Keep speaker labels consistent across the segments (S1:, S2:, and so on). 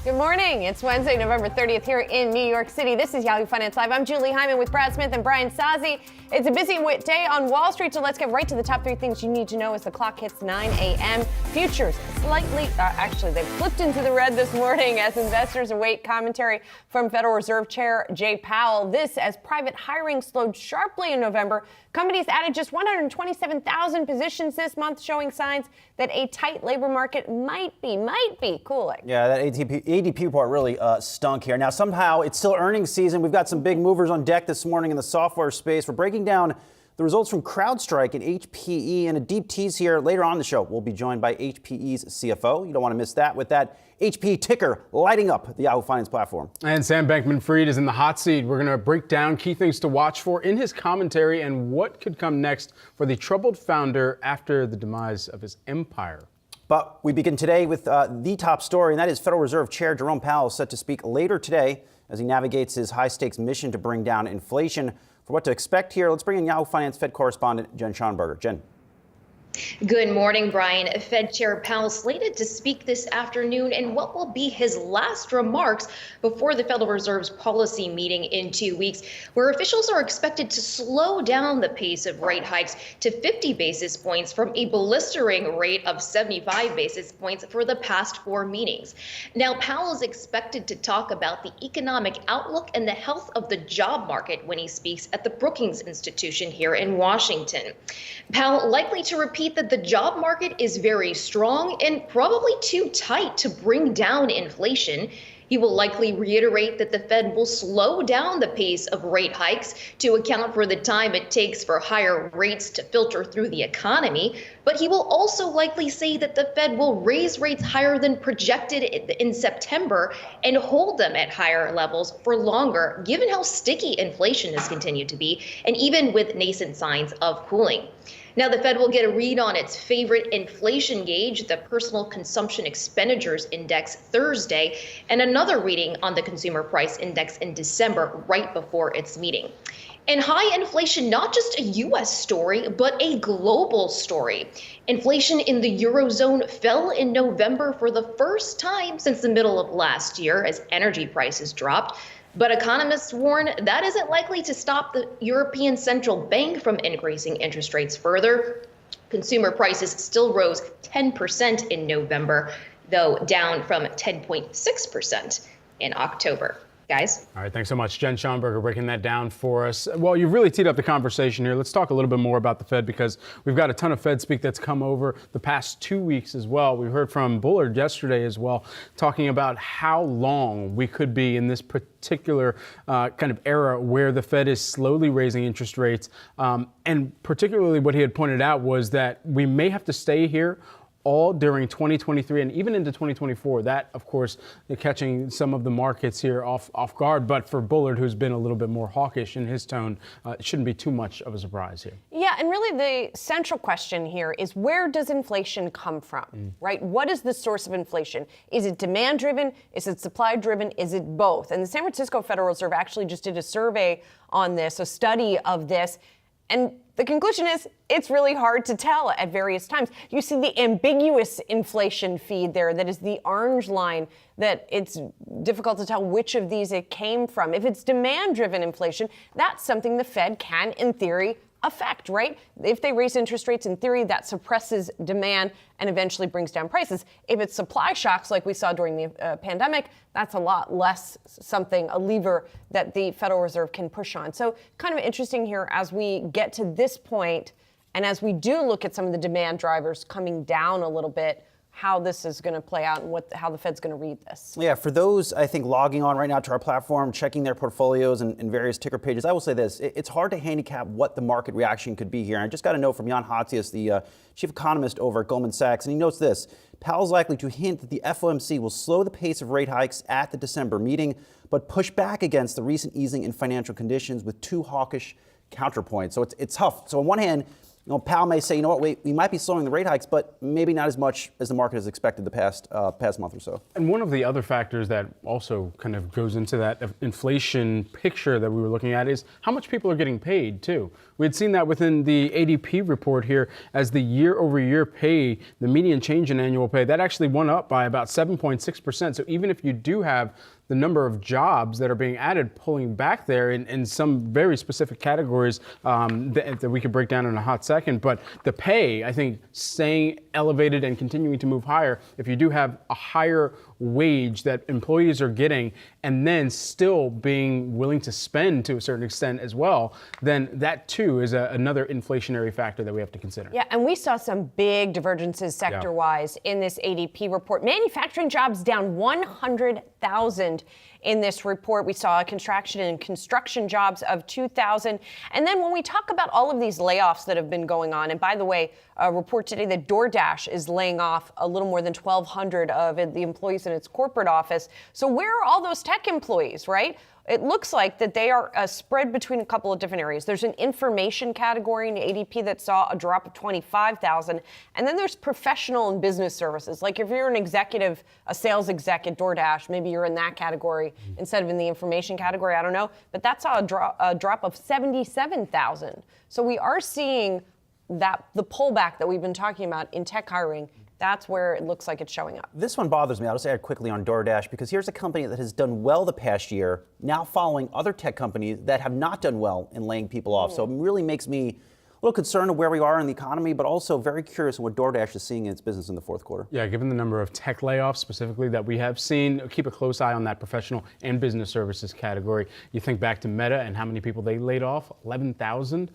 S1: Good morning. It's Wednesday, November 30th here in New York City. This is Yahoo Finance Live. I'm Julie Hyman with Brad Smith and Brian Sazi. It's a busy day on Wall Street, so let's get right to the top three things you need to know as the clock hits 9 a.m. Futures slightly, they flipped into the red this morning as investors await commentary from Federal Reserve Chair Jay Powell. This as private hiring slowed sharply in November. Companies added just 127,000 positions this month, showing signs that a tight labor market might be cooling.
S2: Yeah, that ADP report really stunk here. Now, somehow it's still earnings season. We've got some big movers on deck this morning in the software space. We're breaking down the results from CrowdStrike and HPE, and a deep tease here later on in the show. We'll be joined by HPE's CFO. You don't want to miss that, with that HPE ticker lighting up the Yahoo Finance platform.
S3: And Sam Bankman-Fried is in the hot seat. We're going to break down key things to watch for in his commentary and what could come next for the troubled founder after the demise of his empire.
S2: But we begin today with the top story, and that is Federal Reserve Chair Jerome Powell set to speak later today as he navigates his high-stakes mission to bring down inflation. For what to expect here, let's bring in Yahoo Finance Fed correspondent Jen Schonberger. Jen.
S4: Good morning, Brian. Fed Chair Powell slated to speak this afternoon in what will be his last remarks before the Federal Reserve's policy meeting in 2 weeks, where officials are expected to slow down the pace of rate hikes to 50 basis points from a blistering rate of 75 basis points for the past 4 meetings. Now, Powell is expected to talk about the economic outlook and the health of the job market when he speaks at the Brookings Institution here in Washington. Powell likely to repeat that the job market is very strong and probably too tight to bring down inflation. He will likely reiterate that the Fed will slow down the pace of rate hikes to account for the time it takes for higher rates to filter through the economy. But he will also likely say that the Fed will raise rates higher than projected in September and hold them at higher levels for longer, given how sticky inflation has continued to be, and even with nascent signs of cooling. Now, the Fed will get a read on its favorite inflation gauge, the Personal Consumption Expenditures Index, Thursday, and another reading on the Consumer Price Index in December, right before its meeting. And high inflation, not just a U.S. story, but a global story. Inflation in the Eurozone fell in November for the first time since the middle of last year as energy prices dropped. But economists warn that isn't likely to stop the European Central Bank from increasing interest rates further. Consumer prices still rose 10% in November, though down from 10.6% in October. Guys.
S3: All right, thanks so much, Jen Schonberger, breaking that down for us. Well, you've really teed up the conversation here. Let's talk a little bit more about the Fed, because we've got a ton of Fed speak that's come over the past 2 weeks as well. We heard from Bullard yesterday as well, talking about how long we could be in this particular kind of era where the Fed is slowly raising interest rates. And particularly what he had pointed out was that we may have to stay here all during 2023 and even into 2024. That, of course, catching some of the markets here off guard. But for Bullard, who's been a little bit more hawkish in his tone, it shouldn't be too much of a surprise here.
S1: Yeah, and really the central question here is, where does inflation come from, right? What is the source of inflation? Is it demand-driven? Is it supply-driven? Is it both? And the San Francisco Federal Reserve actually just did a survey on this, a study of this. And the conclusion is it's really hard to tell at various times. You see the ambiguous inflation feed there, that is the orange line, that it's difficult to tell which of these it came from. If it's demand-driven inflation, that's something the Fed can, in theory, affect, right? If they raise interest rates, in theory, that suppresses demand and eventually brings down prices. If it's supply shocks like we saw during the pandemic, that's a lot less a lever that the Federal Reserve can push on. So kind of interesting here as we get to this point, and as we do look at some of the demand drivers coming down a little bit, how this is going to play out and how the Fed's going to read this. Yeah,
S2: for those, I think, logging on right now to our platform, checking their portfolios and various ticker pages, I will say this. It's hard to handicap what the market reaction could be here. And I just got a note from Jan Hatzius, the chief economist over at Goldman Sachs, and he notes this. Powell's likely to hint that the FOMC will slow the pace of rate hikes at the December meeting, but push back against the recent easing in financial conditions with two hawkish counterpoints. So it's tough. So on one hand, Powell may say, you know what, we might be slowing the rate hikes, but maybe not as much as the market has expected the past month or so.
S3: And one of the other factors that also kind of goes into that inflation picture that we were looking at is how much people are getting paid, too. We had seen that within the ADP report here as the year-over-year pay, the median change in annual pay, that actually went up by about 7.6%. So even if you do have the number of jobs that are being added pulling back there in some very specific categories that we could break down in a hot second. But the pay, I think, staying elevated and continuing to move higher, if you do have a higher wage that employees are getting and then still being willing to spend to a certain extent as well, then that too is another inflationary factor that we have to consider.
S1: Yeah, and we saw some big divergences sector-wise in this ADP report. Manufacturing jobs down 100,000 in this report. We saw a contraction in construction jobs of 2,000. And then when we talk about all of these layoffs that have been going on, and by the way, a report today that DoorDash is laying off a little more than 1,200 of the employees in its corporate office. So where are all those tech employees, right? It looks like that they are spread between a couple of different areas. There's an information category in ADP that saw a drop of 25,000. And then there's professional and business services. Like if you're an executive, a sales exec at DoorDash, maybe you're in that category instead of in the information category. I don't know. But that saw a drop of 77,000. So we are seeing that the pullback that we've been talking about in tech hiring. That's where it looks like it's showing up.
S2: This one bothers me. I'll just add quickly on DoorDash because here's a company that has done well the past year, now following other tech companies that have not done well in laying people off. So it really makes me a little concerned of where we are in the economy, but also very curious what DoorDash is seeing in its business in the fourth quarter.
S3: Yeah, given the number of tech layoffs specifically that we have seen, keep a close eye on that professional and business services category. You think back to Meta and how many people they laid off, 11,000.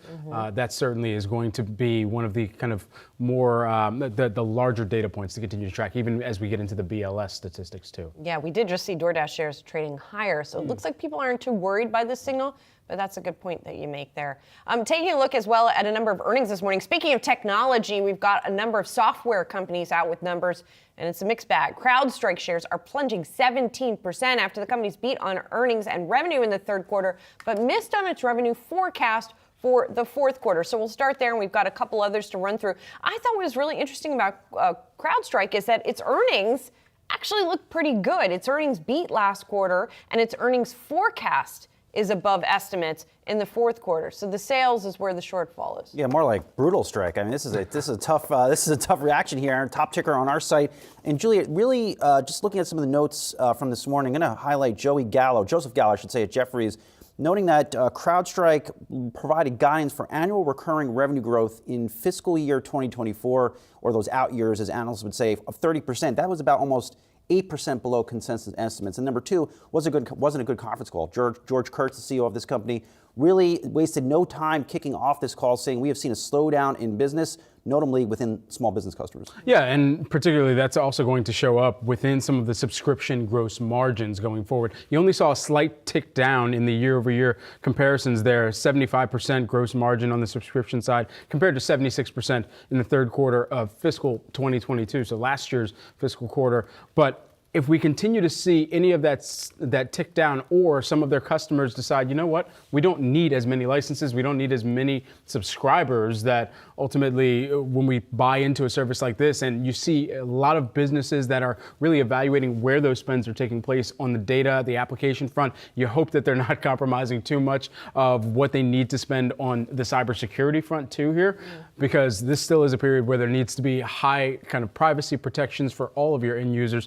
S3: That certainly is going to be one of the kind of more, the larger data points to continue to track, even as we get into the BLS statistics too.
S1: Yeah, we did just see DoorDash shares trading higher. So it looks like people aren't too worried by this signal. But that's a good point that you make there. Taking a look as well at a number of earnings this morning. Speaking of technology, we've got a number of software companies out with numbers, and it's a mixed bag. CrowdStrike shares are plunging 17% after the company's beat on earnings and revenue in the third quarter, but missed on its revenue forecast for the fourth quarter. So we'll start there, and we've got a couple others to run through. I thought what was really interesting about CrowdStrike is that its earnings actually look pretty good. Its earnings beat last quarter, and its earnings forecast is above estimates in the fourth quarter. So the sales is where the shortfall is.
S2: Yeah, more like brutal strike. I mean, this is a tough reaction here. Top ticker on our site. And Julia, really, just looking at some of the notes from this morning, I'm going to highlight Joseph Gallo, I should say, at Jefferies, noting that CrowdStrike provided guidance for annual recurring revenue growth in fiscal year 2024, or those out years, as analysts would say, of 30%. That was about almost 8% below consensus estimates. And number two, wasn't a good conference call. George Kurtz, the CEO of this company, really wasted no time kicking off this call saying we have seen a slowdown in business, notably within small business customers.
S3: Yeah, and particularly that's also going to show up within some of the subscription gross margins going forward. You only saw a slight tick down in the year-over-year comparisons there, 75% gross margin on the subscription side compared to 76% in the third quarter of fiscal 2022, so last year's fiscal quarter. But if we continue to see any of that tick down, or some of their customers decide, you know what, we don't need as many licenses, we don't need as many subscribers, that ultimately when we buy into a service like this, and you see a lot of businesses that are really evaluating where those spends are taking place on the data, the application front, you hope that they're not compromising too much of what they need to spend on the cybersecurity front too here, because this still is a period where there needs to be high kind of privacy protections for all of your end users.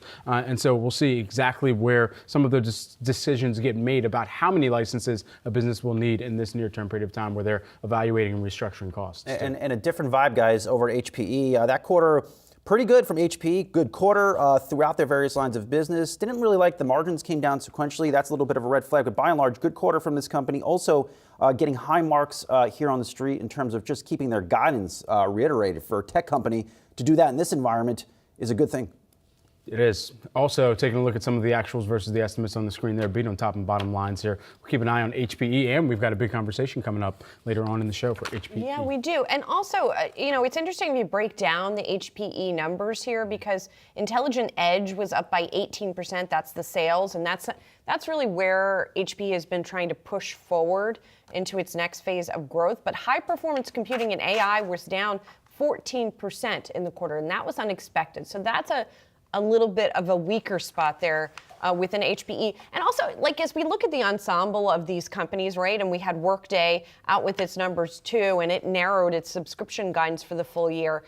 S3: And so we'll see exactly where some of those decisions get made about how many licenses a business will need in this near-term period of time where they're evaluating and restructuring costs.
S2: And a different vibe, guys, over at HPE. That quarter, pretty good from HPE. Good quarter throughout their various lines of business. Didn't really like the margins came down sequentially. That's a little bit of a red flag. But by and large, good quarter from this company. Also getting high marks here on the street in terms of just keeping their guidance reiterated. For a tech company to do that in this environment is a good thing.
S3: It is. Also, taking a look at some of the actuals versus the estimates on the screen there, beat on top and bottom lines here. We'll keep an eye on HPE, and we've got a big conversation coming up later on in the show for HPE.
S1: Yeah, we do. And also, it's interesting if you break down the HPE numbers here, because Intelligent Edge was up by 18%. That's the sales, and that's really where HPE has been trying to push forward into its next phase of growth. But high performance computing and AI was down 14% in the quarter, and that was unexpected. So that's a little bit of a weaker spot there within HPE. And also, as we look at the ensemble of these companies, right, and we had Workday out with its numbers too, and it narrowed its subscription guidance for the full year,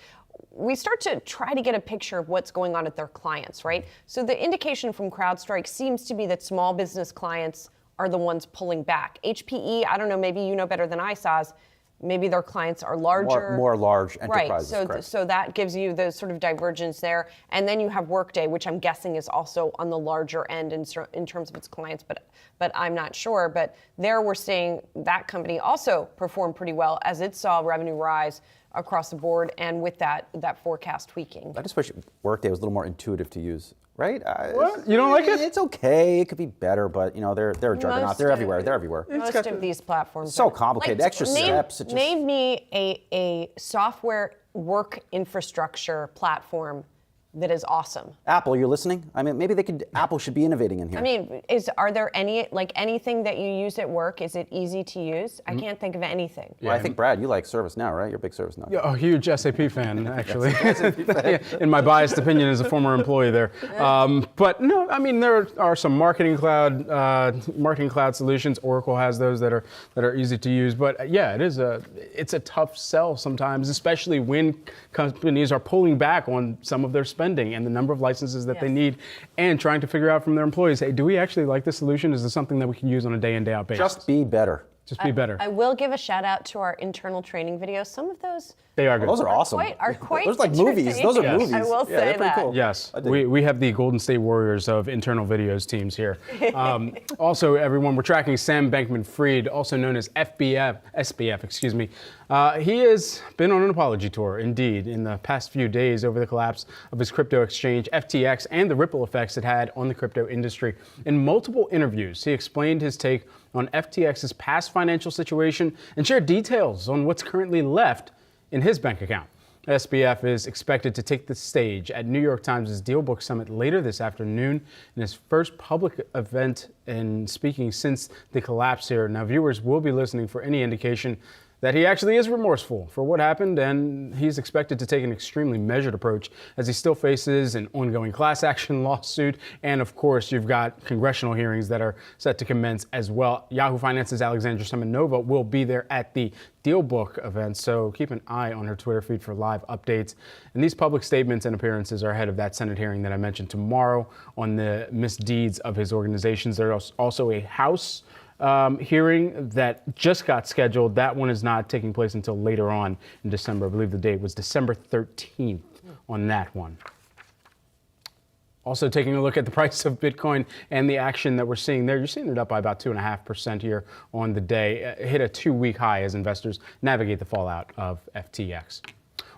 S1: we start to try to get a picture of what's going on at their clients, right? So the indication from CrowdStrike seems to be that small business clients are the ones pulling back. HPE, I don't know, maybe you know better than I, Saz, maybe their clients are larger.
S2: More large enterprises.
S1: Right, so that gives you the sort of divergence there. And then you have Workday, which I'm guessing is also on the larger end in terms of its clients, but I'm not sure. But there we're seeing that company also perform pretty well as it saw revenue rise across the board, and with that forecast tweaking.
S2: I just wish Workday was a little more intuitive to use. Right?
S3: What? You don't like it?
S2: It's okay. It could be better, but they're a juggernaut. They're everywhere. They're everywhere.
S1: Most of these platforms
S2: so
S1: are
S2: complicated. Extra steps.
S1: Name me a software work infrastructure platform that is awesome.
S2: Apple, you're listening? I mean, maybe Apple should be innovating in here.
S1: I mean, are there anything that you use at work? Is it easy to use? I can't think of anything.
S2: Well, I think, Brad, you like ServiceNow, right? You're a big ServiceNow.
S3: Yeah, a huge SAP fan, actually. Yeah, in my biased opinion as a former employee there. But no, I mean, there are some marketing cloud solutions. Oracle has those that are easy to use. But yeah, it's a tough sell sometimes, especially when companies are pulling back on some of their spending and the number of licenses that they need, and trying to figure out from their employees, hey, do we actually like this solution? Is this something that we can use on a day in, day out basis?
S2: Just be better.
S3: Just be better.
S1: I will give a shout out to our internal training videos. Some of those
S3: they are good.
S2: Those are awesome.
S1: Those
S2: are like movies. Those are movies.
S1: I will say
S2: they're pretty
S1: that.
S2: Cool.
S3: Yes, we have the Golden State Warriors of internal videos teams here. Also, everyone, we're tracking Sam Bankman-Fried, also known as SBF, excuse me. He has been on an apology tour, indeed, in the past few days over the collapse of his crypto exchange, FTX, and the ripple effects it had on the crypto industry. In multiple interviews, he explained his take on FTX's past financial situation and shared details on what's currently left in his bank account. SBF is expected to take the stage at New York Times' DealBook Summit later this afternoon in his first public event and speaking since the collapse here. Now, viewers will be listening for any indication that he actually is remorseful for what happened, and he's expected to take an extremely measured approach as he still faces an ongoing class action lawsuit. And of course, you've got congressional hearings that are set to commence as well. Yahoo Finance's Alexandra Semenova will be there at the DealBook event, so keep an eye on her Twitter feed for live updates. And these public statements and appearances are ahead of that Senate hearing that I mentioned tomorrow on the misdeeds of his organizations. There's also a House hearing that just got scheduled. That one is not taking place until later on in December. I believe the date was December 13th on that one. Also taking a look at the price of Bitcoin and the action that we're seeing there. You're seeing it up by about 2.5% here on the day. It hit a 2-week high as investors navigate the fallout of FTX.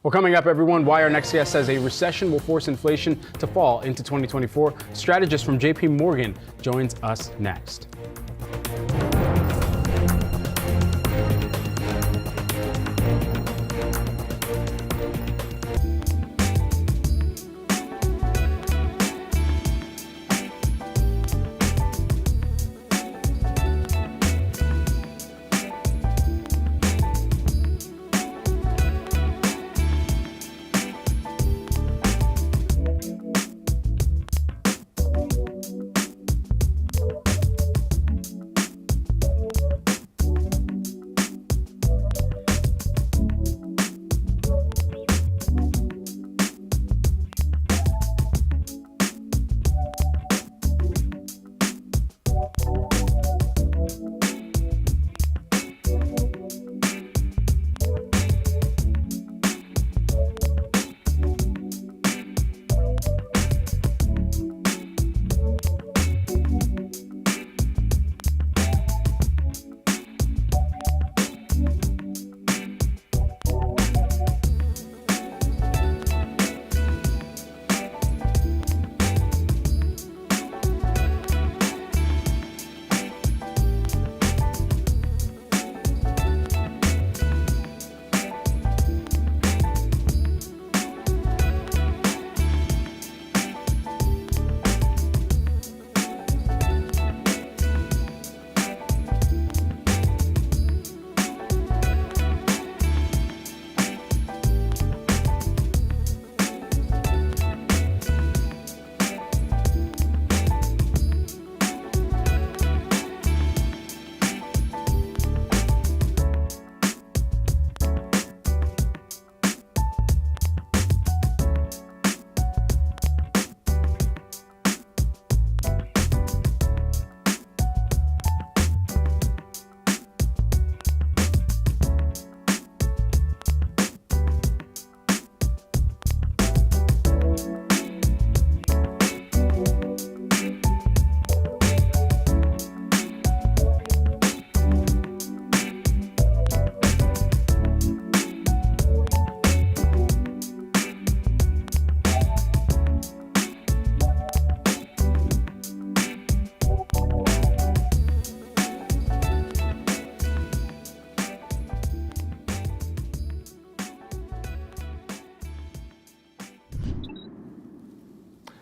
S3: Well, coming up, everyone, why our next guest says a recession will force inflation to fall into 2024. Strategist from JP Morgan joins us next.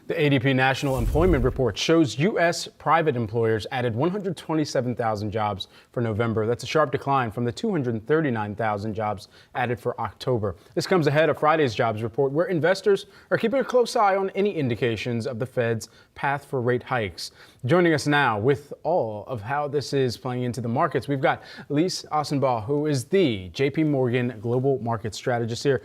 S3: The ADP National Employment Report shows U.S. private employers added 127,000 jobs for November. That's a sharp decline from the 239,000 jobs added for October. This comes ahead of Friday's jobs report, where investors are keeping a close eye on any indications of the Fed's path for rate hikes. Joining us now with all of how this is playing into the markets, we've got Lise Ossenbaugh, who is the JP Morgan Global Market Strategist here.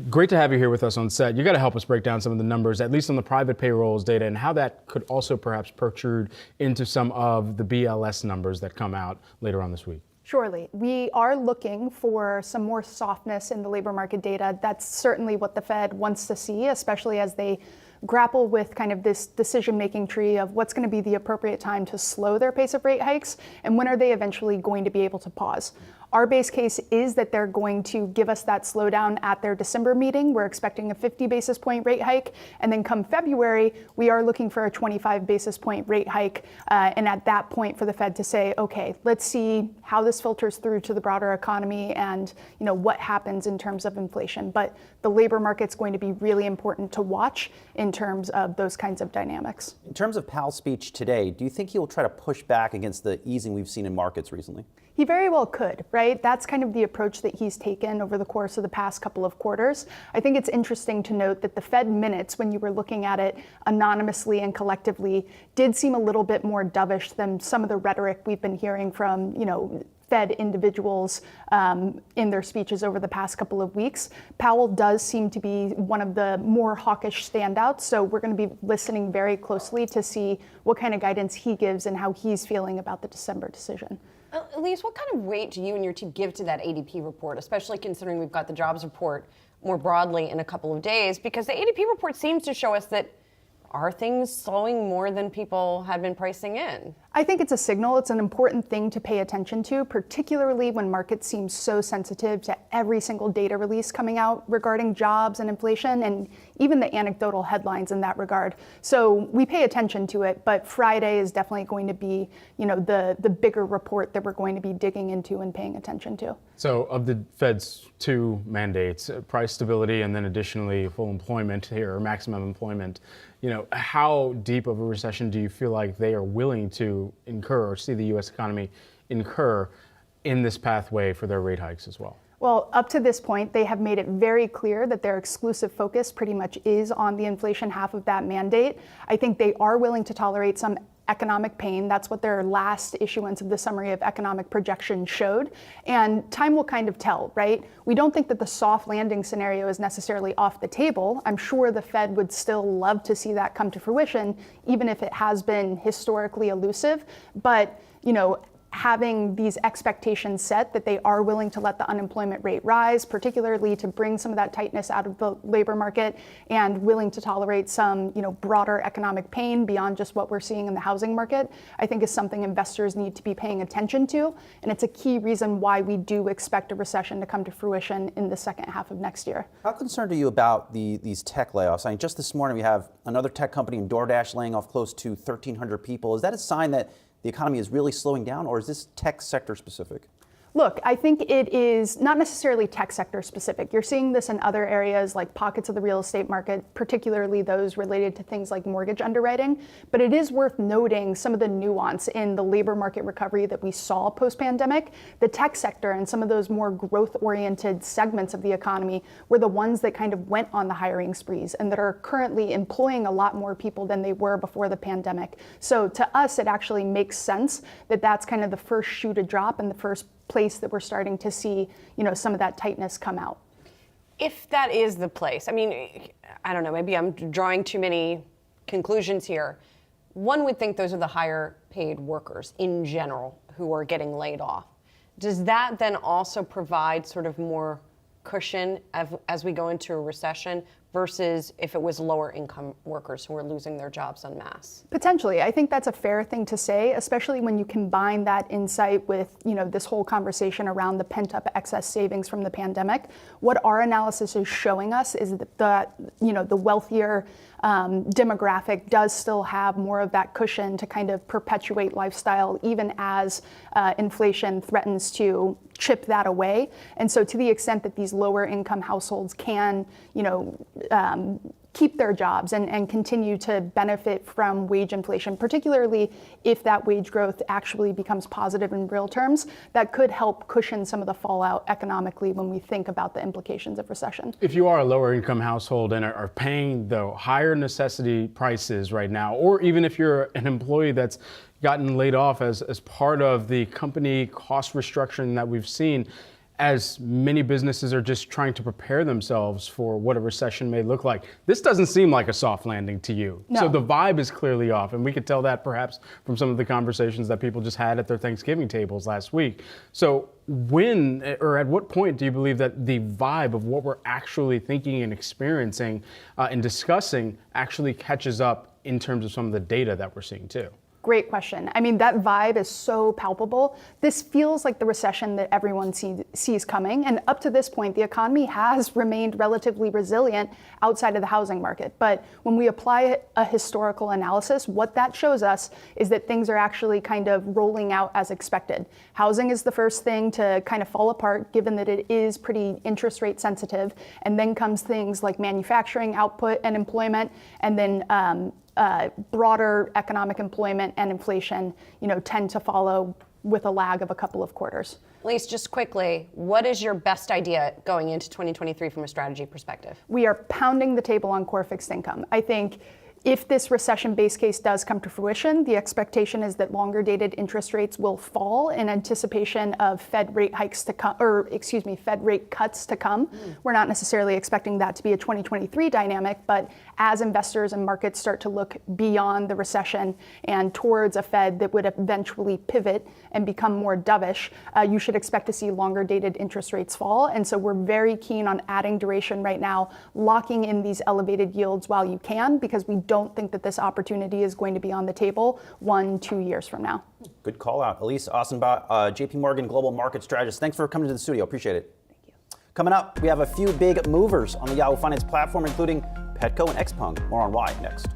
S3: Great to have you here with us on set. You got to help us break down some of the numbers, at least on the private payrolls data, and how that could also perhaps protrude into some of the BLS numbers that come out later on this week.
S5: Surely. We are looking for some more softness in the labor market data. That's certainly what the Fed wants to see, especially as they grapple with kind of this decision-making tree of what's going to be the appropriate time to slow their pace of rate hikes and when are they eventually going to be able to pause. Our base case is that they're going to give us that slowdown at their December meeting. We're expecting a 50 basis point rate hike. And then come February, we are looking for a 25 basis point rate hike. And at that point for the Fed to say, okay, let's see how this filters through to the broader economy and what happens in terms of inflation. But the labor market's going to be really important to watch in terms of those kinds of dynamics.
S2: In terms of Powell's speech today, do you think he will try to push back against the easing we've seen in markets recently?
S5: He very well could, right? That's kind of the approach that he's taken over the course of the past couple of quarters. I think it's interesting to note that the Fed minutes, when you were looking at it anonymously and collectively, did seem a little bit more dovish than some of the rhetoric we've been hearing from, Fed individuals in their speeches over the past couple of weeks. Powell does seem to be one of the more hawkish standouts, so we're going to be listening very closely to see what kind of guidance he gives and how he's feeling about the December decision.
S1: Elise, what kind of weight do you and your team give to that ADP report, especially considering we've got the jobs report more broadly in a couple of days? Because the ADP report seems to show us that are things slowing more than people had been pricing in?
S5: I think it's a signal. It's an important thing to pay attention to, particularly when markets seem so sensitive to every single data release coming out regarding jobs and inflation and even the anecdotal headlines in that regard. So we pay attention to it, but Friday is definitely going to be, the bigger report that we're going to be digging into and paying attention to.
S3: So of the Fed's two mandates, price stability and then additionally full employment here, or maximum employment, how deep of a recession do you feel like they are willing to incur or see the U.S. economy incur in this pathway for their rate hikes as well?
S5: Well, up to this point, they have made it very clear that their exclusive focus pretty much is on the inflation half of that mandate. I think they are willing to tolerate some economic pain. That's what their last issuance of the summary of economic projection showed. And time will kind of tell, right? We don't think that the soft landing scenario is necessarily off the table. I'm sure the Fed would still love to see that come to fruition, even if it has been historically elusive. But, having these expectations set that they are willing to let the unemployment rate rise, particularly to bring some of that tightness out of the labor market, and willing to tolerate some, broader economic pain beyond just what we're seeing in the housing market, I think is something investors need to be paying attention to. And it's a key reason why we do expect a recession to come to fruition in the second half of next year.
S2: How concerned are you about these tech layoffs? I mean, just this morning we have another tech company in DoorDash laying off close to 1,300 people. Is that a sign that the economy is really slowing down, or is this tech sector specific?
S5: Look, I think it is not necessarily tech sector specific. You're seeing this in other areas like pockets of the real estate market, particularly those related to things like mortgage underwriting. But it is worth noting some of the nuance in the labor market recovery that we saw post-pandemic. The tech sector and some of those more growth-oriented segments of the economy were the ones that kind of went on the hiring sprees and that are currently employing a lot more people than they were before the pandemic. So to us, it actually makes sense that that's kind of the first shoe to drop and the first place that we're starting to see, some of that tightness come out.
S1: If that is the place, I mean, I don't know, maybe I'm drawing too many conclusions here. One would think those are the higher paid workers in general who are getting laid off. Does that then also provide sort of more cushion as we go into a recession versus if it was lower income workers who are losing their jobs en masse?
S5: Potentially. I think that's a fair thing to say, especially when you combine that insight with, this whole conversation around the pent up excess savings from the pandemic. What our analysis is showing us is that the wealthier demographic does still have more of that cushion to kind of perpetuate lifestyle, even as inflation threatens to chip that away. And so to the extent that these lower income households can, keep their jobs and continue to benefit from wage inflation, particularly if that wage growth actually becomes positive in real terms. That could help cushion some of the fallout economically when we think about the implications of recession.
S3: If you are a lower income household and are paying the higher necessity prices right now, or even if you're an employee that's gotten laid off as part of the company cost restructuring that we've seen, as many businesses are just trying to prepare themselves for what a recession may look like. This doesn't seem like a soft landing to you.
S5: No.
S3: So the vibe is clearly off, and we could tell that perhaps from some of the conversations that people just had at their Thanksgiving tables last week. So when or at what point do you believe that the vibe of what we're actually thinking and experiencing and discussing actually catches up in terms of some of the data that we're seeing too?
S5: Great question. I mean, that vibe is so palpable. This feels like the recession that everyone sees coming. And up to this point, the economy has remained relatively resilient outside of the housing market. But when we apply a historical analysis, what that shows us is that things are actually kind of rolling out as expected. Housing is the first thing to kind of fall apart, given that it is pretty interest rate sensitive. And then comes things like manufacturing output and employment, and then broader economic employment and inflation, tend to follow with a lag of a couple of quarters.
S1: Elise, just quickly, what is your best idea going into 2023 from a strategy perspective?
S5: We are pounding the table on core fixed income. I think if this recession base case does come to fruition, the expectation is that longer dated interest rates will fall in anticipation of Fed rate hikes to come, Fed rate cuts to come. We're not necessarily expecting that to be a 2023 dynamic, but as investors and markets start to look beyond the recession and towards a Fed that would eventually pivot and become more dovish, you should expect to see longer dated interest rates fall. And so we're very keen on adding duration right now, locking in these elevated yields while you can, because we don't think that this opportunity is going to be on the table 1-2 years from now.
S2: Good call out. Elise Ossenbach, JP Morgan Global Market Strategist. Thanks for coming to the studio. Appreciate it.
S1: Thank you.
S2: Coming up, we have a few big movers on the Yahoo Finance platform, including Petco and Xpeng. More on why next.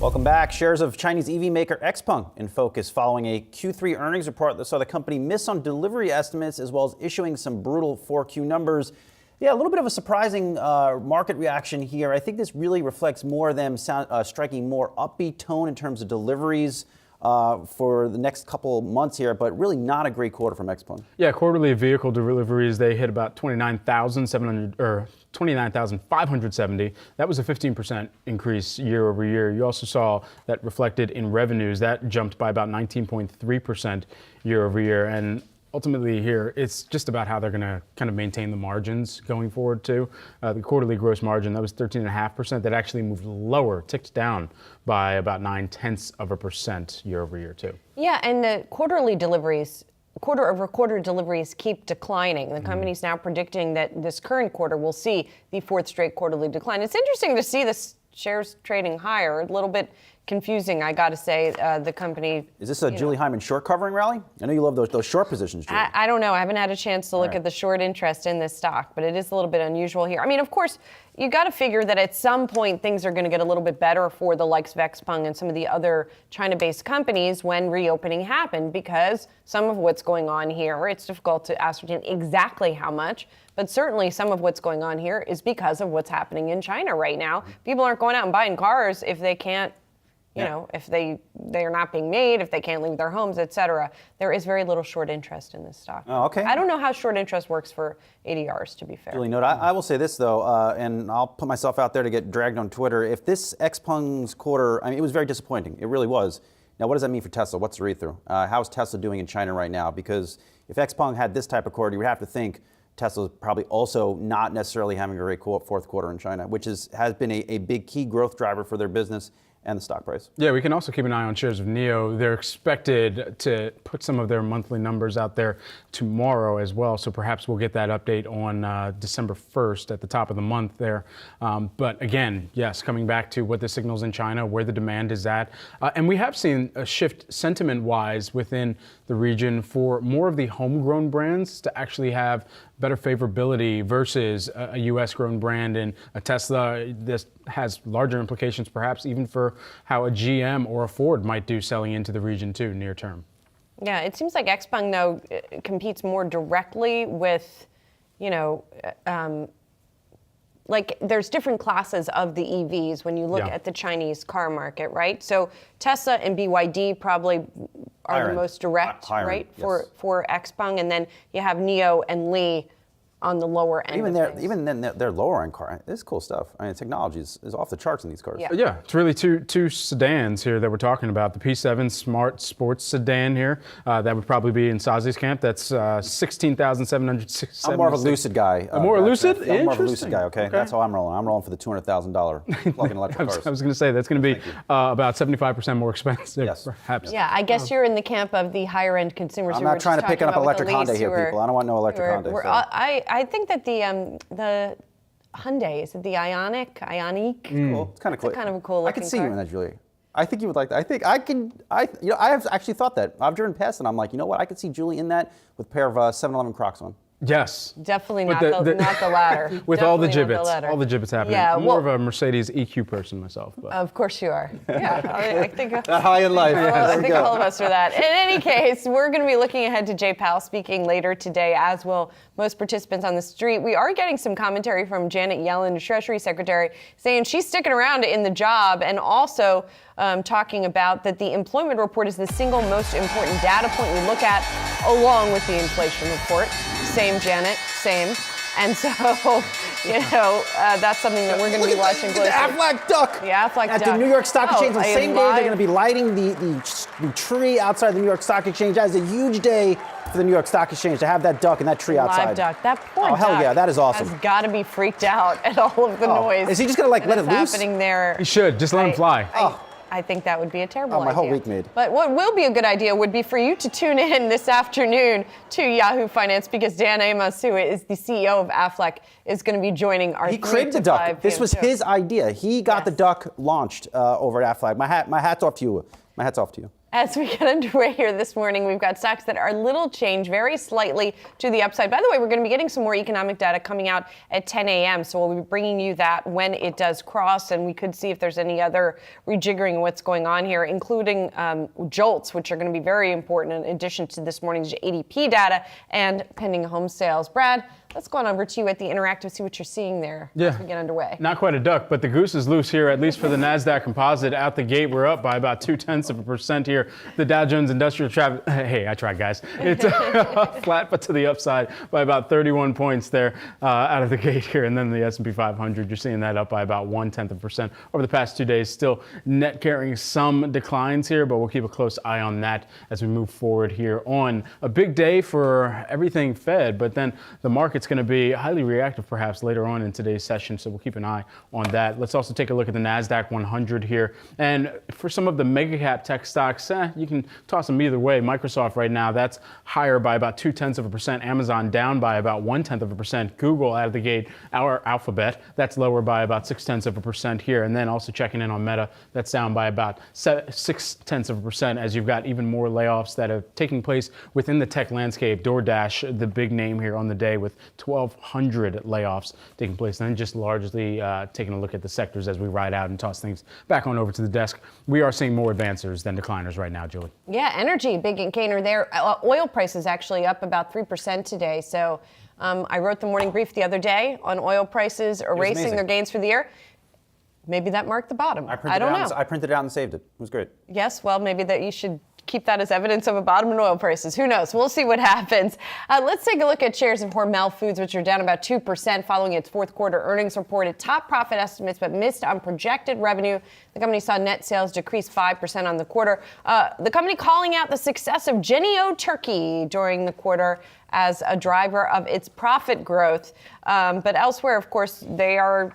S2: Welcome back. Shares of Chinese EV maker XPeng in focus following a Q3 earnings report that saw the company miss on delivery estimates as well as issuing some brutal 4Q numbers. Yeah, a little bit of a surprising market reaction here. I think this really reflects more of them striking more upbeat tone in terms of deliveries for the next couple months here, but really not a great quarter from XPeng.
S3: Yeah, quarterly vehicle deliveries, they hit about 29,570. That was a 15% increase year over year. You also saw that reflected in revenues. That jumped by about 19.3% year over year. And ultimately here, it's just about how they're going to kind of maintain the margins going forward too. The quarterly gross margin, that was 13.5%. That actually moved lower, ticked down by about 0.9% year over year too.
S1: Yeah, and the quarterly deliveries, quarter-over-quarter deliveries keep declining. The company's now predicting that this current quarter will see the fourth straight quarterly decline. It's interesting to see the shares trading higher. A little bit confusing, I got to say. The company.
S2: Is this a Julie Hyman short covering rally? I know you love those short positions, Julie.
S1: I don't know. I haven't had a chance to look at the short interest in this stock, but it is a little bit unusual here. I mean, of course, you got to figure that at some point things are going to get a little bit better for the likes of XPeng and some of the other China-based companies when reopening happened, because some of what's going on here, it's difficult to ascertain exactly how much, but certainly some of what's going on here is because of what's happening in China right now. People aren't going out and buying cars if they can't, you know, if they are not being made, if they can't leave their homes, et cetera. There is very little short interest in this stock.
S2: Oh, okay.
S1: I don't know how short interest works for ADRs, to be fair.
S2: Julie, note, I will say this, though, and I'll put myself out there to get dragged on Twitter. If this XPeng's quarter, I mean, it was very disappointing. It really was. Now, what does that mean for Tesla? What's the read-through? How is Tesla doing in China right now? Because if XPeng had this type of quarter, you would have to think Tesla's probably also not necessarily having a great fourth quarter in China, which has been a big key growth driver for their business and the stock price.
S3: Yeah, we can also keep an eye on shares of NIO. They're expected to put some of their monthly numbers out there tomorrow as well, so perhaps we'll get that update on December 1st at the top of the month there. But again, yes, coming back to what the signals in China, where the demand is at. And we have seen a shift sentiment-wise within the region for more of the homegrown brands to actually have better favorability versus a U.S.-grown brand. And a Tesla, this has larger implications perhaps even for how a GM or a Ford might do selling into the region too near term.
S1: Yeah, it seems like XPeng, though, competes more directly with, you know, like there's different classes of the EVs when you look at the Chinese car market, right? So Tesla and BYD probably are the most direct, right,
S2: yes,
S1: for XPeng, and then you have NIO and Li on the lower end.
S2: Even then, their lower end car, this is cool stuff. I mean, technology is off the charts in these cars.
S3: Yeah, it's really two sedans here that we're talking about. The P7 Smart Sports Sedan here, that would probably be in Sazi's camp. That's 16,776.
S2: I'm more of a Lucid guy.
S3: More lucid?
S2: I'm more of a Lucid guy. Okay, that's how I'm rolling. I'm rolling for the $200,000 plug-in electric cars.
S3: I was going to say that's going to be about 75% more expensive, perhaps.
S1: Yeah, I guess you're in the camp of the higher end consumers.
S2: I'm not trying to pick up electric Honda here, people. I don't want no electric Honda.
S1: I think that the Hyundai, is it the Ioniq?
S2: Cool. It's kind of cool.
S1: Kind of a cool looking car.
S2: I can see you in that, Julie. I think you would like that. I think I can. I have actually thought that. I've driven past and I'm like, you know what? I could see Julie in that with a pair of 7-Eleven Crocs on.
S3: Yes.
S1: Definitely not the latter.
S3: With all the gibbets happening.
S1: Yeah,
S3: I'm more of a Mercedes EQ person myself. But.
S1: Of course you are. Yeah, I think
S2: that high in life.
S1: I think all of us are that. In any case, we're going to be looking ahead to Jay Powell speaking later today, as will most participants on the street. We are getting some commentary from Janet Yellen, the Treasury Secretary, saying she's sticking around in the job, and also talking about that the employment report is the single most important data point we look at, along with the inflation report. Same, Janet, same. And so, you know, that's something that we're going to be watching closely.
S2: The Aflac duck.
S1: The Aflac
S2: at
S1: duck.
S2: the New York Stock Exchange. On the same day, they're going to be lighting the tree outside the New York Stock Exchange. That is a huge day for the New York Stock Exchange to have that duck and that tree outside.
S1: Live duck. That poor duck.
S2: Oh, hell yeah, that is awesome.
S1: Has got to be freaked out at all of the noise.
S2: Is he just going to let it loose?
S1: Happening there.
S3: He should. Just let him fly.
S1: I think that would be a terrible idea.
S2: My whole week made.
S1: But what will be a good idea would be for you to tune in this afternoon to Yahoo Finance, because Dan Amos, who is the CEO of Aflac, is going to be joining our 3 to 5
S2: He created the duck. This was
S1: show.
S2: his idea. He got the duck launched over at Aflac. My hat's off to you. My hat's off to you.
S1: As we get underway here this morning, we've got stocks that are little change, very slightly to the upside. By the way, we're going to be getting some more economic data coming out at 10 a.m., so we'll be bringing you that when it does cross, and we could see if there's any other rejiggering of what's going on here, including jolts, which are going to be very important in addition to this morning's ADP data and pending home sales. Brad, let's go on over to you at the Interactive, see what you're seeing there as we get underway.
S3: Not quite a duck, but the goose is loose here, at least for the NASDAQ composite. Out the gate, we're up by about 0.2% here. The Dow Jones Industrial hey, I tried, guys. It's flat, but to the upside by about 31 points there out of the gate here. And then the S&P 500, you're seeing that up by about 0.1% over the past 2 days. Still net carrying some declines here, but we'll keep a close eye on that as we move forward here on a big day for everything Fed. But then the market's going to be highly reactive perhaps later on in today's session, so we'll keep an eye on that. Let's also take a look at the NASDAQ 100 here. And for some of the mega cap tech stocks, you can toss them either way. Microsoft right now, that's higher by about 0.2%. Amazon down by about 0.1%. Google out of the gate, our Alphabet, that's lower by about 0.6% here. And then also checking in on Meta, that's down by about 0.6% as you've got even more layoffs that are taking place within the tech landscape. DoorDash, the big name here on the day with 1,200 layoffs taking place. And then just largely taking a look at the sectors as we ride out and toss things back on over to the desk. We are seeing more advancers than decliners right now, Julie.
S1: Yeah, energy, big gainer there. Oil prices actually up about 3% today. So I wrote the morning brief the other day on oil prices erasing their gains for the year. Maybe that marked the bottom. I don't know.
S2: I printed it out and saved it. It was great.
S1: Yes, well, maybe that you should keep that as evidence of a bottom in oil prices. Who knows? We'll see what happens. Let's take a look at shares of Hormel Foods, which are down about 2% following its fourth quarter earnings report. It topped profit estimates but missed on projected revenue. The company saw net sales decrease 5% on the quarter. The company calling out the success of Jennie-O Turkey during the quarter as a driver of its profit growth. But elsewhere, of course, they are,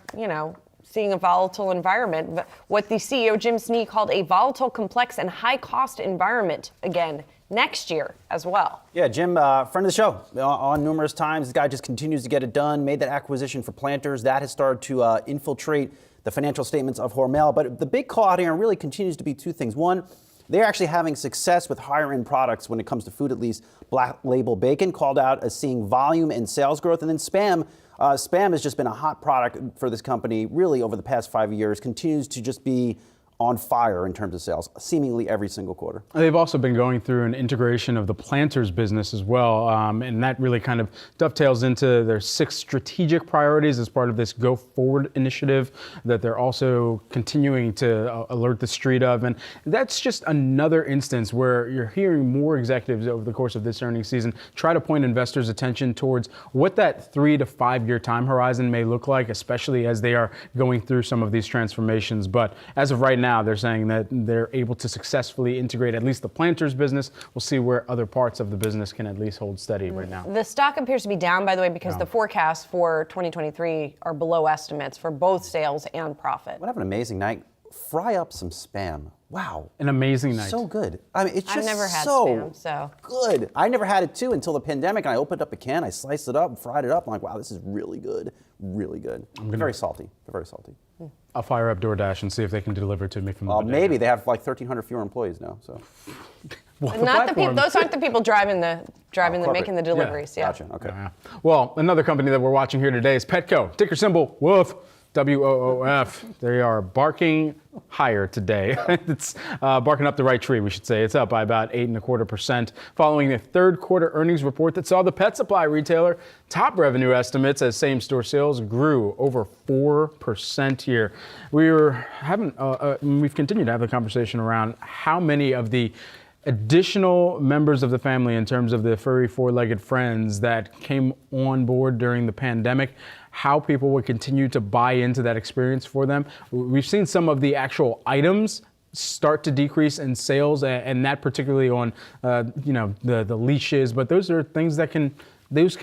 S1: seeing a volatile environment, what the CEO Jim Snee called a volatile, complex, and high-cost environment again next year as well.
S2: Yeah, Jim, friend of the show, on numerous times. This guy just continues to get it done. Made that acquisition for Planters. That has started to infiltrate the financial statements of Hormel. But the big call out here really continues to be two things. One, they're actually having success with higher-end products when it comes to food, at least. Black Label Bacon called out as seeing volume and sales growth. And then Spam. Spam has just been a hot product for this company really over the past 5 years, continues to just be on fire in terms of sales, seemingly every single quarter.
S3: They've also been going through an integration of the Planters business as well, and that really kind of dovetails into their 6 strategic priorities as part of this Go Forward initiative that they're also continuing to alert the street of. And that's just another instance where you're hearing more executives over the course of this earnings season try to point investors' attention towards what that 3 to 5 year time horizon may look like, especially as they are going through some of these transformations. But as of right now, they're saying that they're able to successfully integrate at least the Planters business. We'll see where other parts of the business can at least hold steady right now.
S1: The stock appears to be down, by the way, because the forecasts for 2023 are below estimates for both sales and profit.
S2: What an amazing night. Fry up some Spam. Wow.
S3: An amazing night.
S2: So good. I mean, it's just
S1: I've never had
S2: so
S1: Spam, so
S2: good. I never had it too until the pandemic, and I opened up a can, I sliced it up, and fried it up. I'm like, wow, this is really good. Really good. Very salty. Very salty.
S3: I'll fire up DoorDash and see if they can deliver to me from the bodega.
S2: Maybe. They have like 1,300 fewer employees now. So.
S1: Not the people. Those aren't the people driving the making the deliveries. Yeah.
S2: Gotcha. Okay.
S3: Yeah. Well, another company that we're watching here today is Petco. Ticker symbol WOOF. WOOF. They are barking higher today. It's barking up the right tree, we should say. It's up by about 8.25% following the third quarter earnings report that saw the pet supply retailer top revenue estimates as same-store sales grew over 4% here. We've continued to have the conversation around how many of the additional members of the family in terms of the furry four-legged friends that came on board during the pandemic, how people would continue to buy into that experience for them. We've seen some of the actual items start to decrease in sales, and that particularly on the leashes, but those are things that can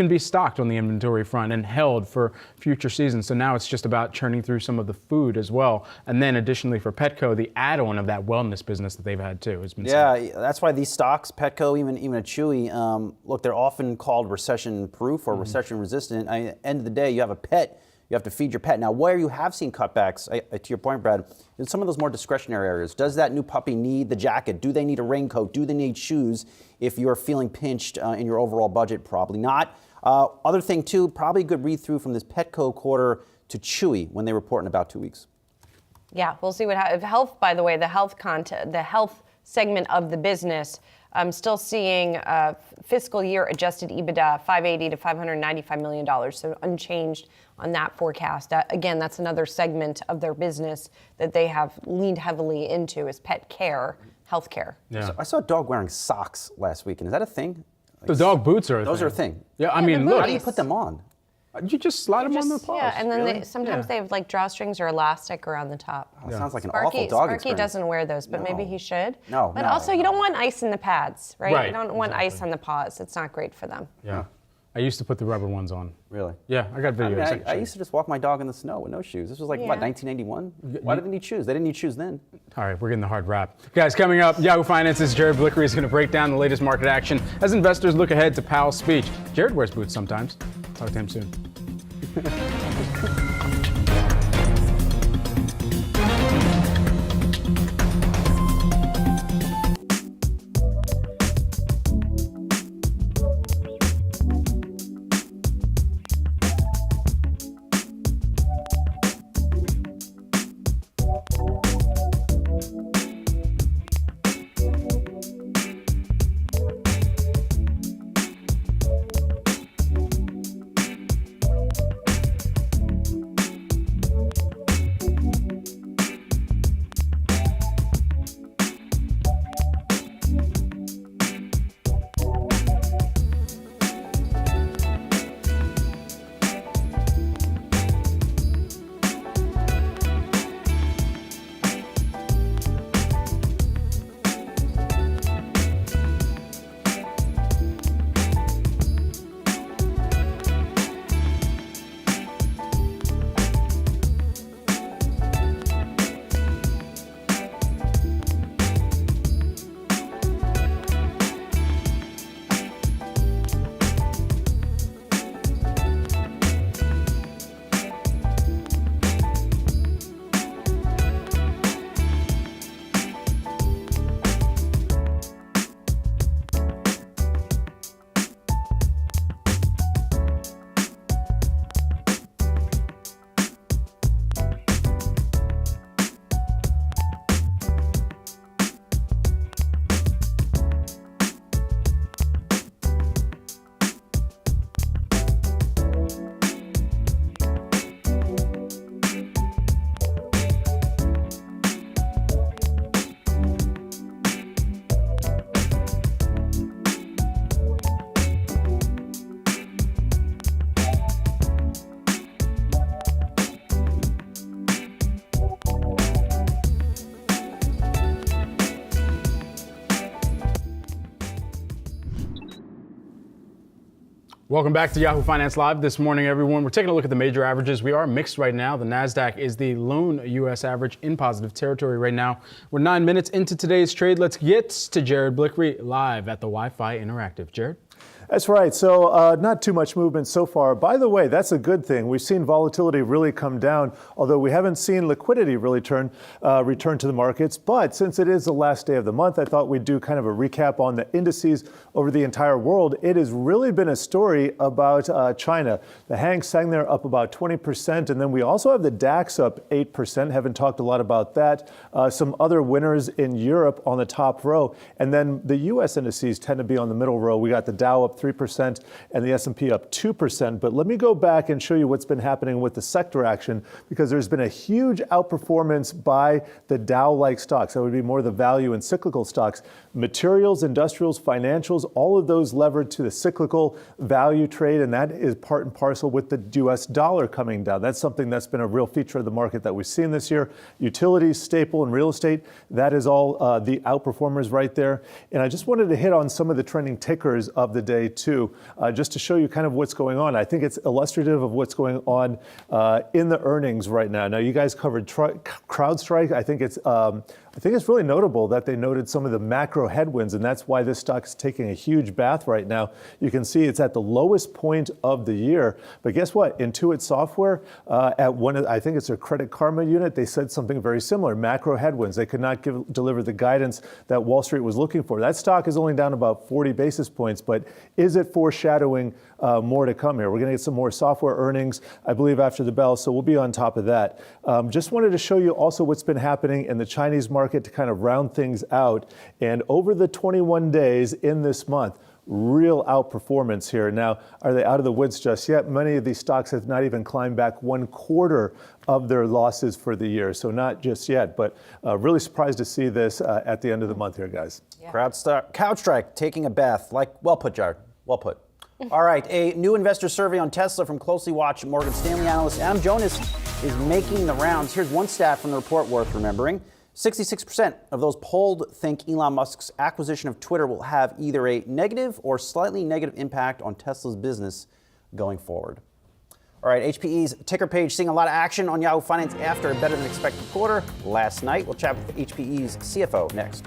S3: be stocked on the inventory front and held for future seasons. So now it's just about churning through some of the food as well. And then additionally for Petco, the add-on of that wellness business that they've had too has been
S2: that's why these stocks, Petco, even a Chewy, look, they're often called recession-proof or recession-resistant. At the end of the day, you have a pet you have to feed your pet. Now, where you have seen cutbacks, to your point, Brad, in some of those more discretionary areas. Does that new puppy need the jacket? Do they need a raincoat? Do they need shoes? If you're feeling pinched in your overall budget, probably not. Other thing, too, probably a good read-through from this Petco quarter to Chewy when they report in about 2 weeks.
S1: Yeah, we'll see what happens. Health, by the way, the health segment of the business, I'm still seeing fiscal year adjusted EBITDA $580 to $595 million, so unchanged on that forecast. Again, that's another segment of their business that they have leaned heavily into is pet care, healthcare.
S3: Yeah.
S2: So I saw a dog wearing socks last weekend. Is that a thing?
S3: The dog boots are a
S2: Those
S3: thing.
S2: are a thing.
S3: Yeah, I
S1: Yeah,
S3: mean,
S1: the
S3: look.
S2: How do you put them on?
S3: You just slide them on the paws.
S1: Yeah, and then
S3: Really?
S1: sometimes they have like drawstrings or elastic around the top.
S2: Oh, sounds like an awful dog
S1: Sparky
S2: experience.
S1: doesn't wear those, but maybe he should.
S2: No,
S1: But
S2: no,
S1: also, you don't want ice in the pads, right?
S3: Right,
S1: You don't want ice on the paws. It's not great for them.
S3: Yeah. I used to put the rubber ones on.
S2: Really?
S3: Yeah, I got
S2: I, mean,
S3: videos.
S2: I used to just walk my dog in the snow with no shoes. This was like,
S1: Yeah.
S2: what, 1981? Why did they need shoes? They didn't need shoes then.
S3: All right, we're getting the hard wrap. Guys, coming up, Yahoo Finance's Jared Blickery is going to break down the latest market action as investors look ahead to Powell's speech. Jared wears boots sometimes. Talk to him soon. Welcome back to Yahoo Finance Live this morning, everyone. We're taking a look at the major averages. We are mixed right now. The NASDAQ is the lone U.S. average in positive territory right now. We're 9 minutes into today's trade. Let's get to Jared Blickery live at the Wi-Fi Interactive. Jared?
S6: That's right. So not too much movement so far. By the way, that's a good thing. We've seen volatility really come down, although we haven't seen liquidity really return to the markets. But since it is the last day of the month, I thought we'd do kind of a recap on the indices over the entire world. It has really been a story about China. The Hang Seng there up about 20%. And then we also have the DAX up 8%. Haven't talked a lot about that. Some other winners in Europe on the top row. And then the U.S. indices tend to be on the middle row. We got the Dow up 3% and the S&P up 2%. But let me go back and show you what's been happening with the sector action, because there's been a huge outperformance by the Dow-like stocks. That would be more the value and cyclical stocks. Materials, industrials, financials, all of those levered to the cyclical value trade, and that is part and parcel with the U.S. dollar coming down. That's something that's been a real feature of the market that we've seen this year. Utilities, staple, and real estate, that is all the outperformers right there. And I just wanted to hit on some of the trending tickers of the day too, just to show you kind of what's going on. I think it's illustrative of what's going on in the earnings right now. Now, you guys covered CrowdStrike. I think it's really notable that they noted some of the macro headwinds, and that's why this stock is taking a huge bath right now. You can see it's at the lowest point of the year. But guess what? Intuit Software, at I think it's their Credit Karma unit, they said something very similar. Macro headwinds. They could not deliver the guidance that Wall Street was looking for. That stock is only down about 40 basis points, but is it foreshadowing more to come here? We're going to get some more software earnings, I believe, after the bell, so we'll be on top of that. Just wanted to show you also what's been happening in the Chinese market to kind of round things out. And over the 21 days in this month, real outperformance here. Now, are they out of the woods just yet? Many of these stocks have not even climbed back 1/4 of their losses for the year. So not just yet, but really surprised to see this at the end of the month here, guys.
S1: Yeah.
S2: CrowdStrike taking a bath. Well put, Jared. Well put. All right, a new investor survey on Tesla from closely watched Morgan Stanley analyst Adam Jonas is making the rounds. Here's one stat from the report worth remembering. 66% of those polled think Elon Musk's acquisition of Twitter will have either a negative or slightly negative impact on Tesla's business going forward. All right, HPE's ticker page seeing a lot of action on Yahoo Finance after a better than expected quarter last night. We'll chat with HPE's CFO next.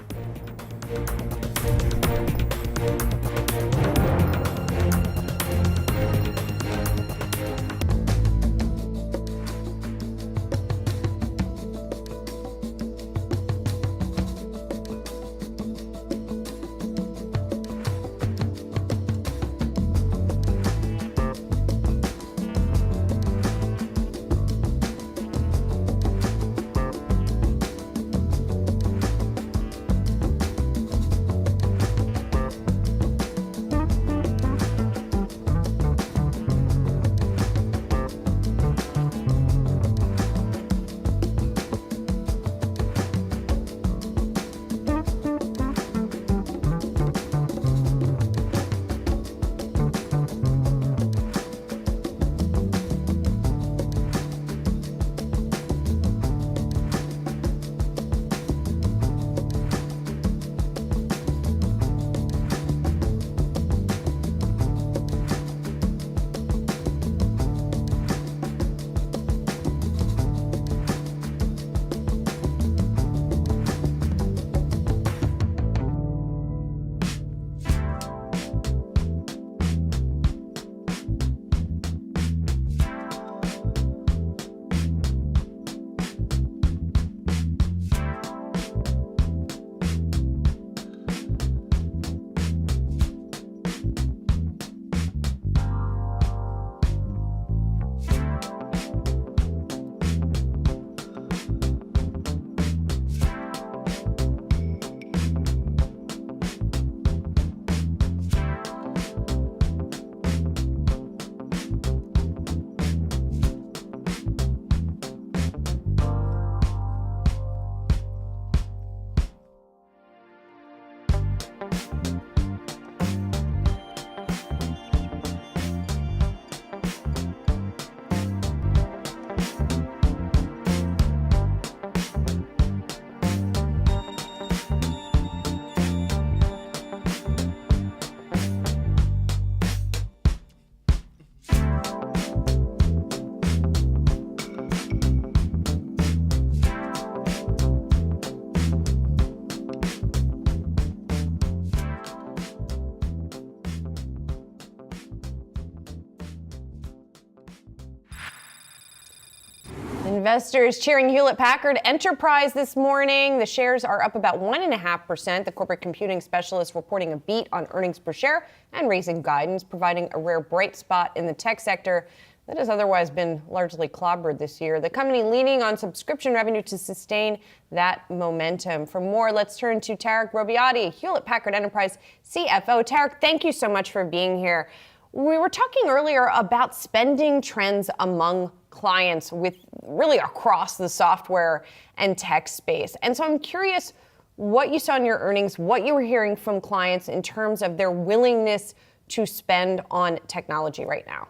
S1: Investors cheering Hewlett-Packard Enterprise this morning. The shares are up about 1.5%. The corporate computing specialist reporting a beat on earnings per share and raising guidance, providing a rare bright spot in the tech sector that has otherwise been largely clobbered this year. The company leaning on subscription revenue to sustain that momentum. For more, let's turn to Tarek Robbiati, Hewlett-Packard Enterprise CFO. Tarek, thank you so much for being here. We were talking earlier about spending trends among clients with really across the software and tech space. And so I'm curious what you saw in your earnings, what you were hearing from clients in terms of their willingness to spend on technology right now.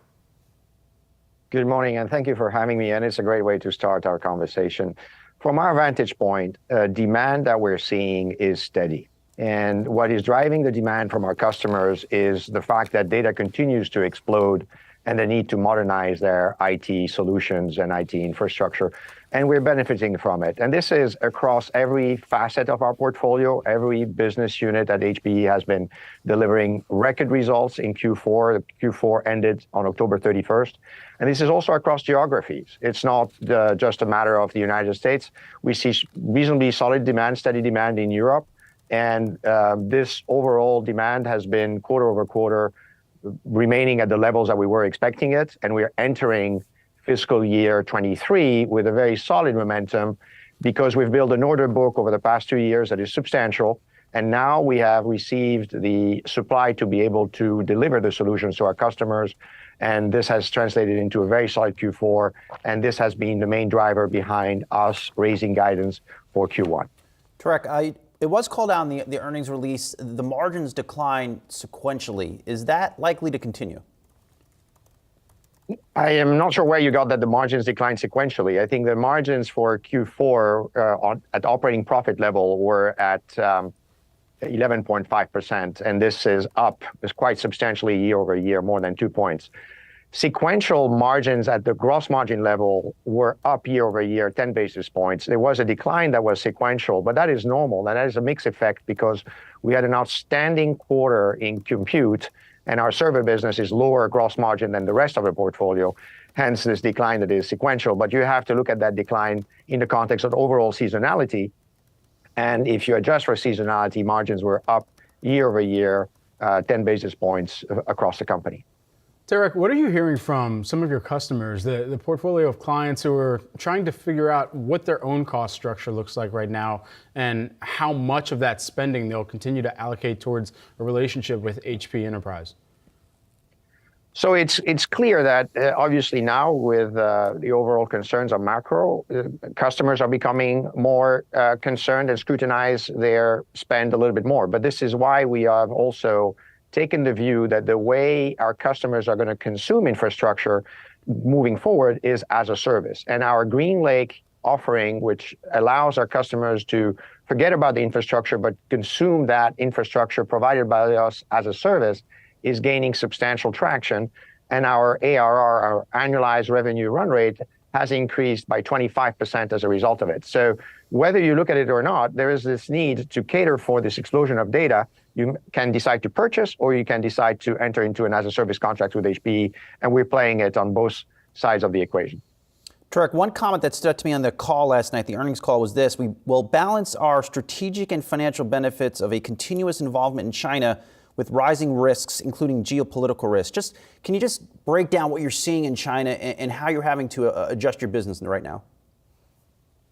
S7: Good morning, and thank you for having me. And it's a great way to start our conversation. From our vantage point, demand that we're seeing is steady. And what is driving the demand from our customers is the fact that data continues to explode and the need to modernize their IT solutions and IT infrastructure. And we're benefiting from it. And this is across every facet of our portfolio. Every business unit at HPE has been delivering record results in Q4. The Q4 ended on October 31st. And this is also across geographies. It's not just a matter of the United States. We see reasonably solid demand, steady demand in Europe. And this overall demand has been quarter over quarter remaining at the levels that we were expecting it. And we're entering fiscal year 23 with a very solid momentum because we've built an order book over the past 2 years that is substantial. And now we have received the supply to be able to deliver the solutions to our customers. And this has translated into a very solid Q4. And this has been the main driver behind us raising guidance for Q1.
S2: Tarek, it was called out in the earnings release, the margins decline sequentially. Is that likely to continue?
S7: I am not sure where you got that the margins declined sequentially. I think the margins for Q4 at operating profit level were at 11.5%, and this is quite substantially year over year, more than 2 points. Sequential margins at the gross margin level were up year over year, 10 basis points. There was a decline that was sequential, but that is normal. And that is a mixed effect because we had an outstanding quarter in compute, and our server business is lower gross margin than the rest of the portfolio, hence this decline that is sequential. But you have to look at that decline in the context of overall seasonality. And if you adjust for seasonality, margins were up year over year, 10 basis points across the company.
S3: Tarek, what are you hearing from some of your customers, the portfolio of clients who are trying to figure out what their own cost structure looks like right now and how much of that spending they'll continue to allocate towards a relationship with HP Enterprise?
S7: So it's clear that obviously now with the overall concerns on macro, customers are becoming more concerned and scrutinize their spend a little bit more. But this is why we have also taken the view that the way our customers are going to consume infrastructure moving forward is as a service. And our GreenLake offering, which allows our customers to forget about the infrastructure, but consume that infrastructure provided by us as a service, is gaining substantial traction. And our ARR, our annualized revenue run rate, has increased by 25% as a result of it. So whether you look at it or not, there is this need to cater for this explosion of data. You can decide to purchase, or you can decide to enter into an as-a-service contract with HPE, and we're playing it on both sides of the equation.
S2: Tarek, one comment that stood out to me on the call last night, the earnings call, was this: we will balance our strategic and financial benefits of a continuous involvement in China with rising risks, including geopolitical risks. Can you just break down what you're seeing in China and how you're having to adjust your business right now?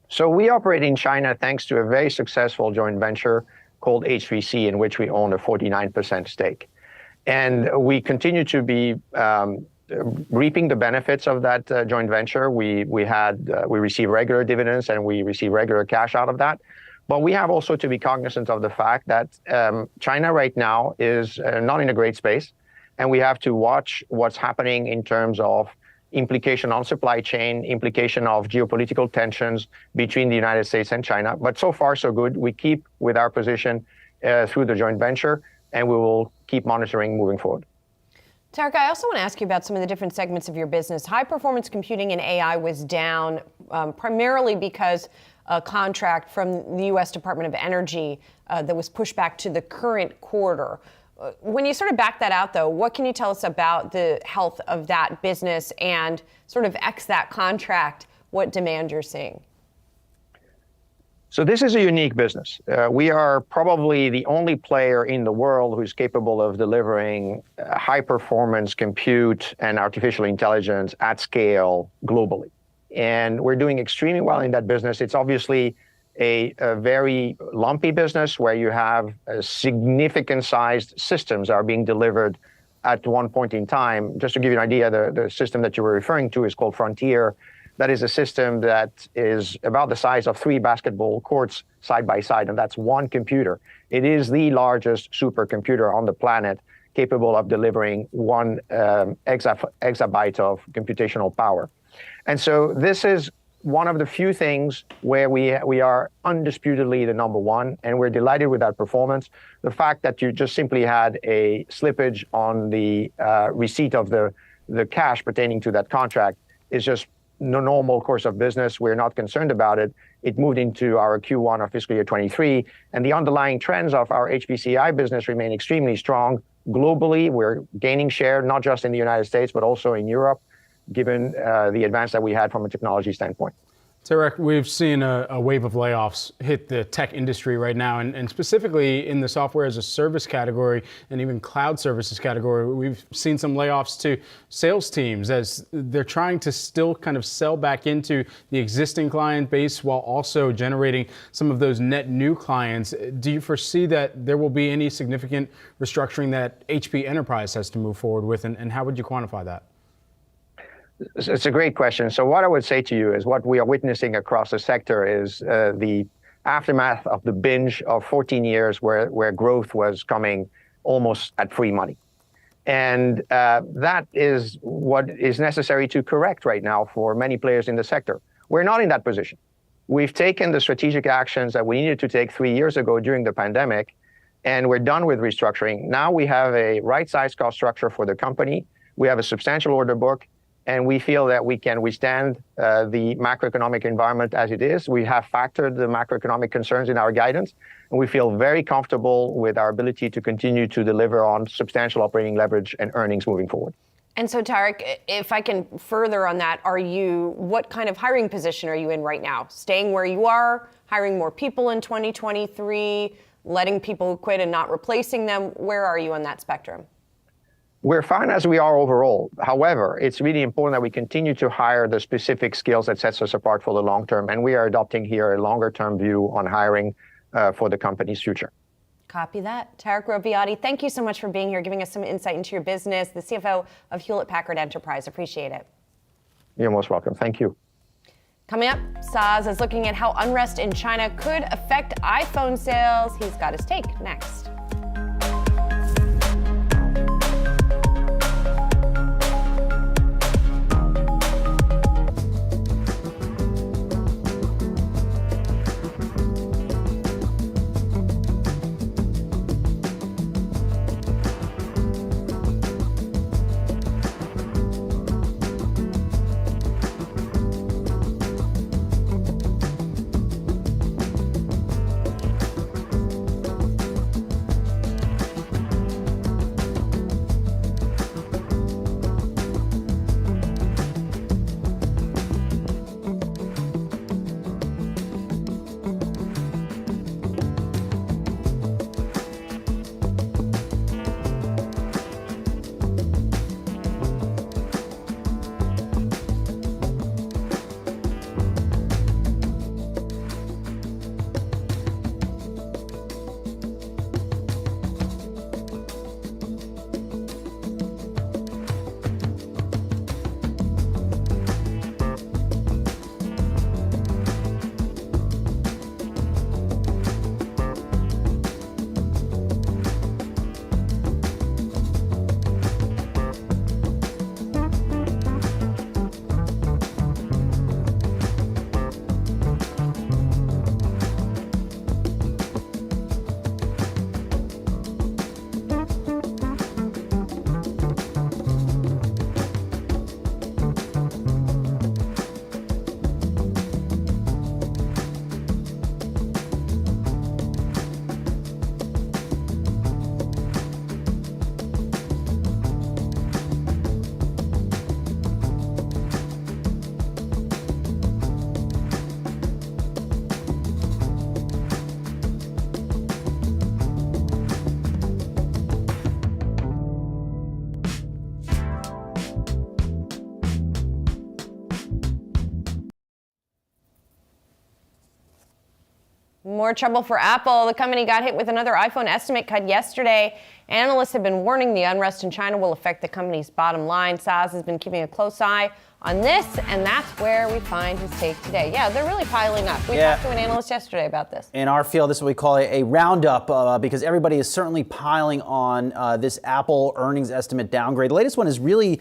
S7: So we operate in China thanks to a very successful joint venture called H3C, in which we own a 49% stake. And we continue to be reaping the benefits of that joint venture. We receive regular dividends and we receive regular cash out of that. But we have also to be cognizant of the fact that China right now is not in a great space. And we have to watch what's happening in terms of implication on supply chain, implication of geopolitical tensions between the United States and China. But so far, so good. We keep with our position through the joint venture, and we will keep monitoring moving forward.
S1: Tarek, I also want to ask you about some of the different segments of your business. High performance computing and AI was down primarily because a contract from the U.S. Department of Energy that was pushed back to the current quarter. When you sort of back that out, though, what can you tell us about the health of that business and sort of X that contract, what demand you're seeing?
S7: So this is a unique business. We are probably the only player in the world who's capable of delivering high performance compute and artificial intelligence at scale globally. And we're doing extremely well in that business. It's obviously a very lumpy business where you have significant sized systems are being delivered at one point in time. Just to give you an idea, the system that you were referring to is called Frontier. That is a system that is about the size of 3 basketball courts side by side, and that's one computer. It is the largest supercomputer on the planet, capable of delivering 1 exabyte of computational power. And so this is one of the few things where we are undisputedly the number one, and we're delighted with that performance. The fact that you just simply had a slippage on the receipt of the cash pertaining to that contract is just the normal course of business. We're not concerned about it. It moved into our Q1 of fiscal year 23, and the underlying trends of our HPCI business remain extremely strong. Globally, we're gaining share, not just in the United States, but also in Europe, given the advance that we had from a technology standpoint.
S3: Tarek, we've seen a wave of layoffs hit the tech industry right now, and specifically in the software as a service category and even cloud services category. We've seen some layoffs to sales teams as they're trying to still kind of sell back into the existing client base while also generating some of those net new clients. Do you foresee that there will be any significant restructuring that HP Enterprise has to move forward with, and how would you quantify that?
S7: It's a great question. So what I would say to you is what we are witnessing across the sector is the aftermath of the binge of 14 years where growth was coming almost at free money. And that is what is necessary to correct right now for many players in the sector. We're not in that position. We've taken the strategic actions that we needed to take 3 years ago during the pandemic, and we're done with restructuring. Now we have a right-sized cost structure for the company. We have a substantial order book, and we feel that we can withstand the macroeconomic environment as it is. We have factored the macroeconomic concerns in our guidance, and we feel very comfortable with our ability to continue to deliver on substantial operating leverage and earnings moving forward.
S1: And so, Tarek, if I can further on that, what kind of hiring position are you in right now? Staying where you are, hiring more people in 2023, letting people quit and not replacing them? Where are you on that spectrum?
S7: We're fine as we are overall. However, it's really important that we continue to hire the specific skills that sets us apart for the long term. And we are adopting here a longer term view on hiring for the company's future.
S1: Copy that. Tarek Robbiati, thank you so much for being here, giving us some insight into your business, the CFO of Hewlett-Packard Enterprise. Appreciate it.
S7: You're most welcome. Thank you.
S1: Coming up, Saz is looking at how unrest in China could affect iPhone sales. He's got his take next. More trouble for Apple. The company got hit with another iPhone estimate cut yesterday. Analysts have been warning the unrest in China will affect the company's bottom line. Saz has been keeping a close eye on this, and that's where we find his take today. Yeah, they're really piling up. We talked to an analyst yesterday about this.
S2: In our field, this is what we call a roundup because everybody is certainly piling on this Apple earnings estimate downgrade. The latest one is really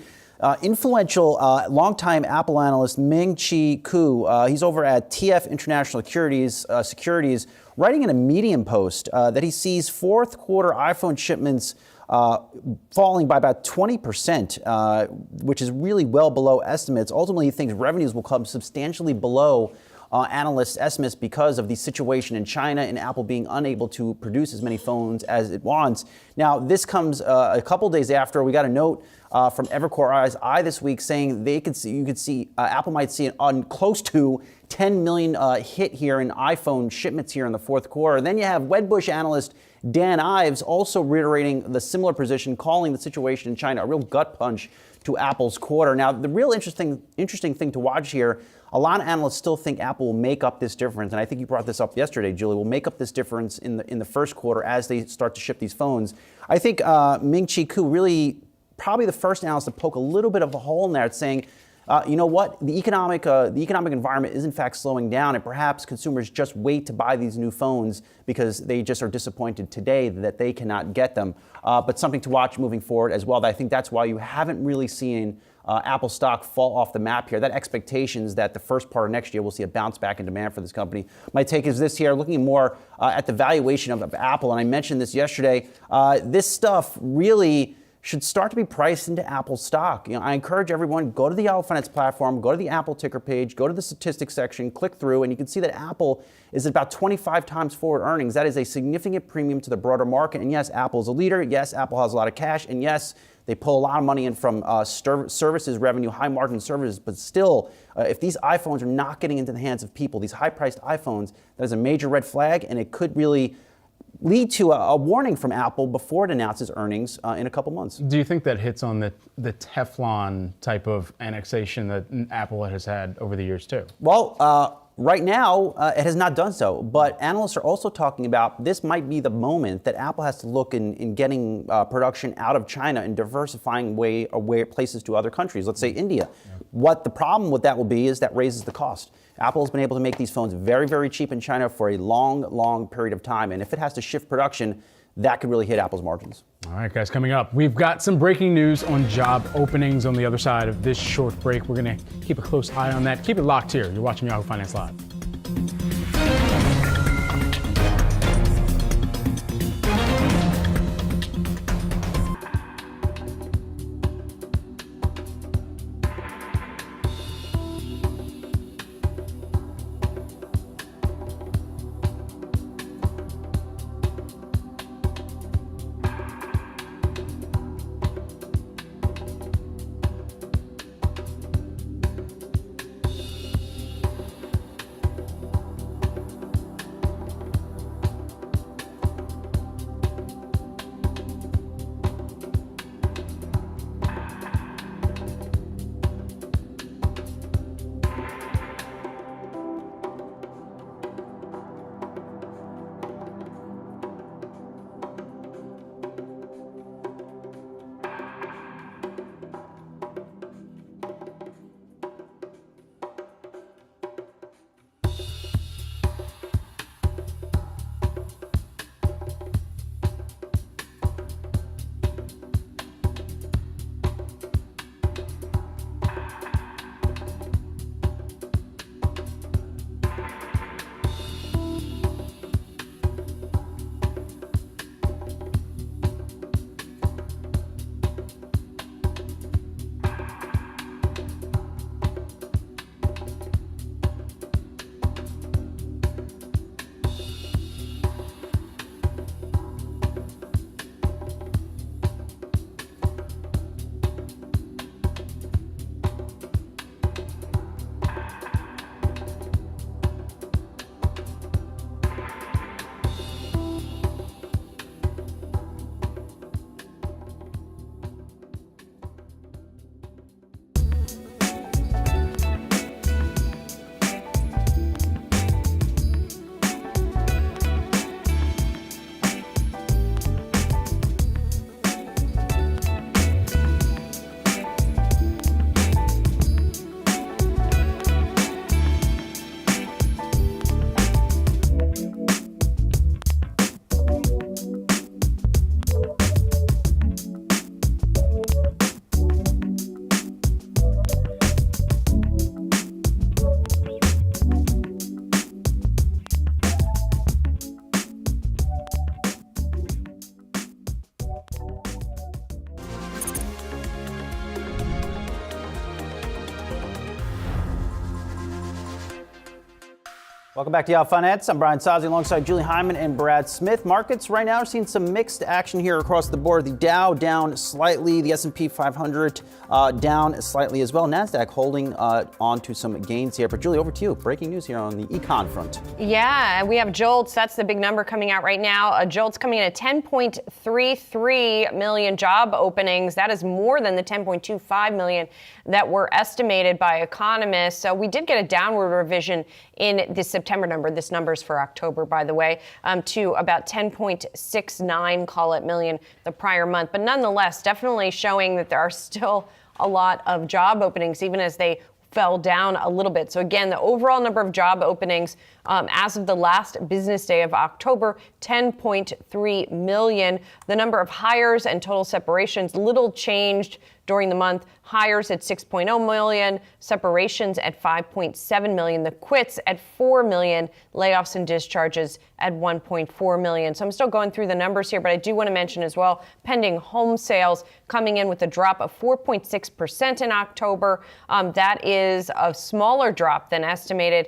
S2: Influential, longtime Apple analyst Ming-Chi Kuo, he's over at TF International Securities, writing in a Medium post that he sees fourth quarter iPhone shipments falling by about 20%, which is really well below estimates. Ultimately, he thinks revenues will come substantially below analysts' estimates because of the situation in China and Apple being unable to produce as many phones as it wants. Now, this comes a couple days after we got a note from Evercore ISI this week saying Apple might see close to 10 million hit here in iPhone shipments here in the fourth quarter. And then you have Wedbush analyst Dan Ives also reiterating the similar position, calling the situation in China a real gut punch to Apple's quarter. Now, the real interesting thing to watch here, a lot of analysts still think Apple will make up this difference, and I think you brought this up yesterday, Julie, will make up this difference in the first quarter as they start to ship these phones. I think Ming-Chi Kuo really probably the first analyst to poke a little bit of a hole in there, saying, you know what, the economic environment is in fact slowing down, and perhaps consumers just wait to buy these new phones because they just are disappointed today that they cannot get them. But something to watch moving forward as well. I think that's why you haven't really seen Apple stock fall off the map here. That expectations that the first part of next year we'll see a bounce back in demand for this company. My take is this here, looking more at the valuation of Apple, and I mentioned this yesterday, this stuff really should start to be priced into Apple stock. You know, I encourage everyone, go to the Yahoo Finance platform, go to the Apple ticker page, go to the statistics section, click through, and you can see that Apple is about 25 times forward earnings. That is a significant premium to the broader market. And yes, Apple is a leader. Yes, Apple has a lot of cash. And yes, they pull a lot of money in from services revenue, high margin services. But still, if these iPhones are not getting into the hands of people, these high priced iPhones, that is a major red flag, and it could really lead to a warning from Apple before it announces earnings in a couple months.
S3: Do you think that hits on the Teflon type of annexation that Apple has had over the years too?
S2: Well, right now, it has not done so, but analysts are also talking about this might be the moment that Apple has to look in getting production out of China and diversifying places to other countries, let's say India. Yeah. What the problem with that will be is that raises the cost. Apple has been able to make these phones very, very cheap in China for a long, long period of time, and if it has to shift production, that could really hit Apple's margins.
S3: All right, guys, coming up, we've got some breaking news on job openings on the other side of this short break. We're going to keep a close eye on that. Keep it locked here. You're watching Yahoo Finance Live.
S2: Welcome back to Yahoo Finance. I'm Brian Sozzi alongside Julie Hyman and Brad Smith. Markets right now are seeing some mixed action here across the board. The Dow down slightly, the S&P 500 down slightly as well. NASDAQ holding on to some gains here. But Julie, over to you. Breaking news here on the econ front.
S1: Yeah, we have JOLTS. That's the big number coming out right now. JOLTS coming in at 10.33 million job openings. That is more than the 10.25 million that were estimated by economists. So we did get a downward revision in the September number. This number's for October, by the way, to about 10.69, call it, million the prior month. But nonetheless, definitely showing that there are still a lot of job openings, even as they fell down a little bit. So again, the overall number of job openings as of the last business day of October, 10.3 million. The number of hires and total separations, little changed during the month. Hires at 6.0 million, separations at 5.7 million, the quits at 4 million, layoffs and discharges at 1.4 million. So I'm still going through the numbers here, but I do want to mention as well, pending home sales coming in with a drop of 4.6% in October. That is a smaller drop than estimated.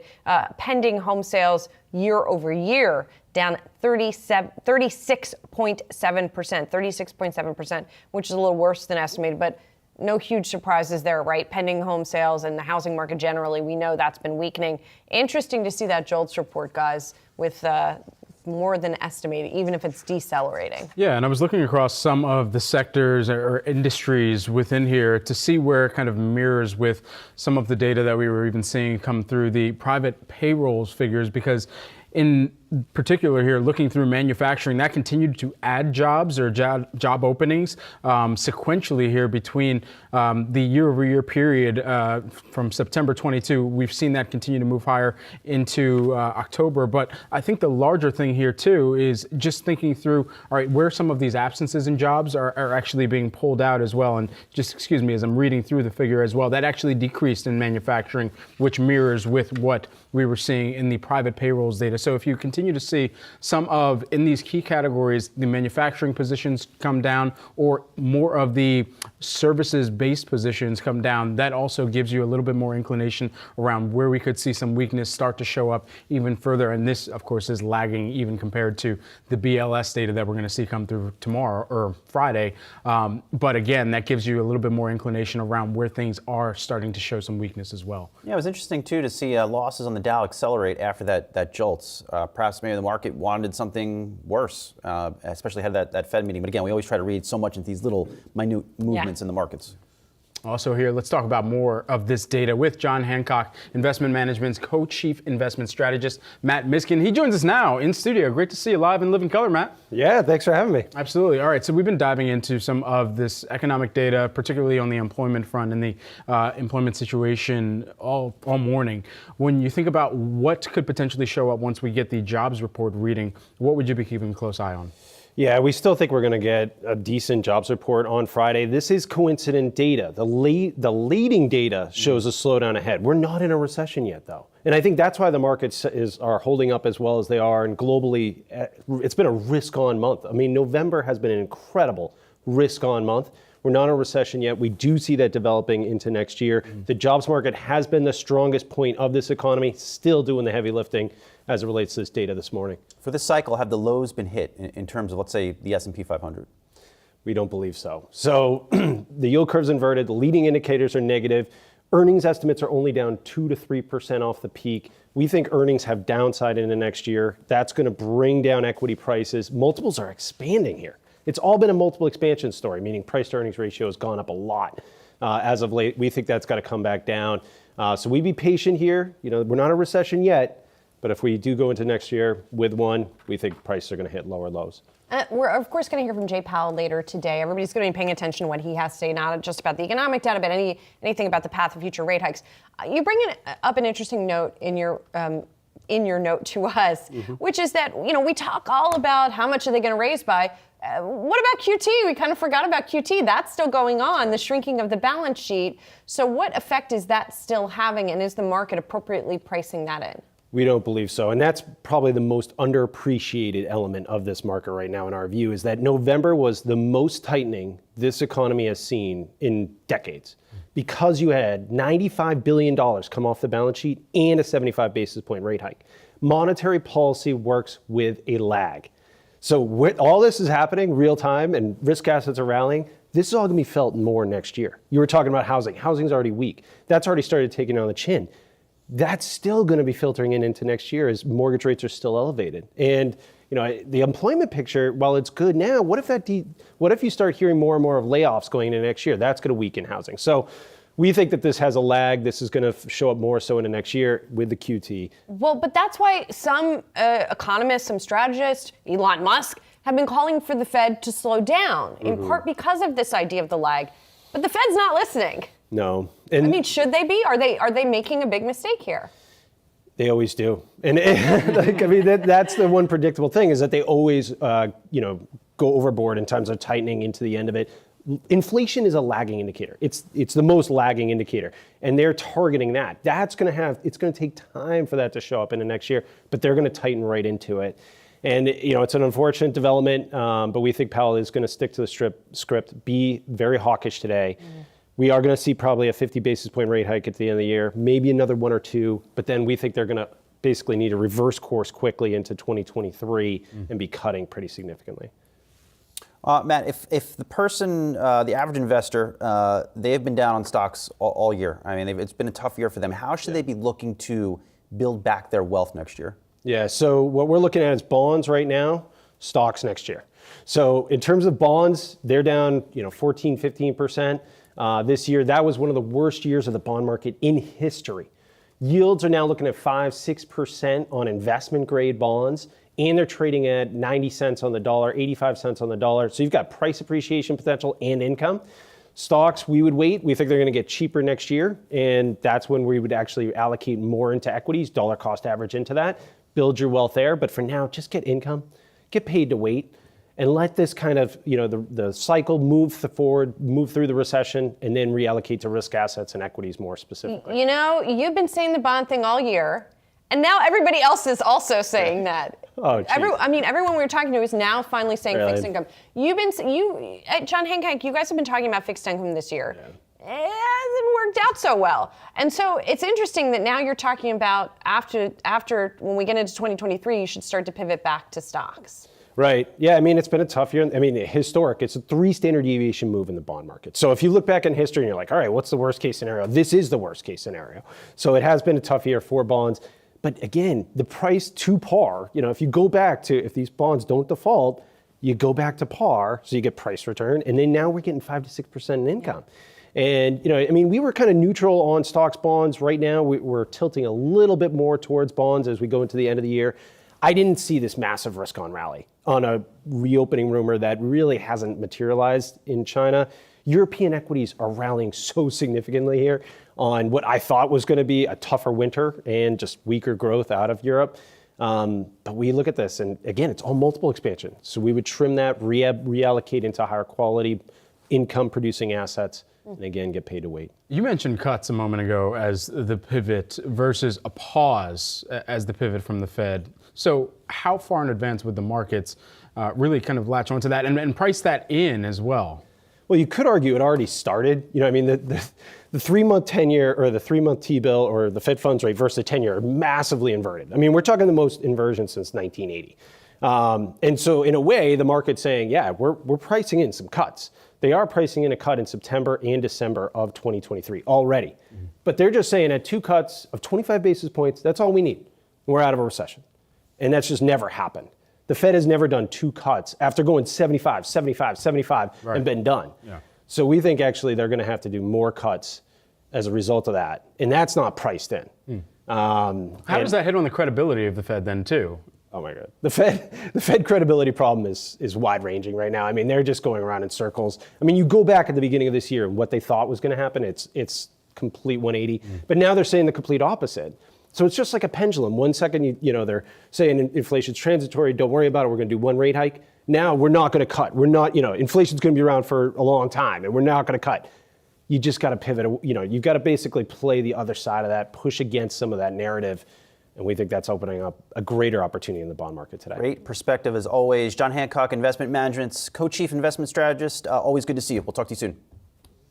S1: Pending home sales year over year, down 36.7%, which is a little worse than estimated, but no huge surprises there, right? Pending home sales and the housing market generally, we know that's been weakening. Interesting to see that JOLTS report, guys, with more than estimated, even if it's decelerating.
S3: Yeah, and I was looking across some of the sectors or industries within here to see where it kind of mirrors with some of the data that we were even seeing come through the private payrolls figures, because in particular here, looking through manufacturing, that continued to add jobs or job openings sequentially here between the year-over-year period from September 22. We've seen that continue to move higher into October. But I think the larger thing here, too, is just thinking through, all right, where some of these absences in jobs are actually being pulled out as well. And just, excuse me, as I'm reading through the figure as well, that actually decreased in manufacturing, which mirrors with what we were seeing in the private payrolls data. So if you continue to see some of, in these key categories, the manufacturing positions come down or more of the services-based positions come down, that also gives you a little bit more inclination around where we could see some weakness start to show up even further. And this, of course, is lagging even compared to the BLS data that we're going to see come through tomorrow or Friday. But again, that gives you a little bit more inclination around where things are starting to show some weakness as well.
S2: Yeah, it was interesting, too, to see losses on the Dow accelerate after that JOLTS. Perhaps maybe the market wanted something worse, especially had that Fed meeting. But again, we always try to read so much into these little minute movements in the markets.
S3: Also here, let's talk about more of this data with John Hancock, Investment Management's co-chief investment strategist, Matt Miskin. He joins us now in studio. Great to see you live and live in color, Matt.
S8: Yeah, thanks for having me.
S3: Absolutely. All right, so we've been diving into some of this economic data, particularly on the employment front and the employment situation all morning. When you think about what could potentially show up once we get the jobs report reading, what would you be keeping a close eye on?
S8: Yeah, we still think we're going to get a decent jobs report on Friday. This is coincident data. The leading data shows a slowdown ahead. We're not in a recession yet, though. And I think that's why the markets are holding up as well as they are. And globally, it's been a risk-on month. I mean, November has been an incredible risk-on month. We're not in a recession yet. We do see that developing into next year. The jobs market has been the strongest point of this economy, still doing the heavy lifting as it relates to this data this morning.
S2: For this cycle, have the lows been hit in terms of, let's say, the S&P 500?
S8: We don't believe so. So the yield curve's inverted, the leading indicators are negative. Earnings estimates are only down 2 to 3% off the peak. We think earnings have downside into next year. That's going to bring down equity prices. Multiples are expanding here. It's all been a multiple expansion story, meaning price to earnings ratio has gone up a lot as of late. We think that's got to come back down. So we be patient here. You know, we're not in a recession yet. But if we do go into next year with one, we think prices are going to hit lower lows.
S1: We're, of course, going to hear from Jay Powell later today. Everybody's going to be paying attention to what he has to say, not just about the economic data, but anything about the path of future rate hikes. You bring up an interesting note in your note to us, which is that, you know, we talk all about how much are they going to raise by. What about QT? We kind of forgot about QT. That's still going on, the shrinking of the balance sheet. So what effect is that still having, and is the market appropriately pricing that in?
S8: We don't believe so. And that's probably the most underappreciated element of this market right now, in our view, is that November was the most tightening this economy has seen in decades, because you had $95 billion come off the balance sheet and a 75 basis point rate hike. monetary policy works with a lag. So all this is happening real time and risk assets are rallying. This is all going to be felt more next year. You were talking about housing. Housing's already weak. That's already started taking on the chin. That's still going to be filtering into next year as mortgage rates are still elevated. And the employment picture, while it's good now, what if you start hearing more and more of layoffs going into next year? That's going to weaken housing. So we think that this has a lag. This is going to show up more so into next year with the QT.
S1: Well, but that's why some economists, some strategists, Elon Musk, have been calling for the Fed to slow down, in part because of this idea of the lag. But the Fed's not listening.
S8: No.
S1: And I mean, should they be? Are they making a big mistake here?
S8: They always do. And that's the one predictable thing, is that they always go overboard in terms of tightening into the end of it. Inflation is a lagging indicator. It's the most lagging indicator, and they're targeting that. It's going to take time for that to show up in the next year, but they're going to tighten right into it. And it's an unfortunate development, but we think Powell is going to stick to the script, be very hawkish today. We are going to see probably a 50 basis point rate hike at the end of the year, maybe another 1 or 2, but then we think they're going to basically need to reverse course quickly into 2023 and be cutting pretty significantly.
S2: Matt, if the person, the average investor, they have been down on stocks all year. I mean, it's been a tough year for them. How should they be looking to build back their wealth next year? Yeah,
S8: so what we're looking at is bonds right now, stocks next year. So in terms of bonds, they're down 14, 15% this year. That was one of the worst years of the bond market in history. Yields are now looking at 5-6% on investment grade bonds, and they're trading at 90 cents on the dollar, 85 cents on the dollar. So you've got price appreciation potential and income. Stocks, we would wait. We think they're going to get cheaper next year, and that's when we would actually allocate more into equities, dollar cost average into that, build your wealth there. But for now, just get income, get paid to wait, and let this kind of, the cycle move forward, move through the recession, and then reallocate to risk assets and equities more specifically.
S1: You've been saying the bond thing all year, and now everybody else is also saying that.
S8: Oh,
S1: everyone we were talking to is now finally saying fixed income. John Hancock, you guys have been talking about fixed income this year. Yeah. It hasn't worked out so well. And so it's interesting that now you're talking about after when we get into 2023, you should start to pivot back to stocks.
S8: Right. Yeah, it's been a tough year. Historic. It's a 3 standard deviation move in the bond market. So if you look back in history and you're like, all right, what's the worst case scenario? This is the worst case scenario. So it has been a tough year for bonds. But again, the price to par, if you go back to, if these bonds don't default, you go back to par, so you get price return. And then now we're getting 5 to 6% in income. And, we were kind of neutral on stocks, bonds. Right now, we're tilting a little bit more towards bonds as we go into the end of the year. I didn't see this massive risk on rally on a reopening rumor that really hasn't materialized in China. European equities are rallying so significantly here on what I thought was going to be a tougher winter and just weaker growth out of Europe. But we look at this, and again, it's all multiple expansion. So we would trim that, reallocate into higher quality income producing assets, and again, get paid to wait.
S3: You mentioned cuts a moment ago as the pivot versus a pause as the pivot from the Fed. So how far in advance would the markets really kind of latch onto that and price that in as well?
S8: Well, you could argue it already started. The 3-month 10-year or the 3-month T-bill or the Fed funds rate versus the 10-year are massively inverted. We're talking the most inversion since 1980. And so in a way, the market's saying, yeah, we're pricing in some cuts. They are pricing in a cut in September and December of 2023 already. Mm-hmm. But they're just saying at 2 cuts of 25 basis points, that's all we need. We're out of a recession. And that's just never happened. The Fed has never done 2 cuts after going 75, 75, 75 right. and been done. Yeah. So we think actually they're going to have to do more cuts as a result of that. And that's not priced in.
S3: How does that hit on the credibility of the Fed then too?
S8: Oh my God. The Fed credibility problem is wide ranging right now. They're just going around in circles. You go back at the beginning of this year and what they thought was going to happen, it's complete 180. But now they're saying the complete opposite. So it's just like a pendulum. One second, they're saying inflation's transitory, don't worry about it, we're going to do 1 rate hike. Now we're not going to cut. We're not, inflation's going to be around for a long time and we're not going to cut. You just got to pivot. You've got to basically play the other side of that, push against some of that narrative. And we think that's opening up a greater opportunity in the bond market today.
S2: Great perspective as always. John Hancock, Investment Management's co-chief investment strategist. Always good to see you. We'll talk to you soon.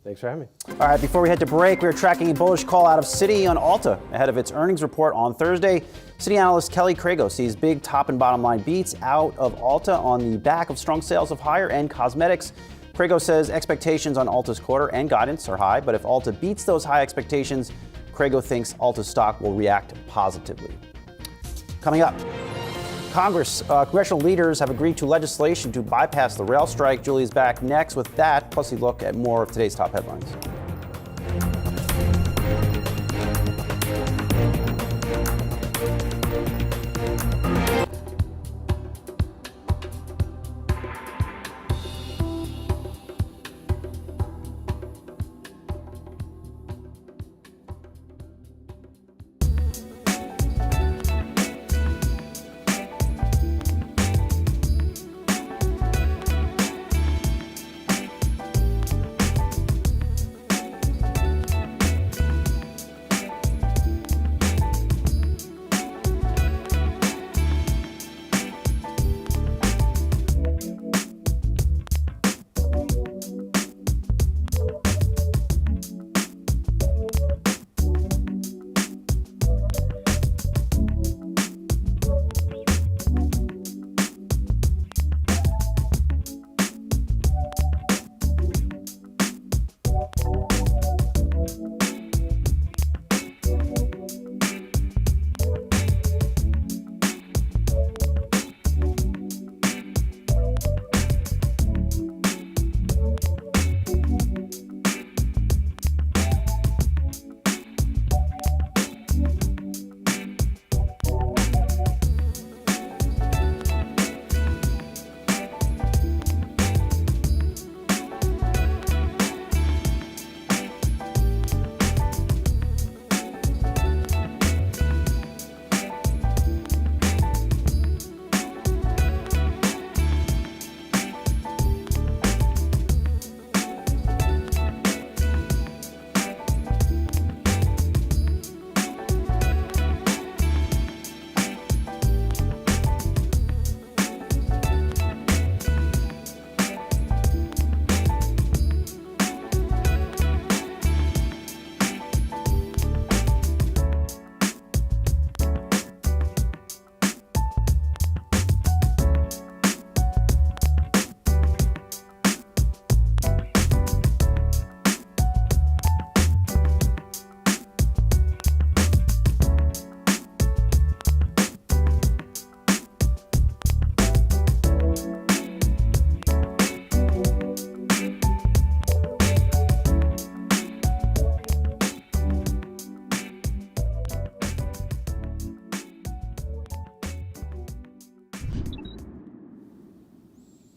S8: Thanks for having me.
S2: All right, before we head to break, we're tracking a bullish call out of Citi on Ulta ahead of its earnings report on Thursday. Citi analyst Kelly Crago sees big top and bottom line beats out of Ulta on the back of strong sales of higher-end cosmetics. Crago says expectations on Ulta's quarter and guidance are high, but if Ulta beats those high expectations, Crago thinks Ulta's stock will react positively. Coming up, congressional leaders have agreed to legislation to bypass the rail strike. Julie's back next with that, plus a look at more of today's top headlines.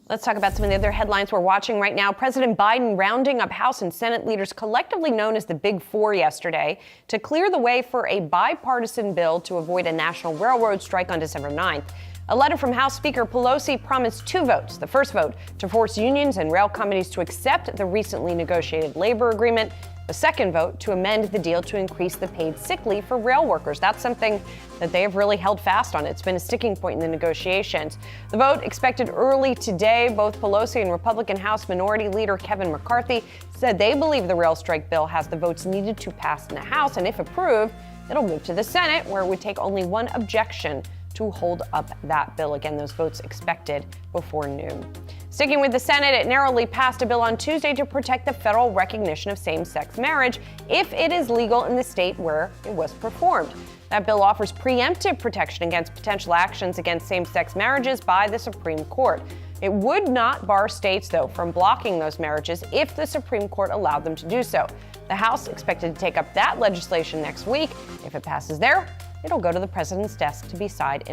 S1: Let's talk about some of the other headlines we're watching right now. President Biden rounding up House and Senate leaders, collectively known as the Big Four, yesterday to clear the way for a bipartisan bill to avoid a national railroad strike on December 9th. A letter from House Speaker Pelosi promised two votes. The first vote to force unions and rail companies to accept the recently negotiated labor agreement. The second vote to amend the deal to increase the paid sick leave for rail workers. That's something that they have really held fast on. It's been a sticking point in the negotiations. The vote expected early today. Both Pelosi and Republican House Minority Leader Kevin McCarthy said they believe the rail strike bill has the votes needed to pass in the House, and if approved, it'll move to the Senate, where it would take only one objection to hold up that bill. Again, those votes expected before noon. Sticking with the Senate, it narrowly passed a bill on Tuesday to protect the federal recognition of same-sex marriage if it is legal in the state where it was performed. That bill offers preemptive protection against potential actions against same-sex marriages by the Supreme Court. It would not bar states, though, from blocking those marriages if the Supreme Court allowed them to do so. The House expected to take up that legislation next week. If it passes there, it'll go to the president's desk to be signed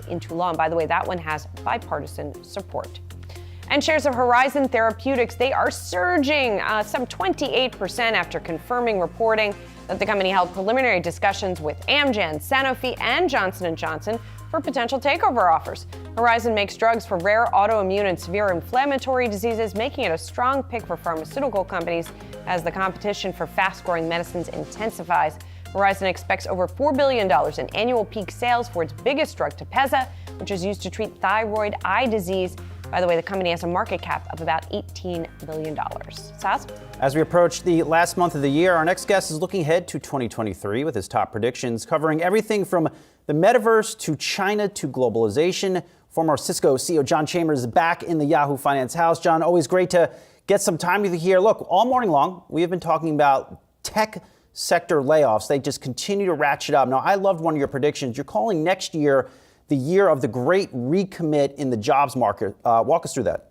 S1: into law. And by the way, that one has bipartisan support. And shares of Horizon Therapeutics, they are surging some 28% after confirming reporting that the company held preliminary discussions with Amgen, Sanofi, and Johnson & Johnson for potential takeover offers. Horizon makes drugs for rare autoimmune and severe inflammatory diseases, making it a strong pick for pharmaceutical companies as the competition for fast-growing medicines intensifies. Horizon expects over $4 billion in annual peak sales for its biggest drug, Tepezza, which is used to treat thyroid eye disease. By the way, the company has a market cap of about $18 billion. Saz?
S2: As we approach the last month of the year, our next guest is looking ahead to 2023 with his top predictions, covering everything from the metaverse to China to globalization. Former Cisco CEO John Chambers is back in the Yahoo Finance house. John, always great to get some time with you here. Look, all morning long, we have been talking about tech sector layoffs. They just continue to ratchet up. Now, I loved one of your predictions. You're calling next year the year of the great recommit in the jobs market. Walk us through that.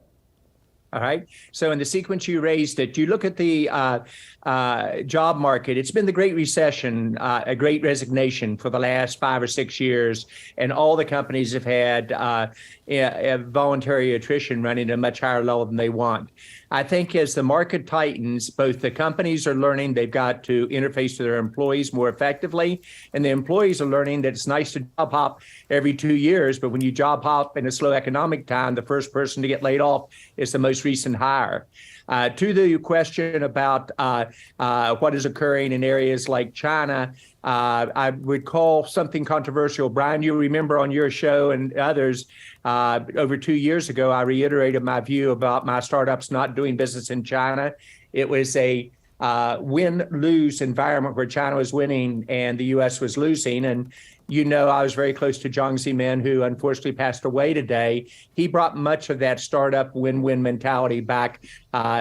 S9: All right. So in the sequence you raised it, you look at the job market. It's been the Great Recession, a great resignation for the last 5 or 6 years, and all the companies have had voluntary attrition running at a much higher level than they want. I think as the market tightens, both the companies are learning they've got to interface with their employees more effectively, and the employees are learning that it's nice to job hop every 2 years, but when you job hop in a slow economic time, the first person to get laid off is the most recent hire. To the question about what is occurring in areas like China, I would call something controversial. Brian, you remember on your show and others, over 2 years ago, I reiterated my view about my startups not doing business in China. It was a win-lose environment where China was winning and the U.S. was losing. And you know, I was very close to Jiang Zemin, who unfortunately passed away today. He brought much of that startup win-win mentality back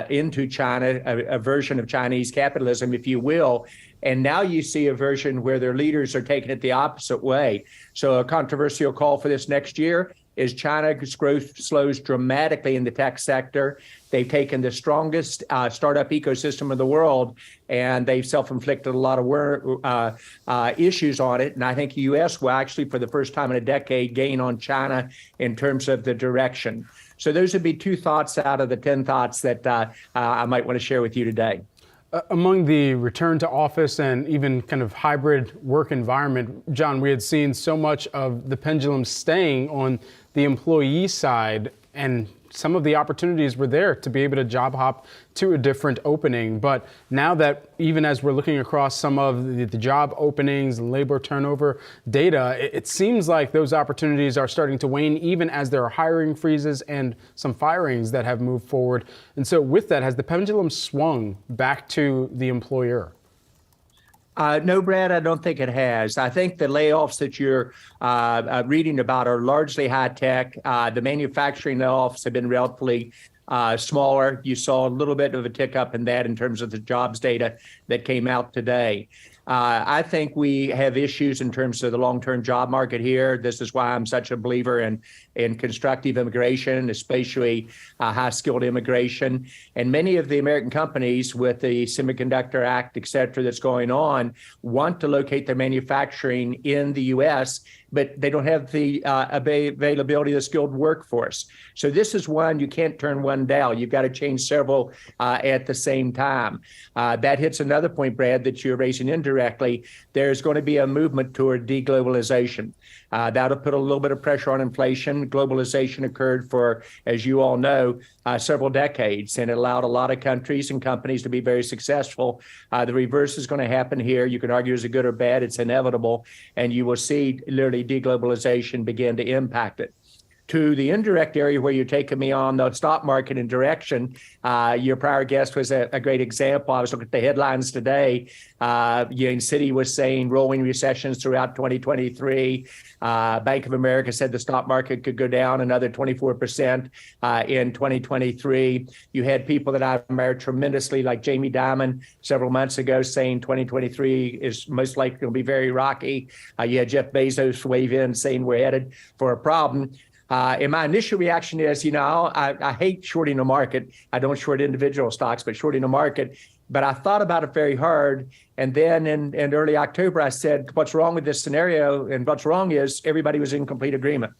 S9: into China, a version of Chinese capitalism, if you will. And now you see a version where their leaders are taking it the opposite way. So a controversial call for this next year is China's growth slows dramatically in the tech sector. They've taken the strongest startup ecosystem in the world, and they've self-inflicted a lot of issues on it. And I think the U.S. will actually, for the first time in a decade, gain on China in terms of the direction. So those would be 2 thoughts out of the 10 thoughts that I might want to share with you today.
S3: Among the return to office and even kind of hybrid work environment, John, we had seen so much of the pendulum staying on the employee side, and some of the opportunities were there to be able to job hop to a different opening. But now that, even as we're looking across some of the job openings, labor turnover data, it seems like those opportunities are starting to wane, even as there are hiring freezes and some firings that have moved forward. And so with that, has the pendulum swung back to the employer?
S9: No, Brad, I don't think it has. I think the layoffs that you're reading about are largely high tech. The manufacturing layoffs have been relatively smaller. You saw a little bit of a tick up in that in terms of the jobs data that came out today. I think we have issues in terms of the long-term job market here. This is why I'm such a believer in constructive immigration, especially high-skilled immigration. And many of the American companies with the Semiconductor Act, et cetera, that's going on, want to locate their manufacturing in the U.S., but they don't have the availability of the skilled workforce. So this is one, you can't turn one down. You've got to change several at the same time. That hits another point, Brad, that you're raising indirectly. There's going to be a movement toward deglobalization. That'll put a little bit of pressure on inflation. Globalization occurred for, as you all know, several decades, and it allowed a lot of countries and companies to be very successful. The reverse is going to happen here. You can argue is it good or bad? It's inevitable, and you will see literally deglobalization begin to impact it. To the indirect area where you're taking me on the stock market and direction, your prior guest was a great example. I was looking at the headlines today. Citi was saying rolling recessions throughout 2023. Bank of America said the stock market could go down another 24% in 2023. You had people that I admire tremendously, like Jamie Dimon, several months ago, saying 2023 is most likely going to be very rocky. You had Jeff Bezos wave in saying we're headed for a problem. And my initial reaction is, I hate shorting the market. I don't short individual stocks, but shorting the market. But I thought about it very hard. And then in early October, I said, what's wrong with this scenario? And what's wrong is everybody was in complete agreement.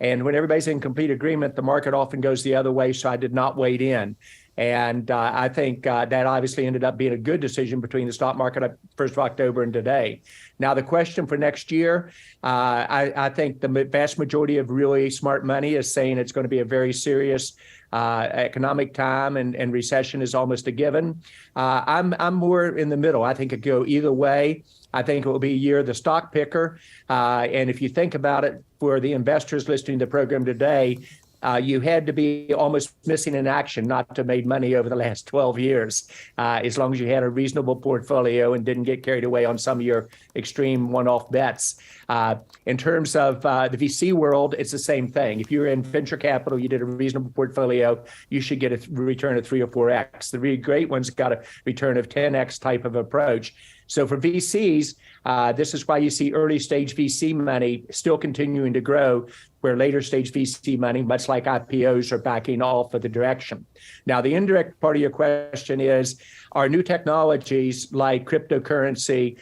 S9: And when everybody's in complete agreement, the market often goes the other way. So I did not wade in. And I think that obviously ended up being a good decision between the stock market at 1st of October and today. Now, the question for next year, I think the vast majority of really smart money is saying it's going to be a very serious economic time, and recession is almost a given. I'm more in the middle. I think it could go either way. I think it will be a year of the stock picker. And if you think about it, for the investors listening to the program today, you had to be almost missing in action not to have made money over the last 12 years, as long as you had a reasonable portfolio and didn't get carried away on some of your extreme one-off bets. In terms of the VC world, it's the same thing. If you're in venture capital, you did a reasonable portfolio, you should get a return of 3 or 4x. The really great ones got a return of 10x type of approach. So for VCs, this is why you see early stage VC money still continuing to grow, where later stage VC money, much like IPOs, are backing off of the direction. Now, the indirect part of your question is, are new technologies like cryptocurrency,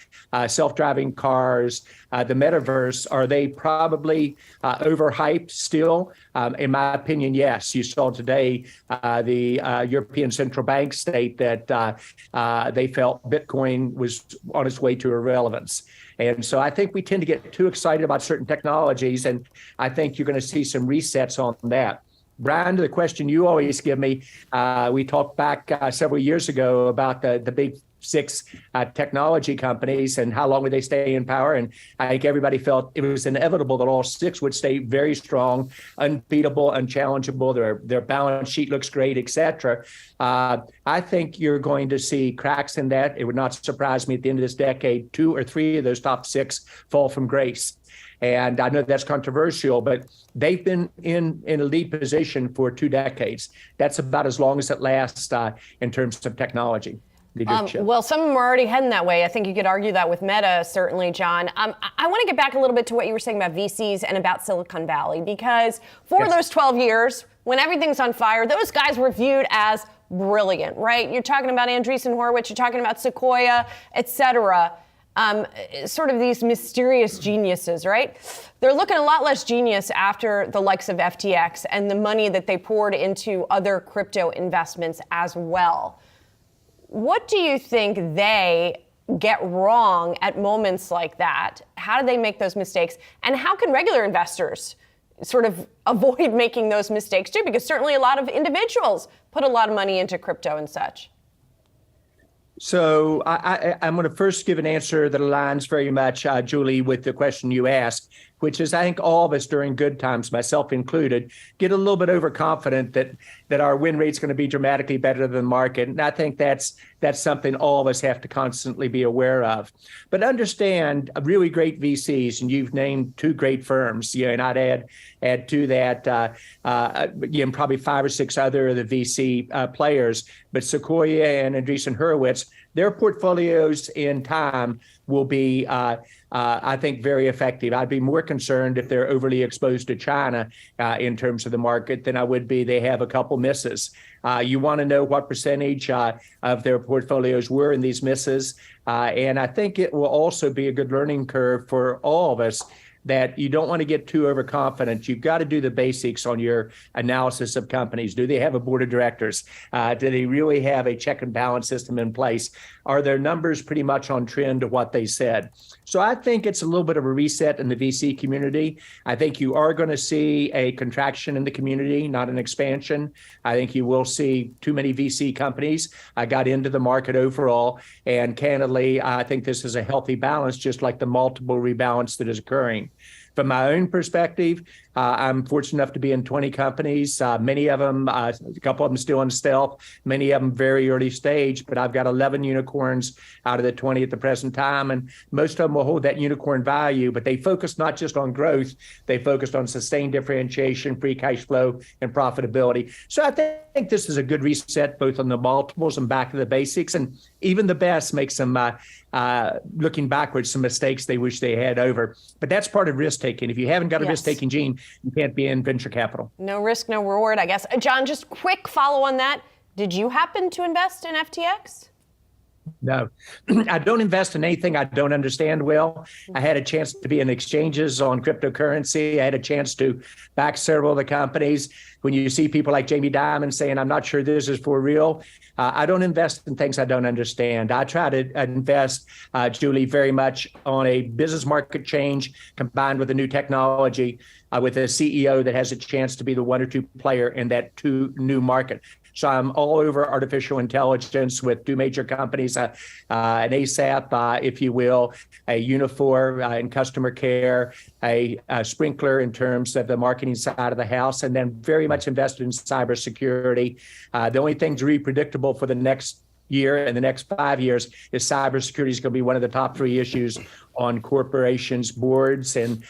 S9: self-driving cars, the metaverse, are they probably overhyped still? In my opinion, yes. You saw today the European Central Bank state that they felt Bitcoin was on its way to irrelevance. And so I think we tend to get too excited about certain technologies, and I think you're going to see some resets on that. Brian, to the question you always give me, we talked back several years ago about the big 6 technology companies and how long would they stay in power. And I think everybody felt it was inevitable that all 6 would stay very strong, unbeatable, unchallengeable. Their balance sheet looks great, et cetera. I think you're going to see cracks in that. It would not surprise me at the end of this decade, 2 or 3 of those top 6 fall from grace. And I know that's controversial, but they've been in a lead position for 2 decades. That's about as long as it lasts in terms of technology.
S1: Well, some of them are already heading that way. I think you could argue that with Meta, certainly, John. I want to get back a little bit to what you were saying about VCs and about Silicon Valley, because for those 12 years, when everything's on fire, those guys were viewed as brilliant, right? You're talking about Andreessen Horowitz, you're talking about Sequoia, et cetera. Sort of these mysterious geniuses, right? They're looking a lot less genius after the likes of FTX and the money that they poured into other crypto investments as well. What do you think they get wrong at moments like that? How do they make those mistakes? And how can regular investors sort of avoid making those mistakes too? Because certainly a lot of individuals put a lot of money into crypto and such.
S9: So I'm going to first give an answer that aligns very much, Julie, with the question you asked, which is I think all of us during good times, myself included, get a little bit overconfident that our win rate's going to be dramatically better than the market. And I think that's something all of us have to constantly be aware of. But understand really great VCs, and you've named 2 great firms, and I'd add to that probably 5 or 6 other of the VC players, but Sequoia and Andreessen Horowitz, their portfolios in time will be, I think, very effective. I'd be more concerned if they're overly exposed to China in terms of the market than I would be they have a couple misses. You want to know what percentage of their portfolios were in these misses. And I think it will also be a good learning curve for all of us, that you don't want to get too overconfident. You've got to do the basics on your analysis of companies. Do they have a board of directors? Do they really have a check and balance system in place? Are their numbers pretty much on trend to what they said? So I think it's a little bit of a reset in the VC community. I think you are going to see a contraction in the community, not an expansion. I think you will see too many VC companies got into the market overall. And candidly, I think this is a healthy balance, just like the multiple rebalance that is occurring. From my own perspective, I'm fortunate enough to be in 20 companies, many of them, a couple of them still in stealth, many of them very early stage, but I've got 11 unicorns out of the 20 at the present time, and most of them will hold that unicorn value, but they focus not just on growth, they focused on sustained differentiation, free cash flow, and profitability. So I think this is a good reset, both on the multiples and back to the basics, and even the best make some, looking backwards, some mistakes they wish they had over. But that's part of risk taking. If you haven't got a risk-taking gene, you can't be in venture capital.
S1: No risk, no reward, I guess. John, just quick follow on that. Did you happen to invest in FTX?
S9: No, I don't invest in anything I don't understand well. I had a chance to be in exchanges on cryptocurrency. I had a chance to back several of the companies. When you see people like Jamie Dimon saying, I'm not sure this is for real, I don't invest in things I don't understand. I try to invest, Julie, very much on a business market change combined with a new technology, with a CEO that has a chance to be the 1 or 2 player in that new market. So I'm all over artificial intelligence with two major companies, an ASAP, if you will, a Unifor in customer care, a Sprinkler in terms of the marketing side of the house, and then very much invested in cybersecurity. The only thing's really predictable for the next year and the next 5 years is cybersecurity is going to be one of the top 3 issues on corporations' boards, and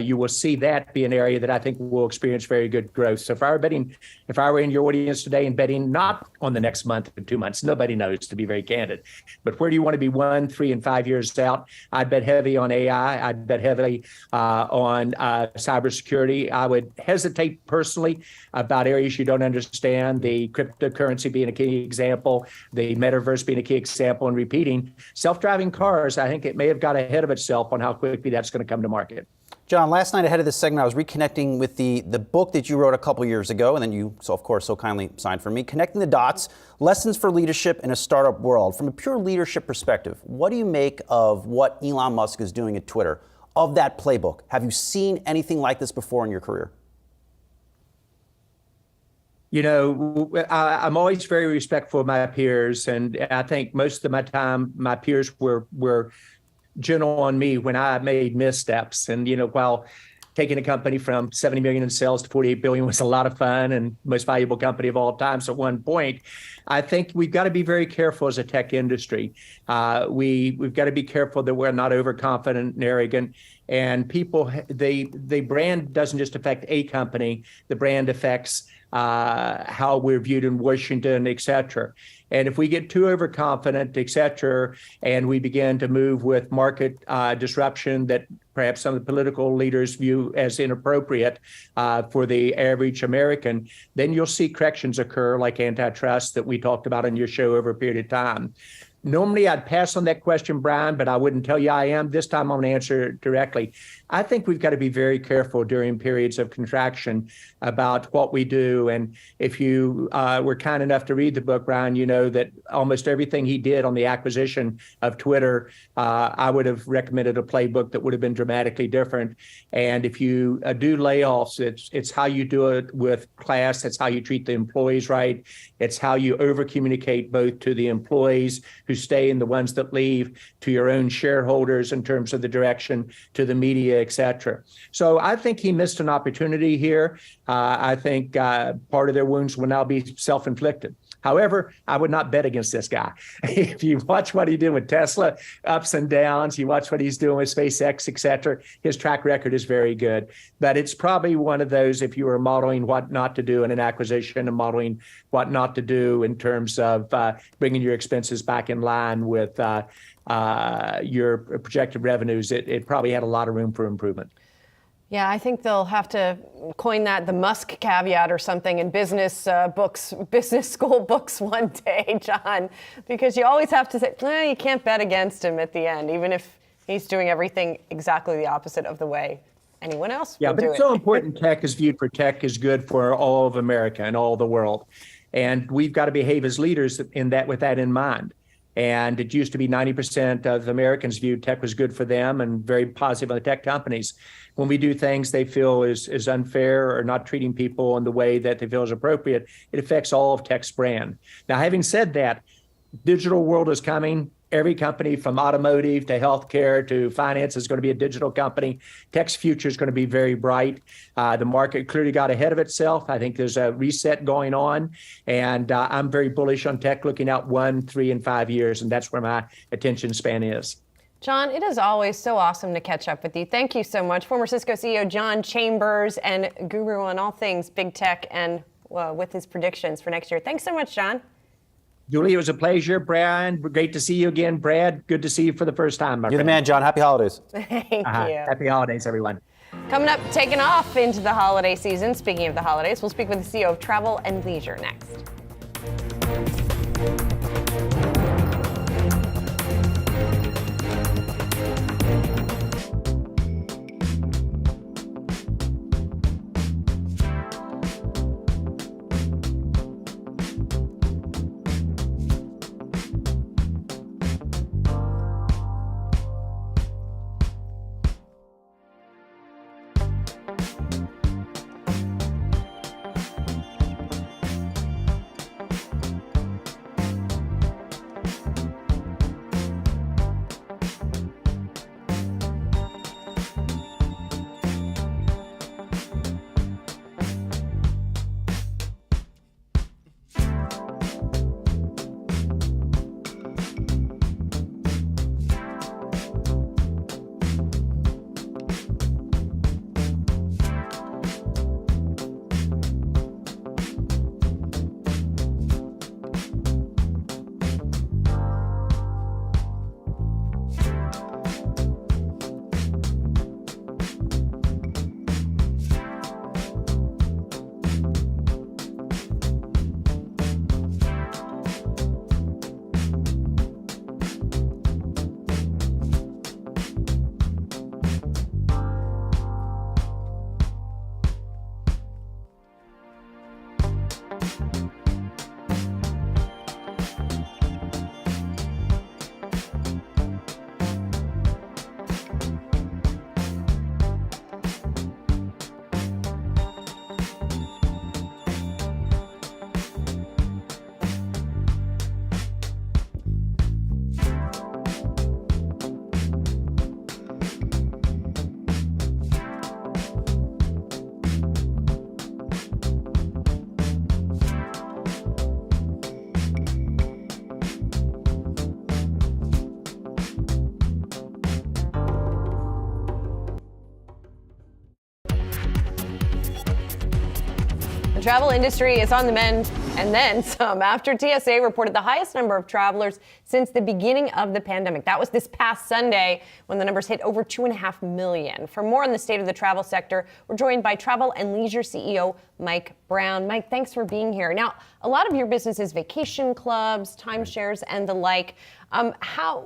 S9: you will see that be an area that I think will experience very good growth. So if I were in your audience today and betting not on the next month or 2 months, nobody knows, to be very candid, but where do you want to be 1, 3, and 5 years out? I'd bet heavy on AI. I'd bet heavily on cybersecurity. I would hesitate personally about areas you don't understand, the cryptocurrency being a key example, the metaverse being a key example, and repeating self-driving cars. I think it may have got ahead of itself on how quickly that's going to come to market.
S2: John, last night ahead of this segment, I was reconnecting with the book that you wrote a couple years ago, and then you, of course, so kindly signed for me, Connecting the Dots, Lessons for Leadership in a Startup World. From a pure leadership perspective, what do you make of what Elon Musk is doing at Twitter, of that playbook? Have you seen anything like this before in your career?
S9: You know, I'm always very respectful of my peers, and I think most of my time, my peers were gentle on me when I made missteps. And, you know, while taking a company from 70 million in sales to 48 billion was a lot of fun and most valuable company of all time. So at one point, I think we've got to be very careful as a tech industry. We've got to be careful that we're not overconfident and arrogant. And people, the brand doesn't just affect a company. The brand affects how we're viewed in Washington, et cetera. And if we get too overconfident, et cetera, and we begin to move with market disruption that perhaps some of the political leaders view as inappropriate for the average American, then you'll see corrections occur like antitrust that we talked about on your show over a period of time. Normally, I'd pass on that question, Brian, but I wouldn't tell you I am. This time, I'm going to answer it directly. I think we've got to be very careful during periods of contraction about what we do. And if you were kind enough to read the book, Brian, you know that almost everything he did on the acquisition of Twitter, I would have recommended a playbook that would have been dramatically different. And if you do layoffs, it's how you do it with class. It's how you treat the employees right. It's how you over-communicate both to the employees who stay and the ones that leave, to your own shareholders in terms of the direction, to the media, et cetera. So I think he missed an opportunity here. I think part of their wounds will now be self-inflicted. However, I would not bet against this guy. If you watch what he did with Tesla, ups and downs, you watch what he's doing with SpaceX, et cetera, his track record is very good. But it's probably one of those, if you were modeling what not to do in an acquisition and modeling what not to do in terms of bringing your expenses back in line with your projected revenues, it probably had a lot of room for improvement.
S1: Yeah, I think they'll have to coin that the Musk caveat or something in business books, business school books one day, John, because you always have to say, you can't bet against him at the end, even if he's doing everything exactly the opposite of the way anyone else would do it.
S9: Yeah, but it's so important tech is viewed for tech is good for all of America and all the world. And we've got to behave as leaders in that with that in mind. And it used to be 90% of Americans viewed tech was good for them and very positive on the tech companies. When we do things they feel is unfair or not treating people in the way that they feel is appropriate, it affects all of tech's brand. Now, having said that, digital world is coming. Every company from automotive to healthcare to finance is going to be a digital company. Tech's future is going to be very bright. The market clearly got ahead of itself. I think there's a reset going on. And I'm very bullish on tech looking out 1, 3, and 5 years. And that's where my attention span is.
S1: John, it is always so awesome to catch up with you. Thank you so much. Former Cisco CEO John Chambers and guru on all things big tech and with his predictions for next year. Thanks so much, John.
S9: Julie, it was a pleasure. Brian, great to see you again. Brad, good to see you for the first time.
S2: You're the man, John. Happy holidays.
S1: Thank you.
S9: Happy holidays, everyone.
S1: Coming up, taking off into the holiday season. Speaking of the holidays, we'll speak with the CEO of Travel and Leisure next. The travel industry is on the mend, and then some, after TSA reported the highest number of travelers since the beginning of the pandemic. That was this past Sunday when the numbers hit over 2.5 million. For more on the state of the travel sector, we're joined by Travel and Leisure CEO Mike Brown. Mike, thanks for being here. Now, a lot of your business is vacation clubs, timeshares, and the like,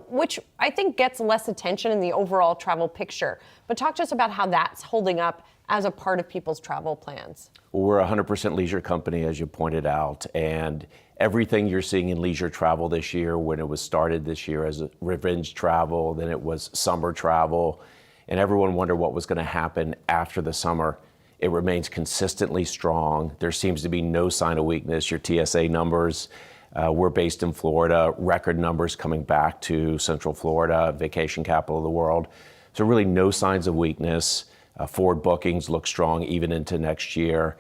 S1: which I think gets less attention in the overall travel picture. But talk to us about how that's holding up as a part of people's travel plans.
S10: Well, we're a 100% leisure company, as you pointed out, and everything you're seeing in leisure travel this year, when it was started this year as a revenge travel, then it was summer travel, and everyone wondered what was going to happen after the summer. It remains consistently strong. There seems to be no sign of weakness. Your TSA numbers, we're based in Florida, record numbers coming back to Central Florida, vacation capital of the world. So really no signs of weakness. Forward bookings look strong even into next year.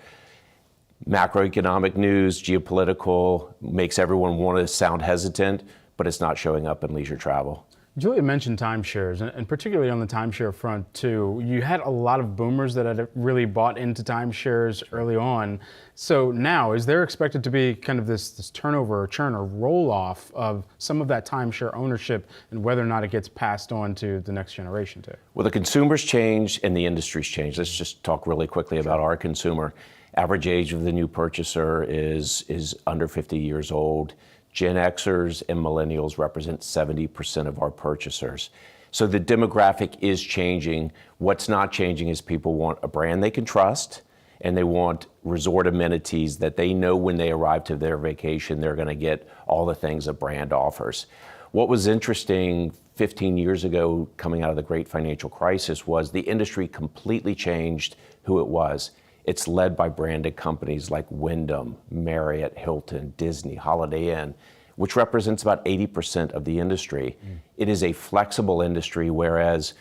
S10: Macroeconomic news, geopolitical, makes everyone want to sound hesitant, but it's not showing up in leisure travel.
S3: Julia mentioned timeshares, and particularly on the timeshare front too. You had a lot of boomers that had really bought into timeshares early on. So now, is there expected to be kind of this turnover or churn or roll off of some of that timeshare ownership, and whether or not it gets passed on to the next generation too?
S10: Well, the consumers change and the industry's changed. Let's just talk really quickly about our consumer. Average age of the new purchaser is under 50 years old. Gen Xers and millennials represent 70% of our purchasers. So the demographic is changing. What's not changing is people want a brand they can trust, and they want resort amenities that they know when they arrive to their vacation, they're going to get all the things a brand offers. What was interesting 15 years ago, coming out of the great financial crisis, was the industry completely changed who it was. It's led by branded companies like Wyndham, Marriott, Hilton, Disney, Holiday Inn, which represents about 80% of the industry. It is a flexible industry, whereas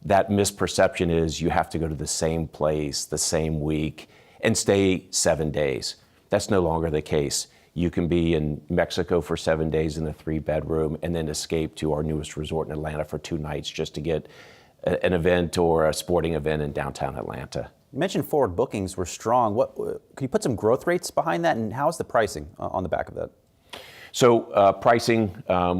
S10: that misperception is you have to go to the same place, the same week, and stay 7 days. That's no longer the case. You can be in Mexico for 7 days in a 3-bedroom and then escape to our newest resort in Atlanta for 2 nights just to get an event or a sporting event in downtown Atlanta.
S2: You mentioned forward bookings were strong. Can you put some growth rates behind that, and how's the pricing on the back of that?
S10: So pricing,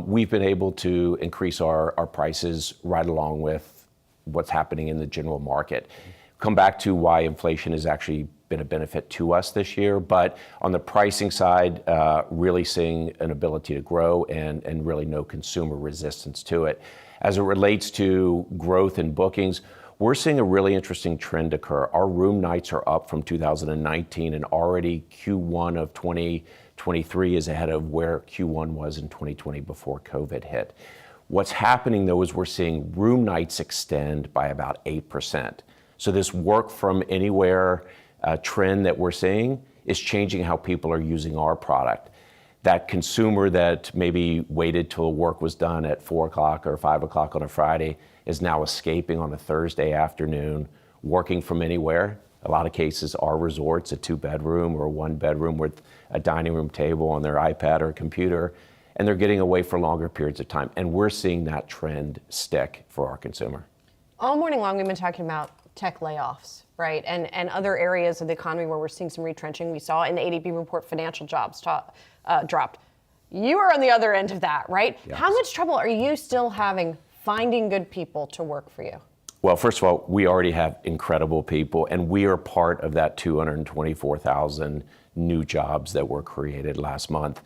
S10: we've been able to increase our prices right along with what's happening in the general market. Come back to why inflation has actually been a benefit to us this year, but on the pricing side, really seeing an ability to grow and really no consumer resistance to it. As it relates to growth in bookings, we're seeing a really interesting trend occur. Our room nights are up from 2019, and already Q1 of 2023 is ahead of where Q1 was in 2020 before COVID hit. What's happening though is we're seeing room nights extend by about 8%. So this work from anywhere trend that we're seeing is changing how people are using our product. That consumer that maybe waited till work was done at 4 o'clock or 5 o'clock on a Friday is now escaping on a Thursday afternoon, working from anywhere. A lot of cases, our resorts, a 2-bedroom or a 1-bedroom with a dining room table on their iPad or computer, and they're getting away for longer periods of time. And we're seeing that trend stick for our consumer.
S1: All morning long, we've been talking about tech layoffs, right? And other areas of the economy where we're seeing some retrenching. We saw in the ADP report financial jobs dropped. You are on the other end of that, right?
S10: Yes.
S1: How much trouble are you still having finding good people to work for you?
S10: Well, first of all, we already have incredible people, and we are part of that 224,000 new jobs that were created last month.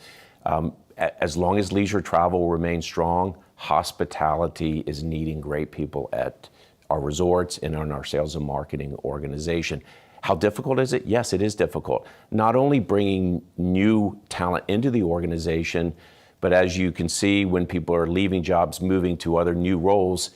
S10: As long as leisure travel remains strong, hospitality is needing great people at our resorts and in our sales and marketing organization. How difficult is it? Yes, it is difficult. Not only bringing new talent into the organization, but as you can see, when people are leaving jobs, moving to other new roles,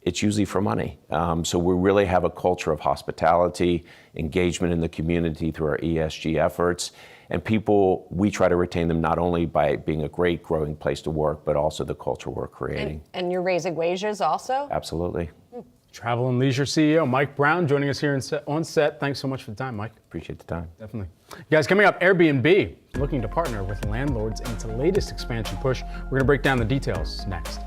S10: it's usually for money. So we really have a culture of hospitality, engagement in the community through our ESG efforts. And people, we try to retain them not only by being a great growing place to work, but also the culture we're creating.
S1: And you're raising wages also?
S10: Absolutely.
S3: Travel and Leisure CEO Mike Brown joining us here on set. Thanks so much for the time, Mike.
S10: Appreciate the time.
S3: Definitely. Guys, coming up, Airbnb looking to partner with landlords in its latest expansion push. We're going to break down the details next.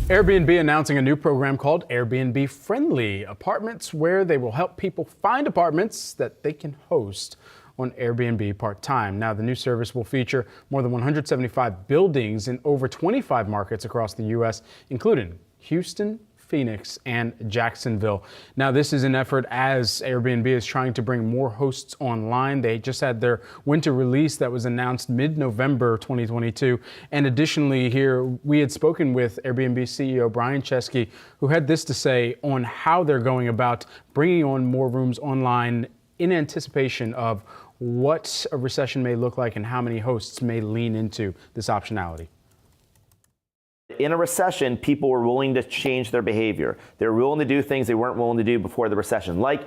S3: Airbnb announcing a new program called Airbnb Friendly, apartments where they will help people find apartments that they can host on Airbnb part-time. Now, the new service will feature more than 175 buildings in over 25 markets across the U.S., including Houston, Phoenix, and Jacksonville. Now, this is an effort as Airbnb is trying to bring more hosts online. They just had their winter release that was announced mid-November 2022. And additionally, here we had spoken with Airbnb CEO Brian Chesky, who had this to say on how they're going about bringing on more rooms online in anticipation of what a recession may look like and how many hosts may lean into this optionality.
S11: In a recession, people were willing to change their behavior. They were willing to do things they weren't willing to do before the recession, like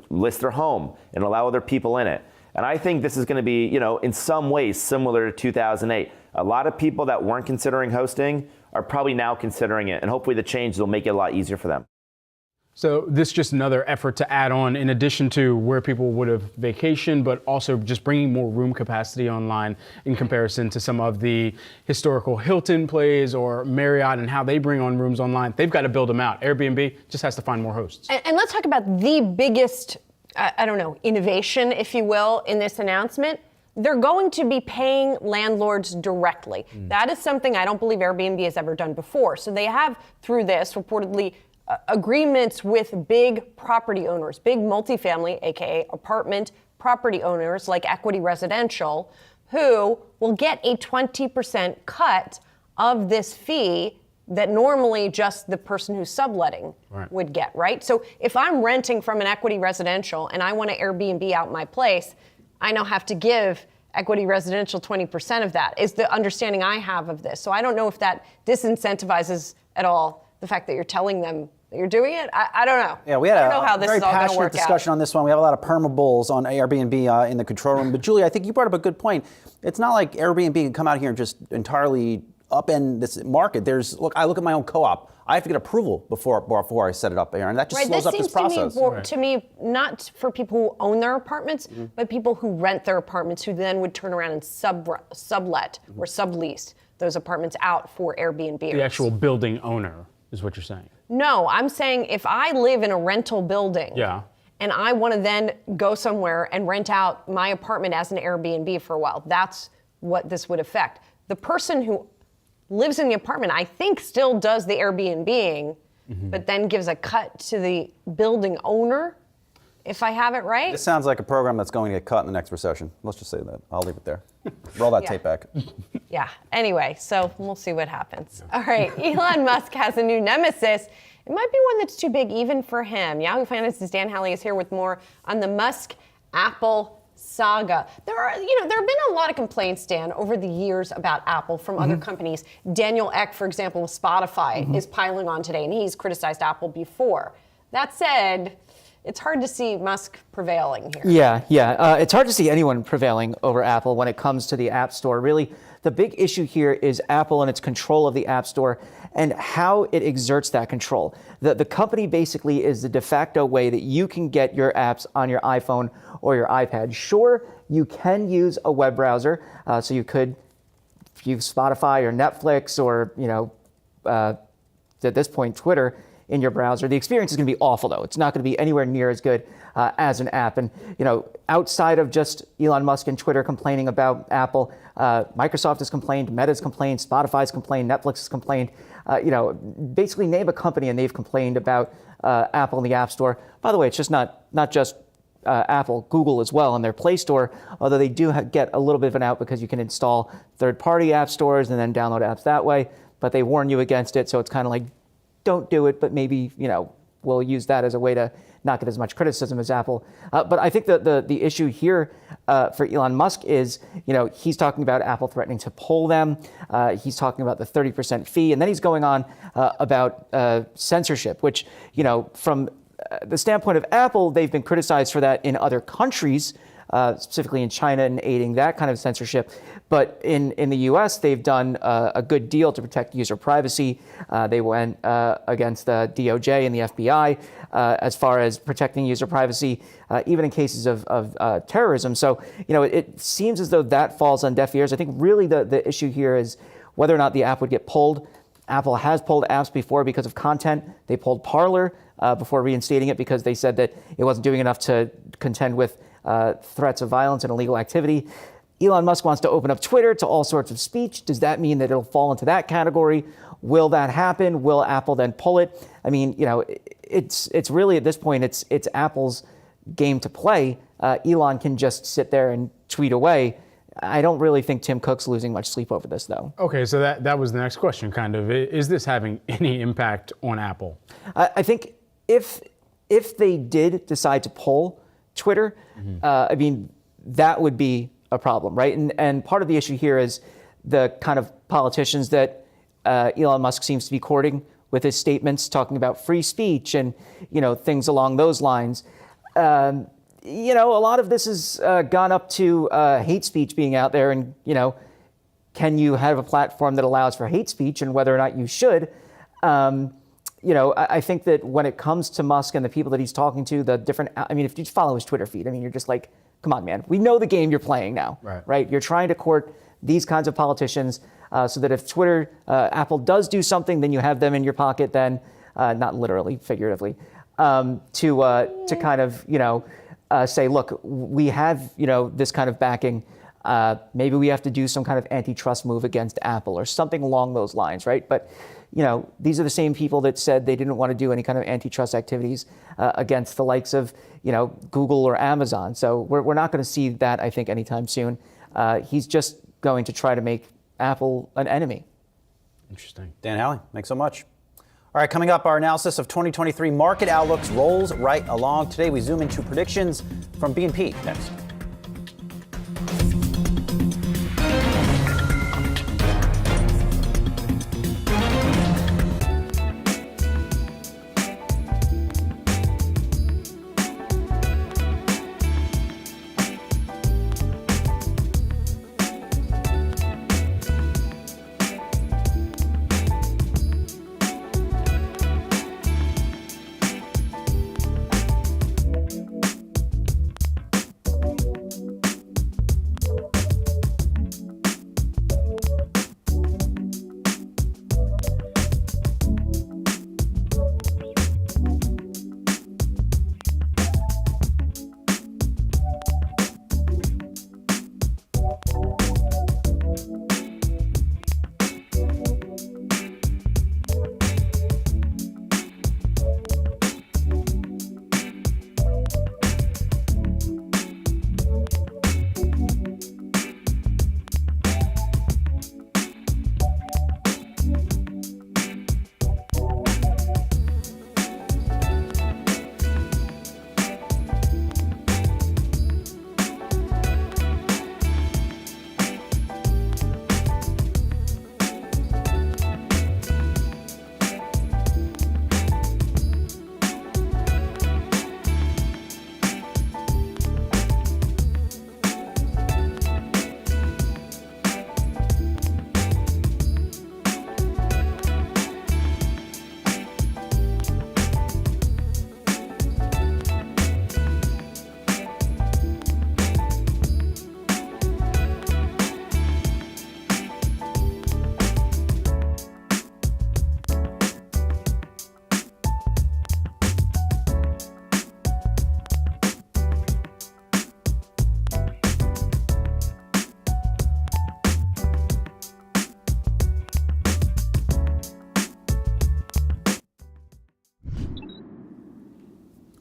S11: list their home and allow other people in it. And I think this is going to be, in some ways similar to 2008. A lot of people that weren't considering hosting are probably now considering it, and hopefully the change will make it a lot easier for them.
S3: So this is just another effort to add on, in addition to where people would have vacationed, but also just bringing more room capacity online in comparison to some of the historical Hilton plays or Marriott and how they bring on rooms online. They've got to build them out. Airbnb just has to find more hosts.
S1: And let's talk about the biggest, innovation, if you will, in this announcement. They're going to be paying landlords directly. That is something I don't believe Airbnb has ever done before. So they have, through this, reportedly agreements with big property owners, big multifamily, aka apartment property owners like Equity Residential, who will get a 20% cut of this fee that normally just the person who's subletting would get, right? So if I'm renting from an Equity Residential and I want to Airbnb out my place, I now have to give Equity Residential 20% of that, is the understanding I have of this. So I don't know if that disincentivizes at all the fact that you're telling them that you're doing it. I don't know.
S2: Yeah, we had
S1: I don't know how
S2: a
S1: this
S2: very
S1: is all going to work
S2: passionate discussion
S1: out.
S2: on this one. We have a lot of permabulls on Airbnb in the control room. But Julie, I think you brought up a good point. It's not like Airbnb can come out here and just entirely upend this market. I look at my own co-op. I have to get approval before I set it up there, and that just slows up this process.
S1: To me, not for people who own their apartments, but people who rent their apartments, who then would turn around and sublet or sublease those apartments out for Airbnb.
S3: The actual building owner is what you're saying.
S1: No, I'm saying if I live in a rental building, and I want to then go somewhere and rent out my apartment as an Airbnb for a while, that's what this would affect. The person who lives in the apartment, I think, still does the Airbnb-ing, but then gives a cut to the building owner, if I have it right.
S2: This sounds like a program that's going to get cut in the next recession. Let's just say that. I'll leave it there. Roll that tape back.
S1: Yeah. Anyway, so we'll see what happens. All right. Elon Musk has a new nemesis. It might be one that's too big even for him. Yahoo Finance's Dan Halley is here with more on the Musk-Apple saga. There have been a lot of complaints, Dan, over the years about Apple from other companies. Daniel Ek, for example, with Spotify, is piling on today, and he's criticized Apple before. That said, it's hard to see Musk prevailing here.
S12: Yeah. It's hard to see anyone prevailing over Apple when it comes to the App Store. Really, the big issue here is Apple and its control of the App Store and how it exerts that control. The company basically is the de facto way that you can get your apps on your iPhone or your iPad. Sure, you can use a web browser, so you could use Spotify or Netflix or, at this point, Twitter in your browser. The experience is going to be awful, though. It's not going to be anywhere near as good as an app. And, outside of just Elon Musk and Twitter complaining about Apple, Microsoft has complained, Meta's complained, Spotify's complained, Netflix has complained. Basically name a company and they've complained about Apple in the App Store. By the way, it's just not just Apple, Google as well in their Play Store, although they do get a little bit of an out because you can install third-party app stores and then download apps that way, but they warn you against it, so it's kind of like, don't do it, but maybe, we'll use that as a way to not get as much criticism as Apple. But I think the issue here for Elon Musk is, he's talking about Apple threatening to pull them. He's talking about the 30% fee, and then he's going on about censorship, which, from the standpoint of Apple, they've been criticized for that in other countries, specifically in China, and aiding that kind of censorship. But in the US, they've done a good deal to protect user privacy. They went against the DOJ and the FBI as far as protecting user privacy, even in cases of terrorism. So, it seems as though that falls on deaf ears. I think really the issue here is whether or not the app would get pulled. Apple has pulled apps before because of content. They pulled Parler before reinstating it because they said that it wasn't doing enough to contend with threats of violence and illegal activity. Elon Musk wants to open up Twitter to all sorts of speech. Does that mean that it'll fall into that category? Will that happen? Will Apple then pull it? I mean, it's really at this point, it's Apple's game to play. Elon can just sit there and tweet away. I don't really think Tim Cook's losing much sleep over this, though.
S3: Okay, so that was the next question, kind of. Is this having any impact on Apple?
S12: I think if they did decide to pull Twitter, I mean, that would be a problem, right? And part of the issue here is the kind of politicians that Elon Musk seems to be courting with his statements talking about free speech and, things along those lines. A lot of this has gone up to hate speech being out there and, can you have a platform that allows for hate speech and whether or not you should? I think that when it comes to Musk and the people that he's talking to, if you follow his Twitter feed, you're just like, come on, man, we know the game you're playing now, right? You're trying to court these kinds of politicians so that if Apple does do something, then you have them in your pocket then, not literally, figuratively, to kind of, say, look, we have, this kind of backing. Maybe we have to do some kind of antitrust move against Apple or something along those lines, right? But, these are the same people that said they didn't want to do any kind of antitrust activities against the likes of, Google or Amazon. So we're not going to see that, I think, anytime soon. He's just going to try to make Apple an enemy.
S2: Interesting. Dan Halley, thanks so much. All right, coming up, our analysis of 2023 market outlooks rolls right along. Today, we zoom into predictions from BNP next.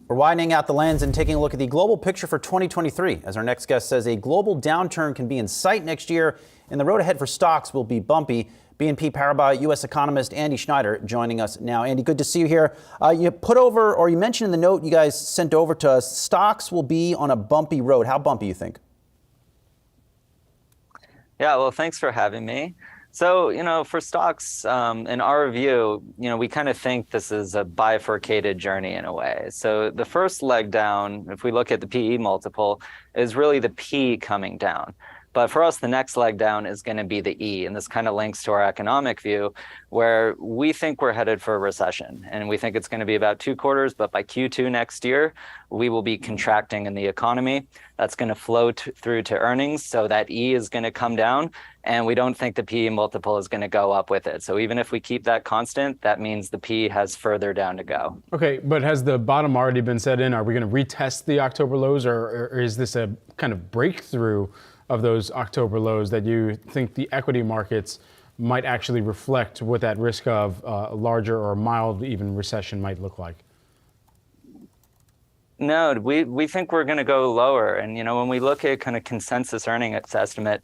S2: We're widening out the lens and taking a look at the global picture for 2023. As our next guest says, a global downturn can be in sight next year, and the road ahead for stocks will be bumpy. BNP Paribas U.S. economist Andy Schneider joining us now. Andy, good to see you here. You mentioned in the note you guys sent over to us, stocks will be on a bumpy road. How bumpy, you think?
S13: Yeah, well, thanks for having me. So, for stocks, in our view, we kind of think this is a bifurcated journey in a way. So the first leg down, if we look at the PE multiple, is really the P coming down. But for us, the next leg down is going to be the E. And this kind of links to our economic view, where we think we're headed for a recession. And we think it's going to be about 2 quarters, but by Q2 next year, we will be contracting in the economy. That's going to flow through to earnings. So that E is going to come down. And we don't think the PE multiple is going to go up with it. So even if we keep that constant, that means the PE has further down to go.
S3: Okay, but has the bottom already been set in? Are we going to retest the October lows, or is this a kind of breakthrough of those October lows that you think the equity markets might actually reflect what that risk of a larger or mild even recession might look like?
S13: No, we think we're going to go lower. And, when we look at kind of consensus earnings estimate,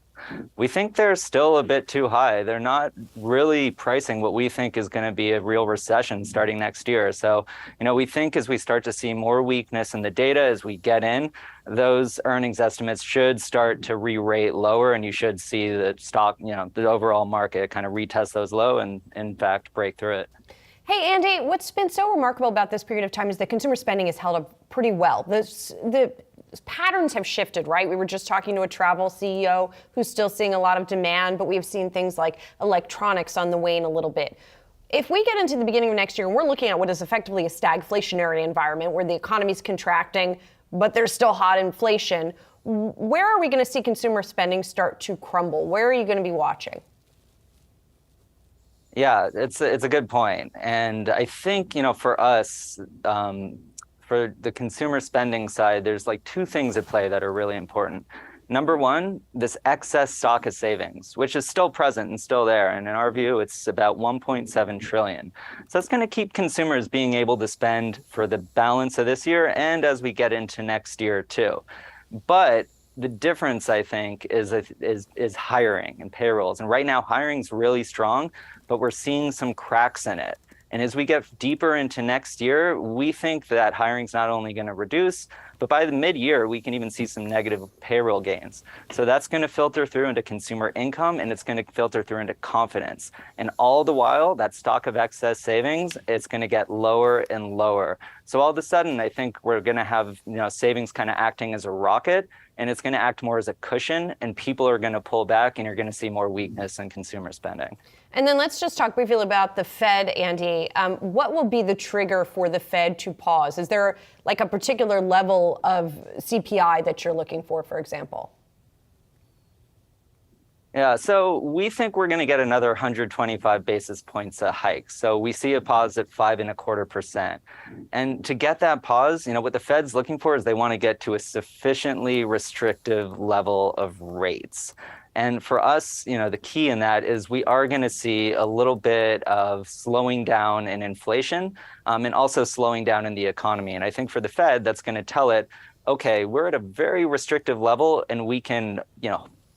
S13: we think they're still a bit too high. They're not really pricing what we think is going to be a real recession starting next year. So, we think as we start to see more weakness in the data as we get in, those earnings estimates should start to re-rate lower, and you should see the stock, the overall market kind of retest those low and in fact break through it.
S1: Hey, Andy, what's been so remarkable about this period of time is that consumer spending has held up pretty well. The patterns have shifted, right? We were just talking to a travel CEO who's still seeing a lot of demand, but we've seen things like electronics on the wane a little bit. If we get into the beginning of next year and we're looking at what is effectively a stagflationary environment where the economy's contracting, but there's still hot inflation, where are we going to see consumer spending start to crumble? Where are you going to be watching?
S13: Yeah, it's a good point. And I think, for us, for the consumer spending side, there's like 2 things at play that are really important. Number one, this excess stock of savings, which is still present and still there. And in our view, it's about 1.7 trillion. So that's going to keep consumers being able to spend for the balance of this year and as we get into next year too. But the difference, I think, is hiring and payrolls. And right now, hiring's really strong, but we're seeing some cracks in it. And as we get deeper into next year, we think that hiring's not only going to reduce, but by the mid-year, we can even see some negative payroll gains. So that's going to filter through into consumer income, and it's going to filter through into confidence. And all the while, that stock of excess savings, it's going to get lower and lower. So all of a sudden, I think we're going to have savings kind of acting as a rocket, and it's going to act more as a cushion, and people are going to pull back, and you're going to see more weakness in consumer spending.
S1: And then let's just talk briefly about the Fed, Andy. What will be the trigger for the Fed to pause? Is there like a particular level of CPI that you're looking for example?
S13: Yeah, so we think we're going to get another 125 basis points a hike. So we see a pause at 5.25%. And to get that pause, what the Fed's looking for is they want to get to a sufficiently restrictive level of rates. And for us, the key in that is we are going to see a little bit of slowing down in inflation and also slowing down in the economy. And I think for the Fed, that's going to tell it, okay, we're at a very restrictive level and we can,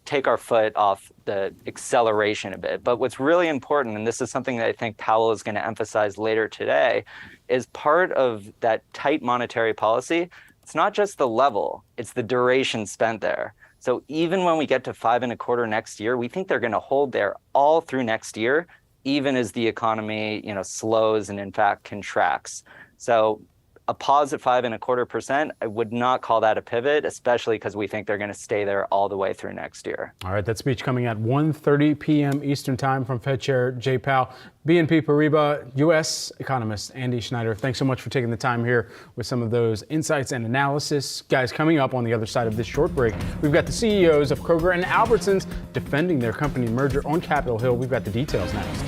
S13: take our foot off the acceleration a bit. But what's really important, and this is something that I think Powell is going to emphasize later today, is part of that tight monetary policy. It's not just the level, it's the duration spent there. So even when we get to 5.25 next year, we think they're going to hold there all through next year, even as the economy, slows and in fact contracts. So a pause at 5.25%, I would not call that a pivot, especially because we think they're going to stay there all the way through next year.
S3: All right, that speech coming at 1:30 p.m. Eastern Time from Fed Chair Jay Powell. BNP Paribas U.S. economist Andy Schneider, thanks so much for taking the time here with some of those insights and analysis. Guys, coming up on the other side of this short break, we've got the CEOs of Kroger and Albertsons defending their company merger on Capitol Hill. We've got the details next.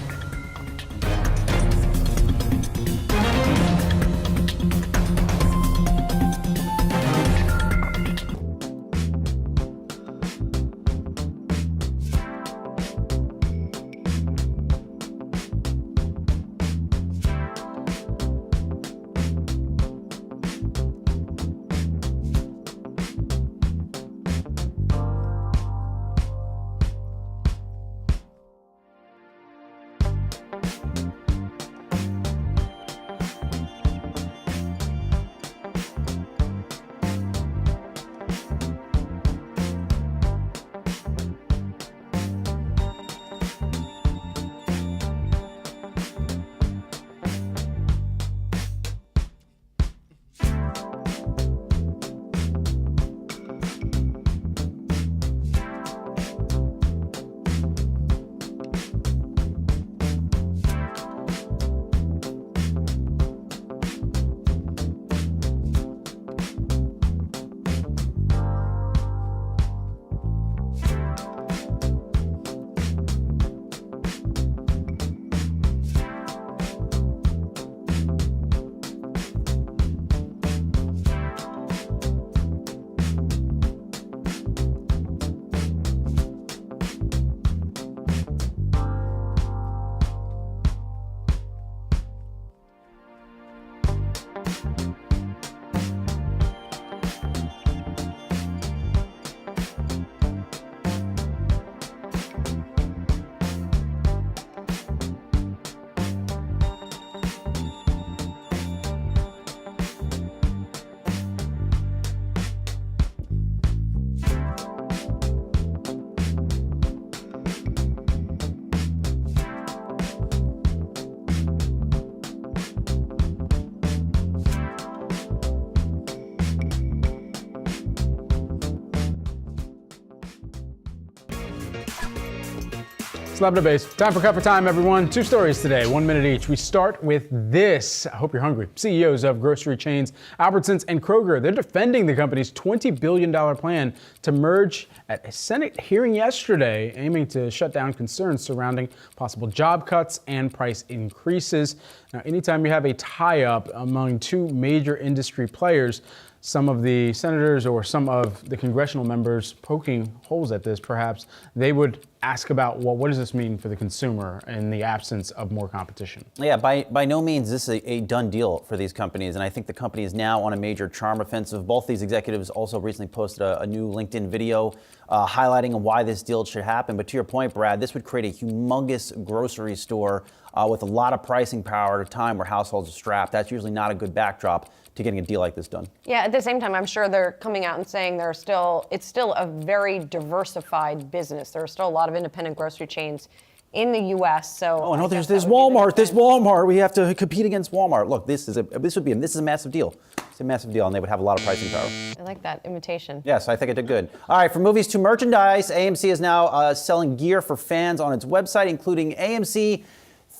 S3: Slap the base. Time for Cut for Time, everyone. 2 stories today, 1 minute each. We start with this. I hope you're hungry. CEOs of grocery chains Albertsons and Kroger, they're defending the company's $20 billion plan to merge at a Senate hearing yesterday, aiming to shut down concerns surrounding possible job cuts and price increases. Now, anytime you have a tie-up among 2 major industry players, some of the senators or some of the congressional members poking holes at this, perhaps, they would ask about, well, what does this mean for the consumer in the absence of more competition?
S2: Yeah, by no means this is a done deal for these companies, and I think the company is now on a major charm offensive. Both these executives also recently posted a new LinkedIn video highlighting why this deal should happen. But to your point, Brad, this would create a humongous grocery store with a lot of pricing power at a time where households are strapped. That's usually not a good backdrop to getting a deal like this done.
S1: Yeah, at the same time, I'm sure they're coming out and saying it's still a very diversified business. There are still a lot of independent grocery chains in the U.S. So
S2: no, there's Walmart. There's Walmart. We have to compete against Walmart. Look, this is a massive deal. It's a massive deal, and they would have a lot of pricing power.
S1: I like that imitation.
S2: Yes, I think it did good. All right, from movies to merchandise, AMC is now selling gear for fans on its website, including AMC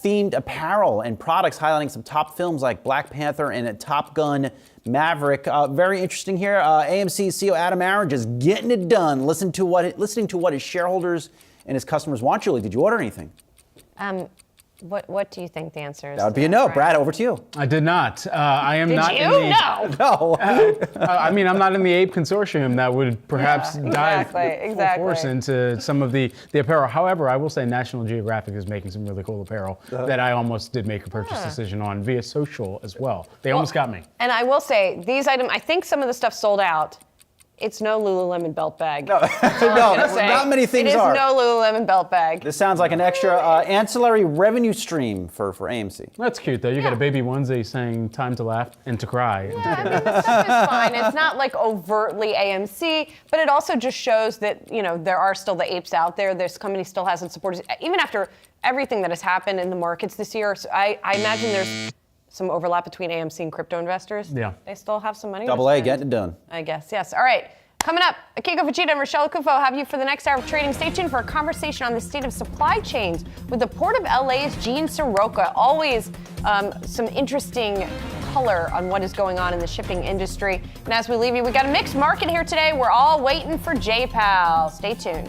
S2: themed apparel and products highlighting some top films like Black Panther and Top Gun Maverick. Very interesting here. AMC CEO Adam Aaron just getting it done. Listening to what his shareholders and his customers want. Julie, did you order anything?
S1: What do you think the answer is?
S2: That would be a no. Brad, over to you.
S3: I did not. I am not
S1: in
S3: the...
S1: No.
S2: No.
S3: I mean, I'm not in the Ape Consortium that would perhaps dive full force into some of the apparel. However, I will say National Geographic is making some really cool apparel that I almost did make a purchase decision on via social as well. They almost got me.
S1: And I will say, these items, I think some of the stuff sold out. It's no Lululemon belt bag.
S2: No, not many things are.
S1: It is no Lululemon belt bag.
S2: This sounds like an extra ancillary revenue stream for AMC.
S3: That's cute, though. You got a baby onesie saying time to laugh and to cry.
S1: Yeah, I mean, the stuff is fine. It's not like overtly AMC, but it also just shows that, there are still the apes out there. This company still hasn't supported, even after everything that has happened in the markets this year. So I imagine there's some overlap between AMC and crypto investors.
S3: Yeah.
S1: They still have some money.
S2: Double A, getting it done.
S1: I guess, yes. All right. Coming up, Akiko Fujita and Rochelle Kufo have you for the next hour of trading. Stay tuned for a conversation on the state of supply chains with the Port of LA's Gene Soroka. Always some interesting color on what is going on in the shipping industry. And as we leave you, we got a mixed market here today. We're all waiting for J-Pal. Stay tuned.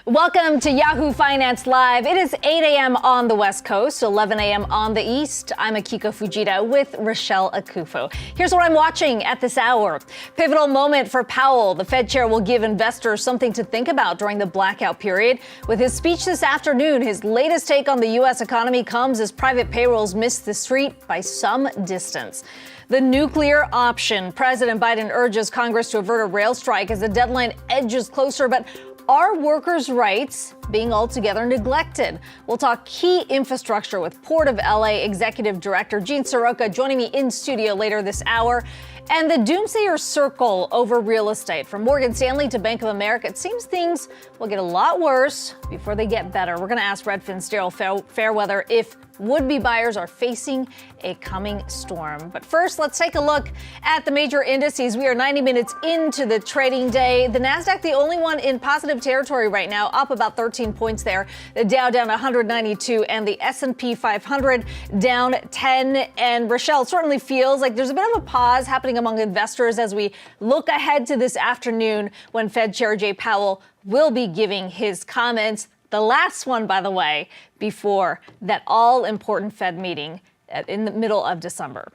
S14: Welcome to Yahoo Finance Live. It is 8 a.m. on the West Coast, 11 a.m. on the East. I'm Akiko Fujita with Rochelle Akufo. Here's what I'm watching at this hour. Pivotal moment for Powell. The Fed chair will give investors something to think about during the blackout period. With his speech this afternoon, his latest take on the U.S. economy comes as private payrolls miss the street by some distance. The nuclear option. President Biden urges Congress to avert a rail strike as the deadline edges closer, but are workers' rights being altogether neglected? We'll talk key infrastructure with Port of LA Executive Director Gene Soroka joining me in studio later this hour. And the doomsayer circle over real estate. From Morgan Stanley to Bank of America, it seems things will get a lot worse before they get better. We're going to ask Redfin's Daryl Fairweather if would-be buyers are facing a coming storm. But first, let's take a look at the major indices. We are 90 minutes into the trading day. The Nasdaq, the only one in positive territory right now, up about 13 points there. The Dow down 192 and the S&P 500 down 10. And Rochelle, it certainly feels like there's a bit of a pause happening among investors as we look ahead to this afternoon when Fed Chair Jay Powell will be giving his comments. The last one, by the way, before that all-important Fed meeting in the middle of December.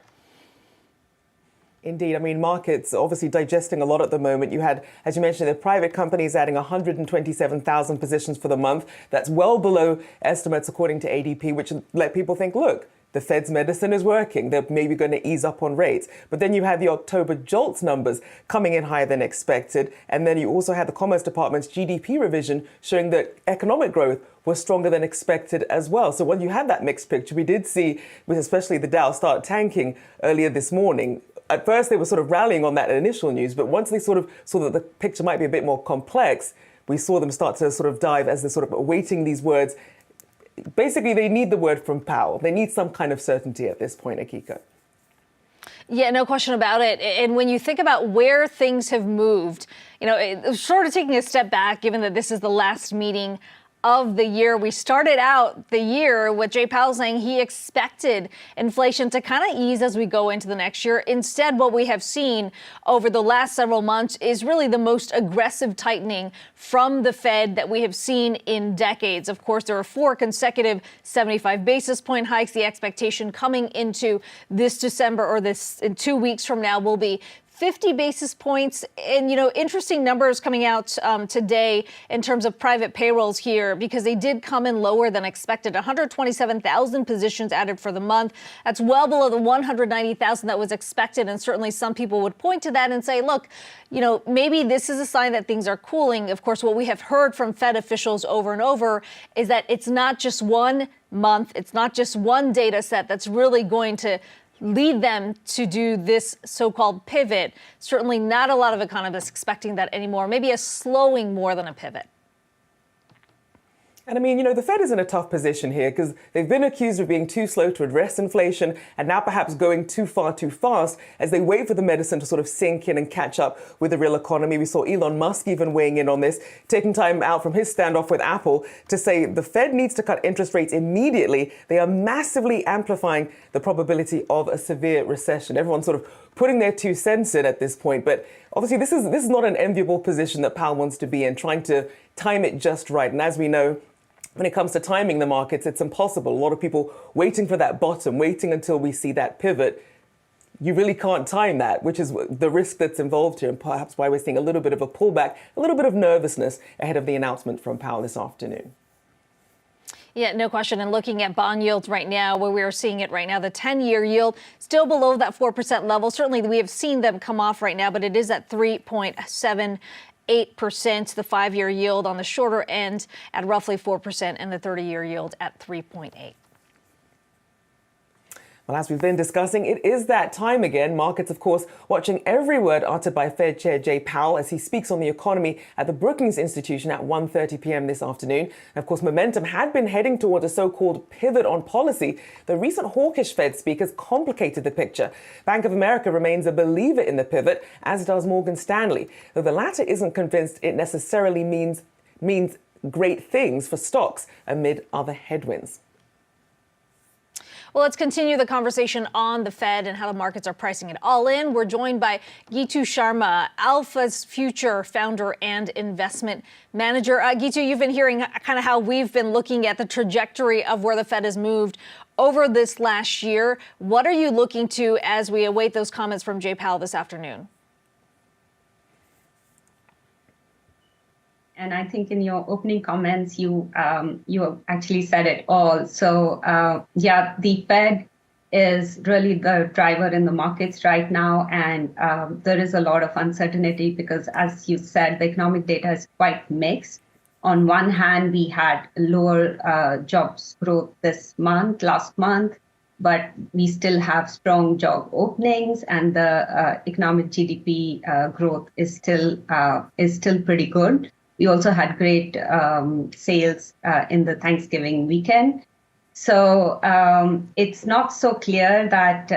S15: Indeed. I mean, markets obviously digesting a lot at the moment. You had, as you mentioned, the private companies adding 127,000 positions for the month. That's well below estimates, according to ADP, which let people think, look, the Fed's medicine is working. They're maybe going to ease up on rates. But then you had the October JOLTS numbers coming in higher than expected. And then you also had the Commerce Department's GDP revision showing that economic growth was stronger than expected as well. So when you had that mixed picture, we did see, with especially the Dow start tanking earlier this morning. At first, they were sort of rallying on that initial news. But once they sort of saw that the picture might be a bit more complex, we saw them start to sort of dive as they're sort of awaiting these words. Basically, they need the word from Powell. They need some kind of certainty at this point, Akiko.
S14: Yeah, no question about it. And when you think about where things have moved, you know, sort of taking a step back, given that this is the last meeting of the year. We started out the year with Jay Powell saying he expected inflation to kind of ease as we go into the next year. Instead, what we have seen over the last several months is really the most aggressive tightening from the Fed that we have seen in decades. Of course, there are 4 consecutive 75 basis point hikes. The expectation coming into this December, or this in 2 weeks from now, will be 50 basis points. And, you know, interesting numbers coming out today in terms of private payrolls here, because they did come in lower than expected. 127,000 positions added for the month. That's well below the 190,000 that was expected. And certainly some people would point to that and say, look, you know, maybe this is a sign that things are cooling. Of course, what we have heard from Fed officials over and over is that it's not just 1 month, it's not just one data set that's really going to lead them to do this so-called pivot. Certainly not a lot of economists expecting that anymore. Maybe a slowing more than a pivot.
S15: And I mean, you know, the Fed is in a tough position here because they've been accused of being too slow to address inflation and now perhaps going too far too fast as they wait for the medicine to sort of sink in and catch up with the real economy. We saw Elon Musk even weighing in on this, taking time out from his standoff with Apple to say the Fed needs to cut interest rates immediately. They are massively amplifying the probability of a severe recession. Everyone's sort of putting their 2 cents in at this point. But obviously, this is not an enviable position that Powell wants to be in, trying to time it just right. And as we know, when it comes to timing the markets, it's impossible. A lot of people waiting for that bottom, waiting until we see that pivot. You really can't time that, which is the risk that's involved here, and perhaps why we're seeing a little bit of a pullback, a little bit of nervousness ahead of the announcement from Powell this afternoon.
S14: Yeah, no question. And looking at bond yields right now, where we are seeing it right now, the 10-year yield still below that 4% level. Certainly, we have seen them come off right now, but it is at 3.78%. The 5-year yield on the shorter end at roughly 4%, and the 30-year yield at 3.8%.
S15: Well, as we've been discussing, it is that time again. Markets, of course, watching every word uttered by Fed Chair Jay Powell as he speaks on the economy at the Brookings Institution at 1:30 p.m. this afternoon. And of course, momentum had been heading towards a so-called pivot on policy. The recent hawkish Fed speakers complicated the picture. Bank of America remains a believer in the pivot, as does Morgan Stanley, though the latter isn't convinced it necessarily means great things for stocks amid other headwinds.
S14: Well, let's continue the conversation on the Fed and how the markets are pricing it all in. We're joined by Gitu Sharma, Alpha's Future founder and investment manager. Gitu, you've been hearing kind of how we've been looking at the trajectory of where the Fed has moved over this last year. What are you looking to as we await those comments from Jay Powell this afternoon?
S16: And I think in your opening comments, you actually said it all. So yeah, the Fed is really the driver in the markets right now, and there is a lot of uncertainty because, as you said, the economic data is quite mixed. On one hand, we had lower jobs growth last month, but we still have strong job openings, and the economic GDP growth is still pretty good. We also had great sales in the Thanksgiving weekend. So it's not so clear that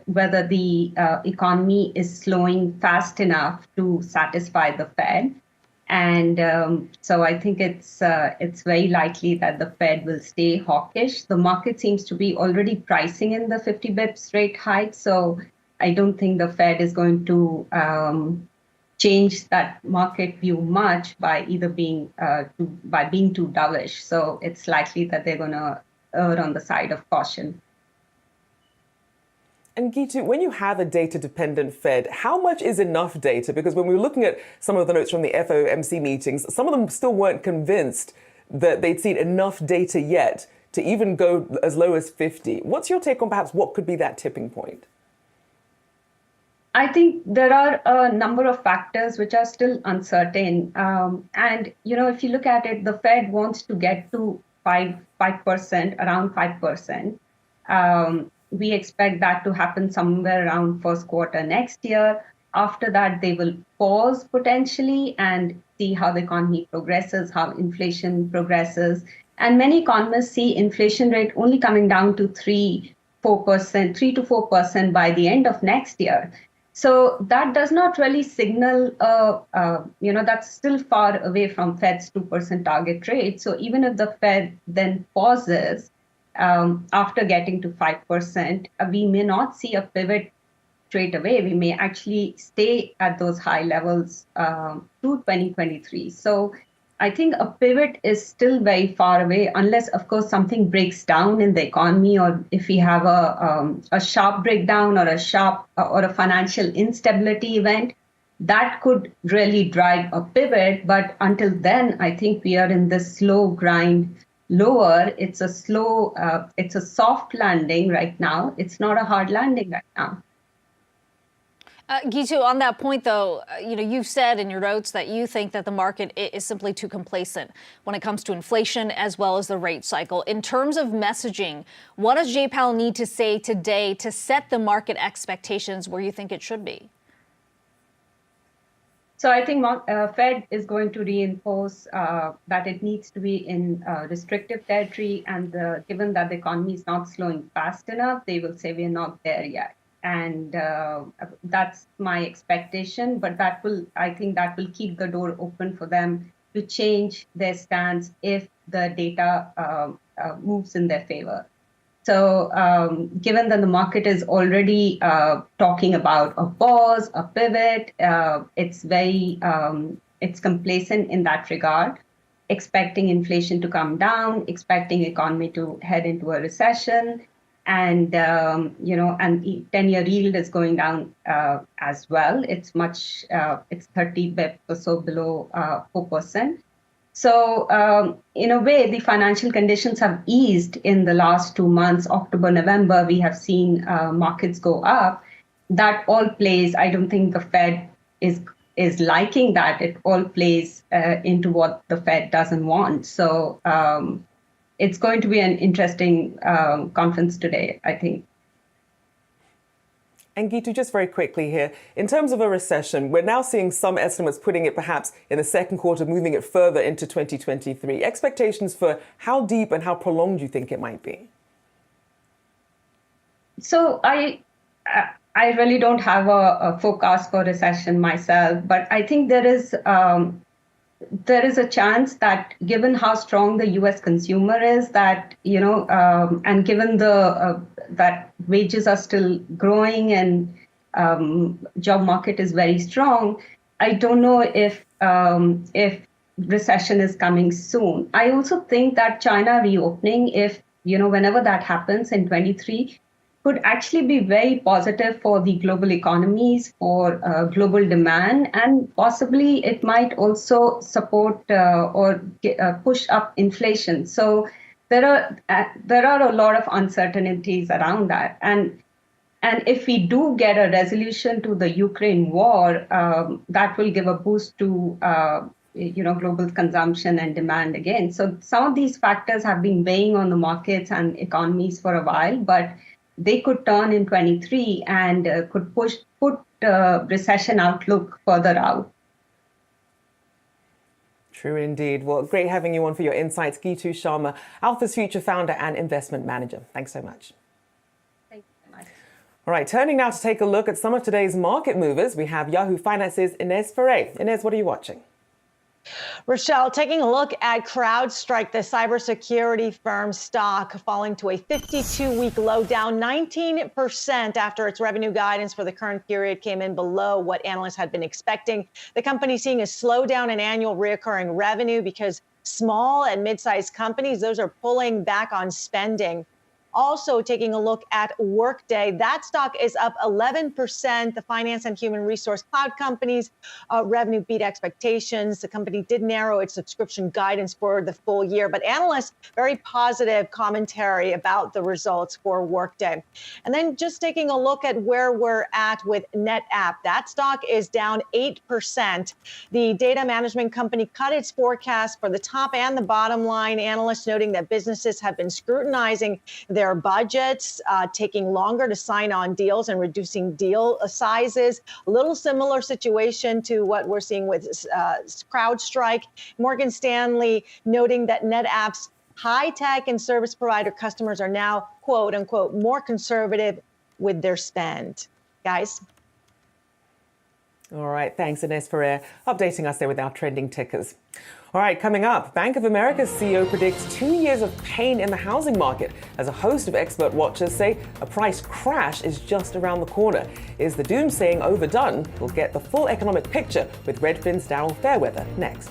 S16: whether the economy is slowing fast enough to satisfy the Fed. And so I think it's very likely that the Fed will stay hawkish. The market seems to be already pricing in the 50 bips rate hike. So I don't think the Fed is going to change that market view much by either being too dovish. So it's likely that they're going to err on the side of caution.
S15: And Gitu, when you have a data-dependent Fed, how much is enough data? Because when we were looking at some of the notes from the FOMC meetings, some of them still weren't convinced that they'd seen enough data yet to even go as low as 50. What's your take on perhaps what could be that tipping point?
S16: I think there are a number of factors which are still uncertain. And, if you look at it, the Fed wants to get to 5%, around 5%. We expect that to happen somewhere around first quarter next year. After that, they will pause potentially and see how the economy progresses, how inflation progresses. And many economists see inflation rate only coming down to 3 to 4% by the end of next year. So that does not really signal, that's still far away from Fed's 2% target rate. So even if the Fed then pauses after getting to 5%, we may not see a pivot straight away. We may actually stay at those high levels through 2023. So I think a pivot is still very far away, unless, of course, something breaks down in the economy, or if we have a sharp breakdown or a financial instability event, that could really drive a pivot. But until then, I think we are in this slow grind lower. It's a soft landing right now. It's not a hard landing right now.
S14: Gitu, on that point, though, you've said in your notes that you think that the market is simply too complacent when it comes to inflation as well as the rate cycle. In terms of messaging, what does Jay Powell need to say today to set the market expectations where you think it should be?
S16: So I think Fed is going to reinforce that it needs to be in restrictive territory. And given that the economy is not slowing fast enough, they will say we're not there yet. And that's my expectation, but I think that will keep the door open for them to change their stance if the data moves in their favor. So given that the market is already talking about a pause, a pivot, it's complacent in that regard, expecting inflation to come down, expecting economy to head into a recession. And, and 10-year yield is going down as well. It's 30 bips or so below 4%. So in a way, the financial conditions have eased in the last 2 months. October, November, we have seen markets go up. That all plays, I don't think the Fed is liking that. It all plays into what the Fed doesn't want. So it's going to be an interesting conference today, I think.
S15: And Gitu, just very quickly here, in terms of a recession, we're now seeing some estimates putting it perhaps in the second quarter, moving it further into 2023. Expectations for how deep and how prolonged you think it might be?
S16: So I really don't have a forecast for recession myself, but I think there is there is a chance that, given how strong the U.S. consumer is, that and given the that wages are still growing and job market is very strong, I don't know if recession is coming soon. I also think that China reopening, if whenever that happens in 23, could actually be very positive for the global economies, for global demand, and possibly it might also support or push up inflation. So there are a lot of uncertainties around that, and if we do get a resolution to the Ukraine war, that will give a boost to global consumption and demand again. So some of these factors have been weighing on the markets and economies for a while, but they could turn in 23 and could put recession outlook further out.
S15: True indeed. Well, great having you on for your insights, Gitu Sharma, Alpha's Future founder and investment manager. Thanks so much.
S16: Thank you so much.
S15: All right, turning now to take a look at some of today's market movers. We have Yahoo Finance's Inez Ferre. Inez, what are you watching?
S17: Rochelle, taking a look at CrowdStrike, the cybersecurity firm stock falling to a 52-week low, down 19% after its revenue guidance for the current period came in below what analysts had been expecting. The company seeing a slowdown in annual recurring revenue because small and mid-sized companies, those are pulling back on spending. Also taking a look at Workday, that stock is up 11%. The finance and human resource cloud companies revenue beat expectations. The company did narrow its subscription guidance for the full year, but analysts very positive commentary about the results for Workday. And then just taking a look at where we're at with NetApp, that stock is down 8%. The data management company cut its forecast for the top and the bottom line. Analysts noting that businesses have been scrutinizing their budgets, taking longer to sign on deals and reducing deal sizes. A little similar situation to what we're seeing with CrowdStrike. Morgan Stanley noting that NetApp's high-tech and service provider customers are now, quote unquote, more conservative with their spend. Guys?
S15: All right, thanks, Inez Ferrer, updating us there with our trending tickers. All right, coming up, Bank of America's CEO predicts 2 years of pain in the housing market as a host of expert watchers say a price crash is just around the corner. Is the doomsaying overdone? We'll get the full economic picture with Redfin's Daryl Fairweather next.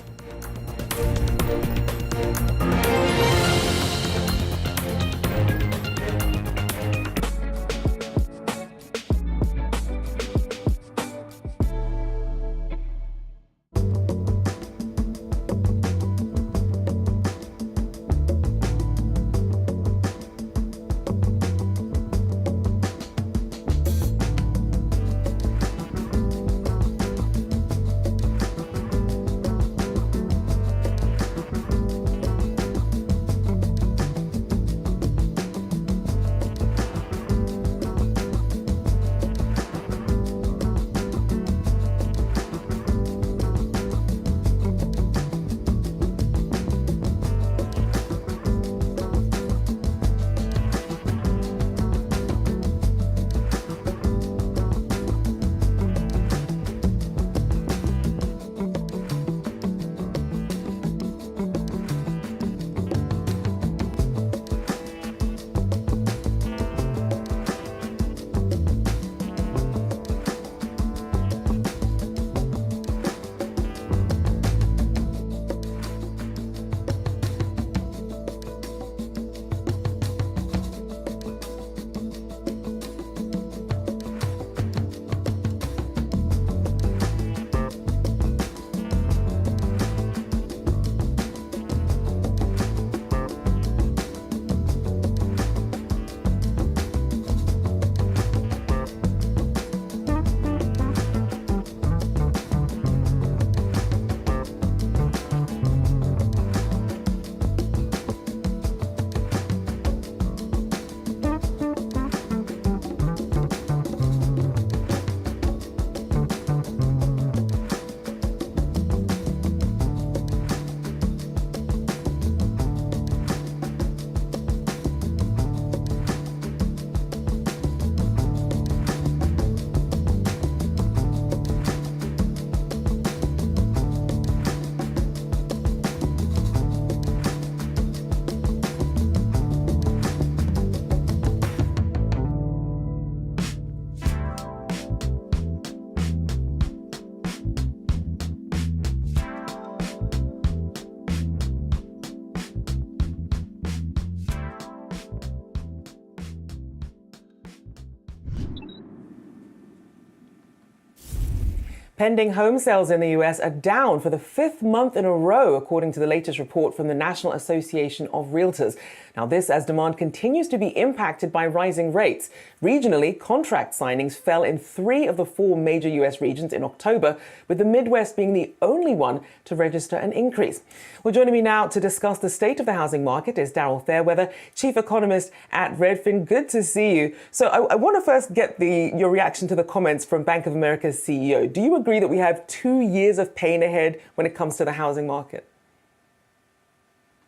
S15: Pending home sales in the U.S. are down for the 5th month in a row, according to the latest report from the National Association of Realtors. Now, this as demand continues to be impacted by rising rates. Regionally, contract signings fell in 3 of the 4 major U.S. regions in October, with the Midwest being the only one to register an increase. Well, joining me now to discuss the state of the housing market is Daryl Fairweather, chief economist at Redfin. Good to see you. So I want to first get your reaction to the comments from Bank of America's CEO. Do you agree that we have 2 years of pain ahead when it comes to the housing market?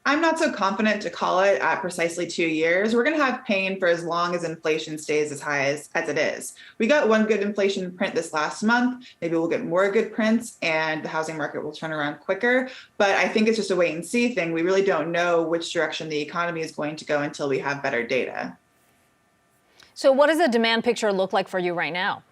S18: I'm not so confident to call it at precisely 2 years. We're going to have pain for as long as inflation stays as high as it is. We got one good inflation print this last month. Maybe we'll get more good prints and the housing market will turn around quicker. But I think it's just a wait and see thing. We really don't know which direction the economy is going to go until we have better data.
S14: So what does the demand picture look like for you right now?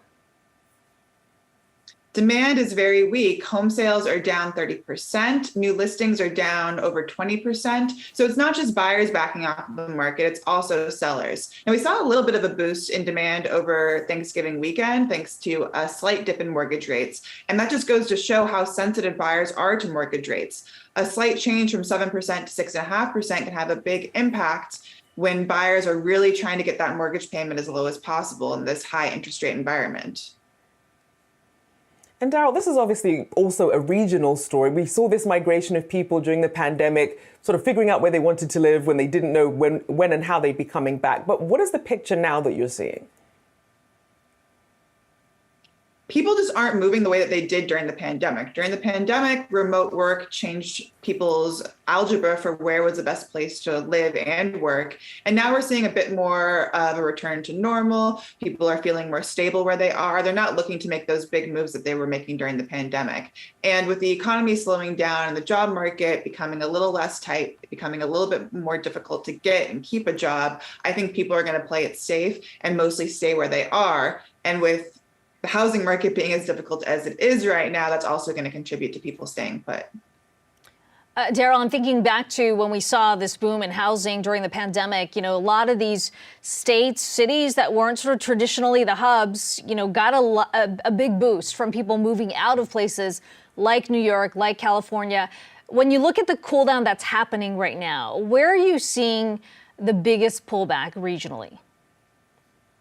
S18: Demand is very weak. Home sales are down 30%. New listings are down over 20%. So it's not just buyers backing off of the market, it's also sellers. Now, we saw a little bit of a boost in demand over Thanksgiving weekend, thanks to a slight dip in mortgage rates. And that just goes to show how sensitive buyers are to mortgage rates. A slight change from 7% to 6.5% can have a big impact when buyers are really trying to get that mortgage payment as low as possible in this high interest rate environment.
S15: And Daryl, this is obviously also a regional story. We saw this migration of people during the pandemic, sort of figuring out where they wanted to live when they didn't know when and how they'd be coming back. But what is the picture now that you're seeing?
S18: People just aren't moving the way that they did during the pandemic. During the pandemic, remote work changed people's algebra for where was the best place to live and work. And now we're seeing a bit more of a return to normal. People are feeling more stable where they are. They're not looking to make those big moves that they were making during the pandemic. And with the economy slowing down and the job market becoming a little less tight, becoming a little bit more difficult to get and keep a job, I think people are going to play it safe and mostly stay where they are. And with the housing market being as difficult as it is right now, that's also going to contribute to people staying put.
S14: Daryl, I'm thinking back to when we saw this boom in housing during the pandemic. A lot of these states, cities that weren't sort of traditionally the hubs, got a big boost from people moving out of places like New York, like California. When you look at the cool down that's happening right now, where are you seeing the biggest pullback regionally?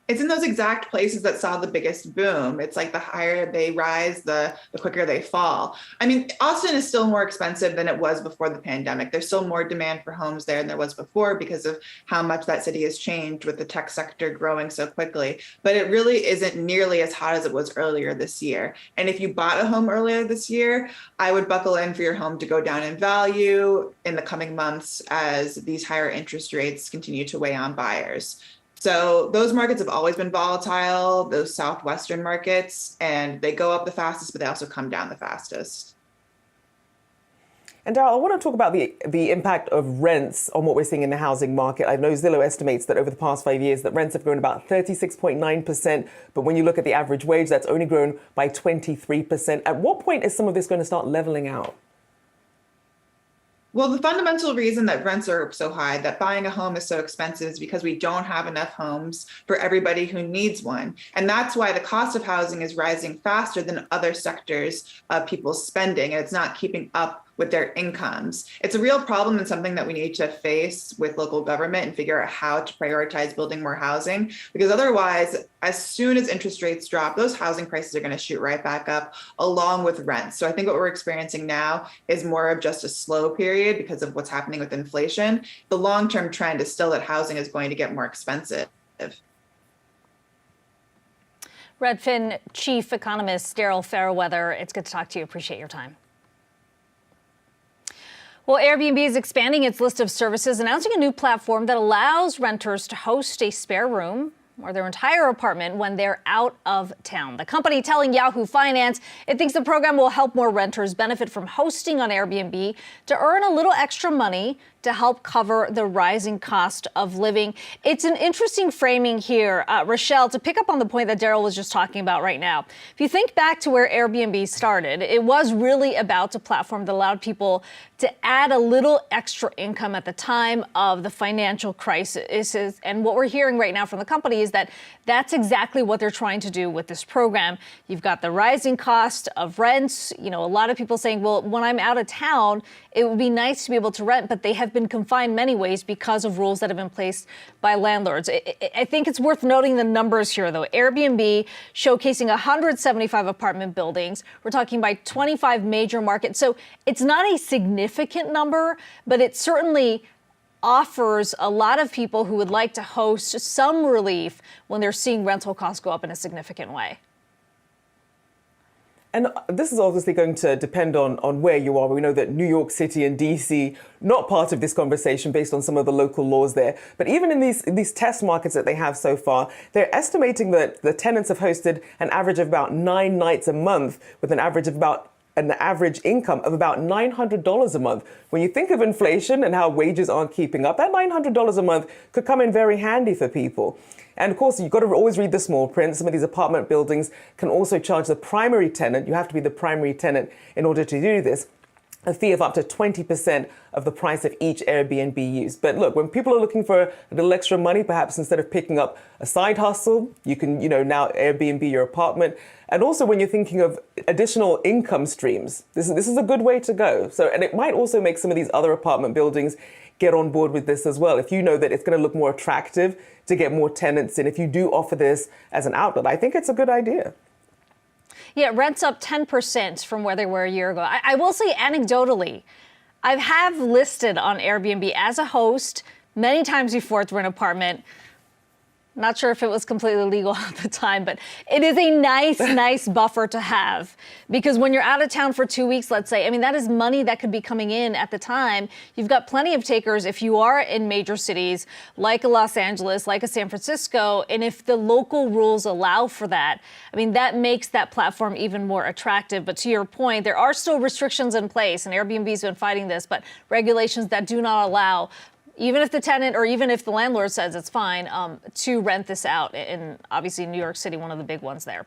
S18: It's in those exact places that saw the biggest boom. It's like the higher they rise, the quicker they fall. I mean, Austin is still more expensive than it was before the pandemic. There's still more demand for homes there than there was before because of how much that city has changed with the tech sector growing so quickly. But it really isn't nearly as hot as it was earlier this year. And if you bought a home earlier this year, I would buckle in for your home to go down in value in the coming months as these higher interest rates continue to weigh on buyers. So those markets have always been volatile, those southwestern markets, and they go up the fastest, but they also come down the fastest.
S15: And Daryl, I want to talk about the impact of rents on what we're seeing in the housing market. I know Zillow estimates that over the past 5 years that rents have grown about 36.9%, but when you look at the average wage, that's only grown by 23%. At what point is some of this going to start leveling out?
S18: Well, the fundamental reason that rents are so high, that buying a home is so expensive, is because we don't have enough homes for everybody who needs one. And that's why the cost of housing is rising faster than other sectors of people's spending, and it's not keeping up with their incomes. It's a real problem and something that we need to face with local government and figure out how to prioritize building more housing, because otherwise, as soon as interest rates drop, those housing prices are going to shoot right back up along with rents. So I think what we're experiencing now is more of just a slow period because of what's happening with inflation. The long-term trend is still that housing is going to get more expensive.
S14: Redfin chief economist Daryl Fairweather, it's good to talk to you. Appreciate your time. Well, Airbnb is expanding its list of services, announcing a new platform that allows renters to host a spare room or their entire apartment when they're out of town. The company telling Yahoo Finance it thinks the program will help more renters benefit from hosting on Airbnb to earn a little extra money to help cover the rising cost of living. It's an interesting framing here, Rochelle, to pick up on the point that Daryl was just talking about right now. If you think back to where Airbnb started, it was really about a platform that allowed people to add a little extra income at the time of the financial crisis. And what we're hearing right now from the company is that that's exactly what they're trying to do with this program. You've got the rising cost of rents. A lot of people saying, well, when I'm out of town, it would be nice to be able to rent, but they have been confined many ways because of rules that have been placed by landlords. I think it's worth noting the numbers here, though. Airbnb showcasing 175 apartment buildings. We're talking about 25 major markets. So it's not a significant number, but it certainly offers a lot of people who would like to host some relief when they're seeing rental costs go up in a significant way.
S15: And this is obviously going to depend on where you are. We know that New York City and DC, not part of this conversation based on some of the local laws there. But even in these test markets that they have so far, they're estimating that the tenants have hosted an average of about 9 nights a month with an average income of about $900 a month. When you think of inflation and how wages aren't keeping up, that $900 a month could come in very handy for people. And of course, you've got to always read the small print. Some of these apartment buildings can also charge the primary tenant. You have to be the primary tenant in order to do this, a fee of up to 20% of the price of each Airbnb use. But look, when people are looking for a little extra money, perhaps instead of picking up a side hustle, you can, now Airbnb your apartment. And also when you're thinking of additional income streams, this is a good way to go. And it might also make some of these other apartment buildings get on board with this as well. If you know that it's going to look more attractive to get more tenants in, if you do offer this as an outlet, I think it's a good idea.
S14: Yeah, rents up 10% from where they were a year ago. I will say anecdotally, I have listed on Airbnb as a host many times before to rent an apartment. Not sure if it was completely legal at the time, but it is a nice buffer to have, because when you're out of town for 2 weeks, let's say, that is money that could be coming in at the time. You've got plenty of takers if you are in major cities like a Los Angeles, like a San Francisco, and if the local rules allow for that, that makes that platform even more attractive. But to your point, there are still restrictions in place, and Airbnb's been fighting this, but regulations that do not allow, even if the tenant or even if the landlord says it's fine, to rent this out. In obviously New York City, one of the big ones there.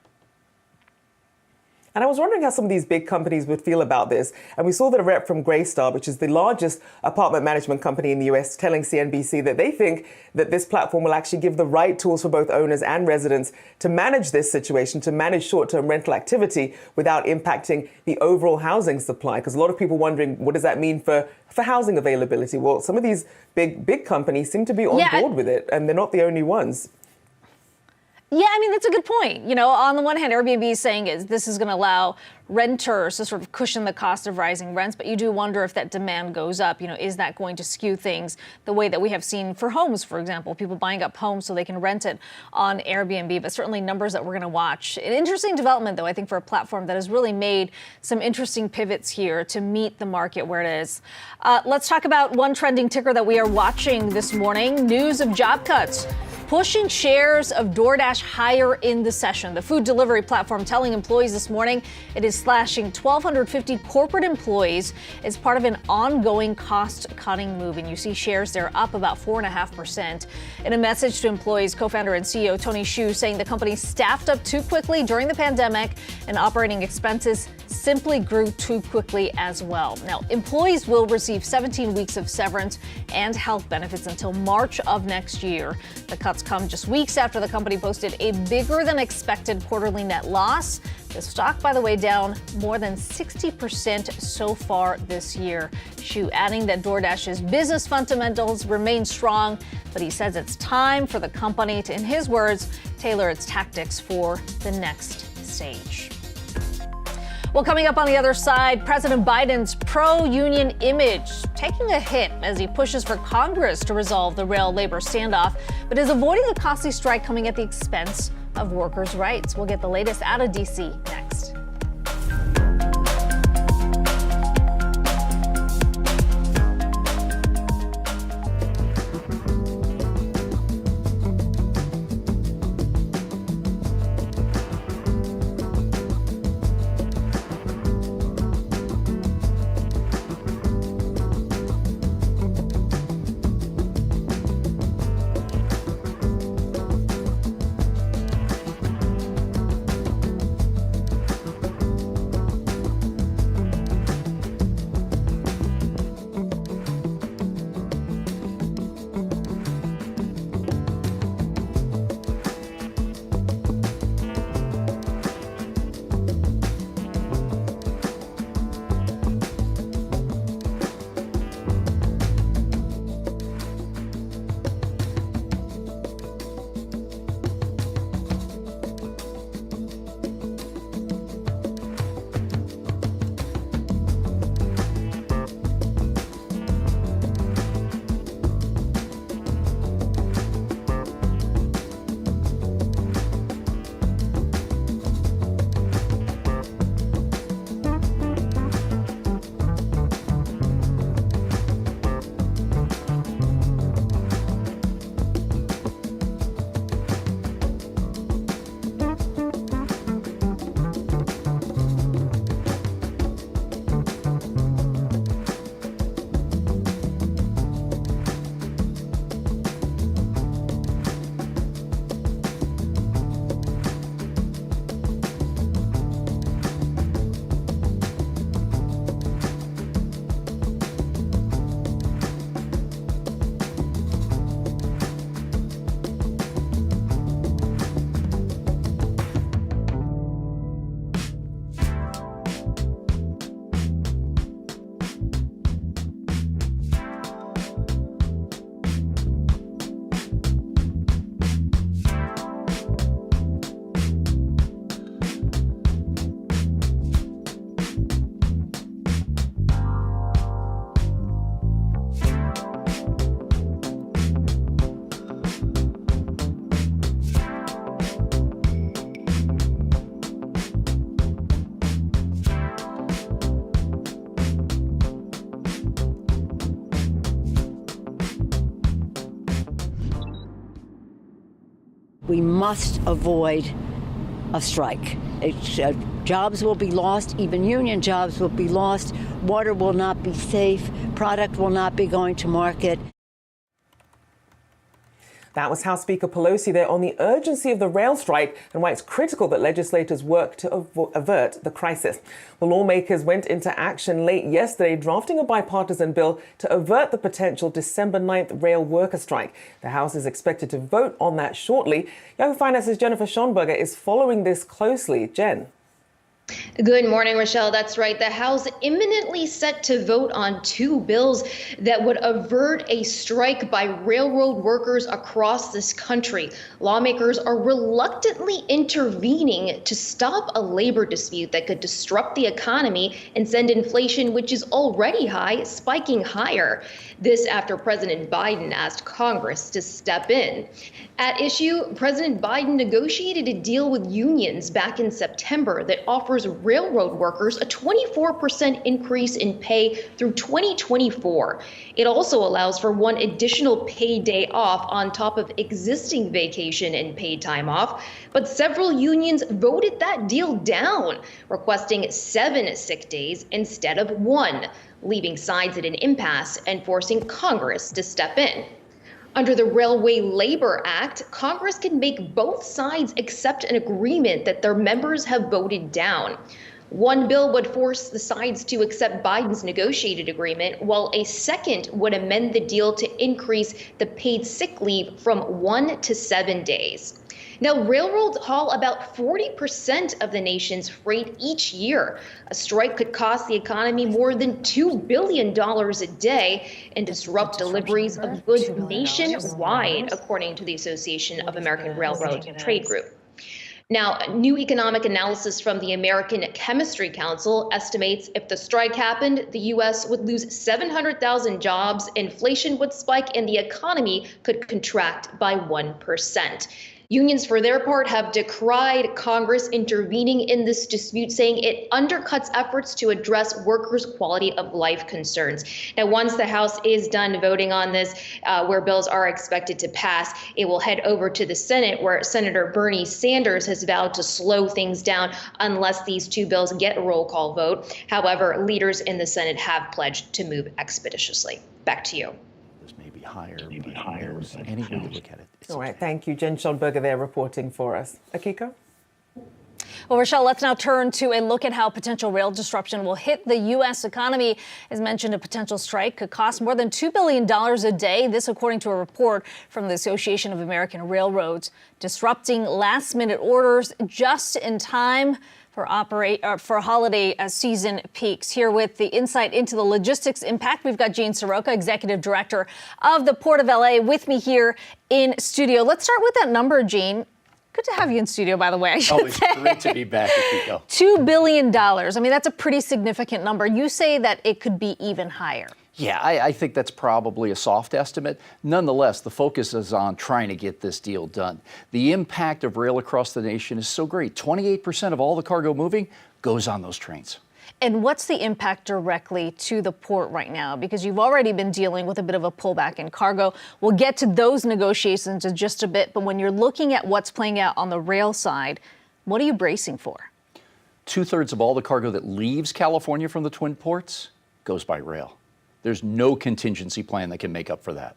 S15: And I was wondering how some of these big companies would feel about this. And we saw that a rep from Greystar, which is the largest apartment management company in the US, telling CNBC that they think that this platform will actually give the right tools for both owners and residents to manage this situation, to manage short-term rental activity without impacting the overall housing supply. Because a lot of people wondering, what does that mean for housing availability? Well, some of these big companies seem to be on board with it, and they're not the only ones.
S14: Yeah, that's a good point. On the one hand, Airbnb is saying this is going to allow renters to sort of cushion the cost of rising rents, but you do wonder if that demand goes up. Is that going to skew things the way that we have seen for homes, for example, people buying up homes so they can rent it on Airbnb, but certainly numbers that we're going to watch. An interesting development, though, I think, for a platform that has really made some interesting pivots here to meet the market where it is. Let's talk about one trending ticker that we are watching this morning, news of job cuts pushing shares of DoorDash higher in the session. The food delivery platform telling employees this morning it is slashing 1,250 corporate employees as part of an ongoing cost-cutting move. And you see shares there up about 4.5%. In a message to employees, co-founder and CEO Tony Xu saying the company staffed up too quickly during the pandemic and operating expenses simply grew too quickly as well. Now, employees will receive 17 weeks of severance and health benefits until March of next year. The cuts come just weeks after the company posted a bigger than expected quarterly net loss. The stock, by the way, down more than 60% so far this year. Xu adding that DoorDash's business fundamentals remain strong, but he says it's time for the company to, in his words, tailor its tactics for the next stage. Well, coming up on the other side, President Biden's pro-union image taking a hit as he pushes for Congress to resolve the rail labor standoff, but is avoiding a costly strike coming at the expense of workers' rights. We'll get the latest out of D.C. next.
S19: We must avoid a strike. Jobs will be lost, even union jobs will be lost. Water will not be safe. Product will not be going to market.
S15: That was House Speaker Pelosi there on the urgency of the rail strike and why it's critical that legislators work to avert the crisis. The lawmakers went into action late yesterday, drafting a bipartisan bill to avert the potential December 9th rail worker strike. The House is expected to vote on that shortly. Yahoo Finance's Jennifer Schonberger is following this closely. Jen.
S4: Good morning, Rochelle. That's right. The House imminently set to vote on two bills that would avert a strike by railroad workers across this country. Lawmakers are reluctantly intervening to stop a labor dispute that could disrupt the economy and send inflation, which is already high, spiking higher. This after President Biden asked Congress to step in. At issue, President Biden negotiated a deal with unions back in September that offers railroad workers a 24% increase in pay through 2024. It also allows for one additional paid day off on top of existing vacation and paid time off. But several unions voted that deal down, requesting 7 sick days instead of 1, leaving sides at an impasse and forcing Congress to step in. Under the Railway Labor Act, Congress can make both sides accept an agreement that their members have voted down. One bill would force the sides to accept Biden's negotiated agreement, while a second would amend the deal to increase the paid sick leave from 1 to 7 days. Now, railroads haul about 40% of the nation's freight each year. A strike could cost the economy more than $2 billion a day and disrupt deliveries of goods nationwide, according to the Association of American Railroad Trade Group. Now, new economic analysis from the American Chemistry Council estimates if the strike happened, the U.S. would lose 700,000 jobs, inflation would spike, and the economy could contract by 1%. Unions, for their part, have decried Congress intervening in this dispute, saying it undercuts efforts to address workers' quality of life concerns. Now, once the House is done voting on this, where bills are expected to pass, it will head over to the Senate, where Senator Bernie Sanders has vowed to slow things down unless these two bills get a roll call vote. However, leaders in the Senate have pledged to move expeditiously. Back to you.
S2: Higher. Any way you look at it.
S15: All right. Thank you. Jen Schonberger there reporting for us. Akiko?
S14: Well, Rochelle, let's now turn to a look at how potential rail disruption will hit the U.S. economy. As mentioned, a potential strike could cost more than $2 billion a day. This, according to a report from the Association of American Railroads, disrupting last-minute orders just in time for holiday season peaks. Here with the insight into the logistics impact, we've got Jean Soroka, Executive Director of the Port of LA, with me here in studio. Let's start with that number, Jean. Good to have you in studio, by the way.
S20: Always great to be back, Akiko.
S14: $2 billion. I mean, that's a pretty significant number. You say that it could be even higher.
S20: Yeah, I think that's probably a soft estimate. Nonetheless, the focus is on trying to get this deal done. The impact of rail across the nation is so great. 28% of all the cargo moving goes on those trains.
S14: And what's the impact directly to the port right now? Because you've already been dealing with a bit of a pullback in cargo. We'll get to those negotiations in just a bit. But when you're looking at what's playing out on the rail side, what are you bracing for?
S20: 2/3 of all the cargo that leaves California from the Twin Ports goes by rail. There's no contingency plan that can make up for that.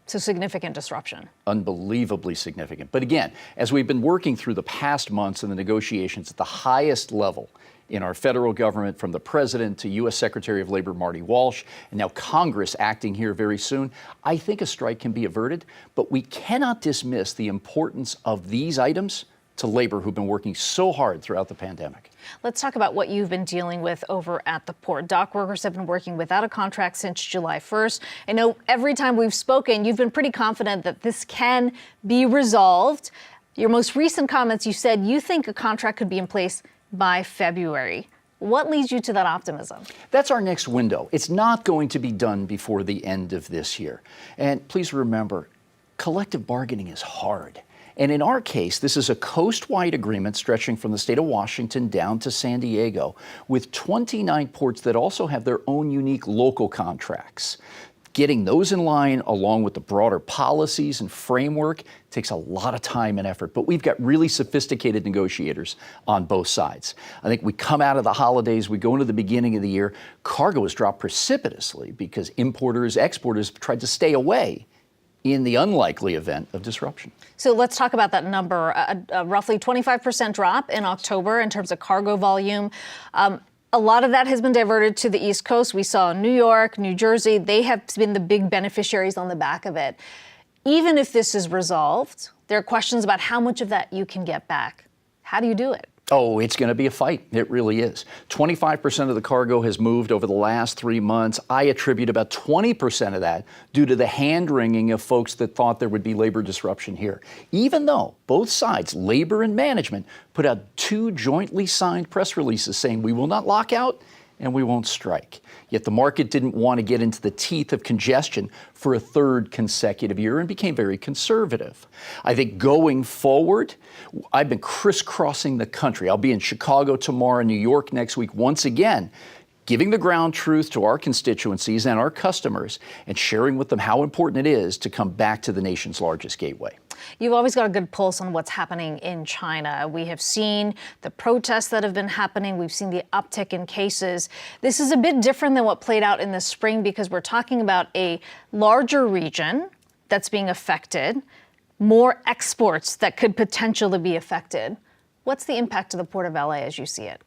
S14: So significant disruption.
S20: Unbelievably significant. But again, as we've been working through the past months in the negotiations at the highest level in our federal government, from the president to U.S. Secretary of Labor Marty Walsh, and now Congress acting here very soon, I think a strike can be averted. But we cannot dismiss the importance of these items to labor, who've been working so hard throughout the pandemic.
S14: Let's talk about what you've been dealing with over at the port. Dock workers have been working without a contract since July 1st. I know every time we've spoken, you've been pretty confident that this can be resolved. Your most recent comments, you said you think a contract could be in place by February. What leads you to that optimism?
S20: That's our next window. It's not going to be done before the end of this year. And please remember, collective bargaining is hard. And in our case, this is a coast-wide agreement stretching from the state of Washington down to San Diego, with 29 ports that also have their own unique local contracts. Getting those in line along with the broader policies and framework takes a lot of time and effort, but we've got really sophisticated negotiators on both sides. I think we come out of the holidays, we go into the beginning of the year, cargo has dropped precipitously because importers, exporters tried to stay away in the unlikely event of disruption.
S14: So let's talk about that number, a roughly 25% drop in October in terms of cargo volume. A lot of that has been diverted to the East Coast. We saw New York, New Jersey, they have been the big beneficiaries on the back of it. Even if this is resolved, there are questions about how much of that you can get back. How do you do it?
S20: Oh, it's going to be a fight. It really is. 25% of the cargo has moved over the last 3 months. I attribute about 20% of that due to the hand-wringing of folks that thought there would be labor disruption here. Even though both sides, labor and management, put out 2 jointly signed press releases saying we will not lock out and we won't strike. Yet the market didn't want to get into the teeth of congestion for a 3rd consecutive year and became very conservative. I think going forward, I've been crisscrossing the country. I'll be in Chicago tomorrow, New York next week, once again, giving the ground truth to our constituencies and our customers and sharing with them how important it is to come back to the nation's largest gateway.
S14: You've always got a good pulse on what's happening in China. We have seen the protests that have been happening. We've seen the uptick in cases. This is a bit different than what played out in the spring because we're talking about a larger region that's being affected, more exports that could potentially be affected. What's the impact to the Port of LA as you see it?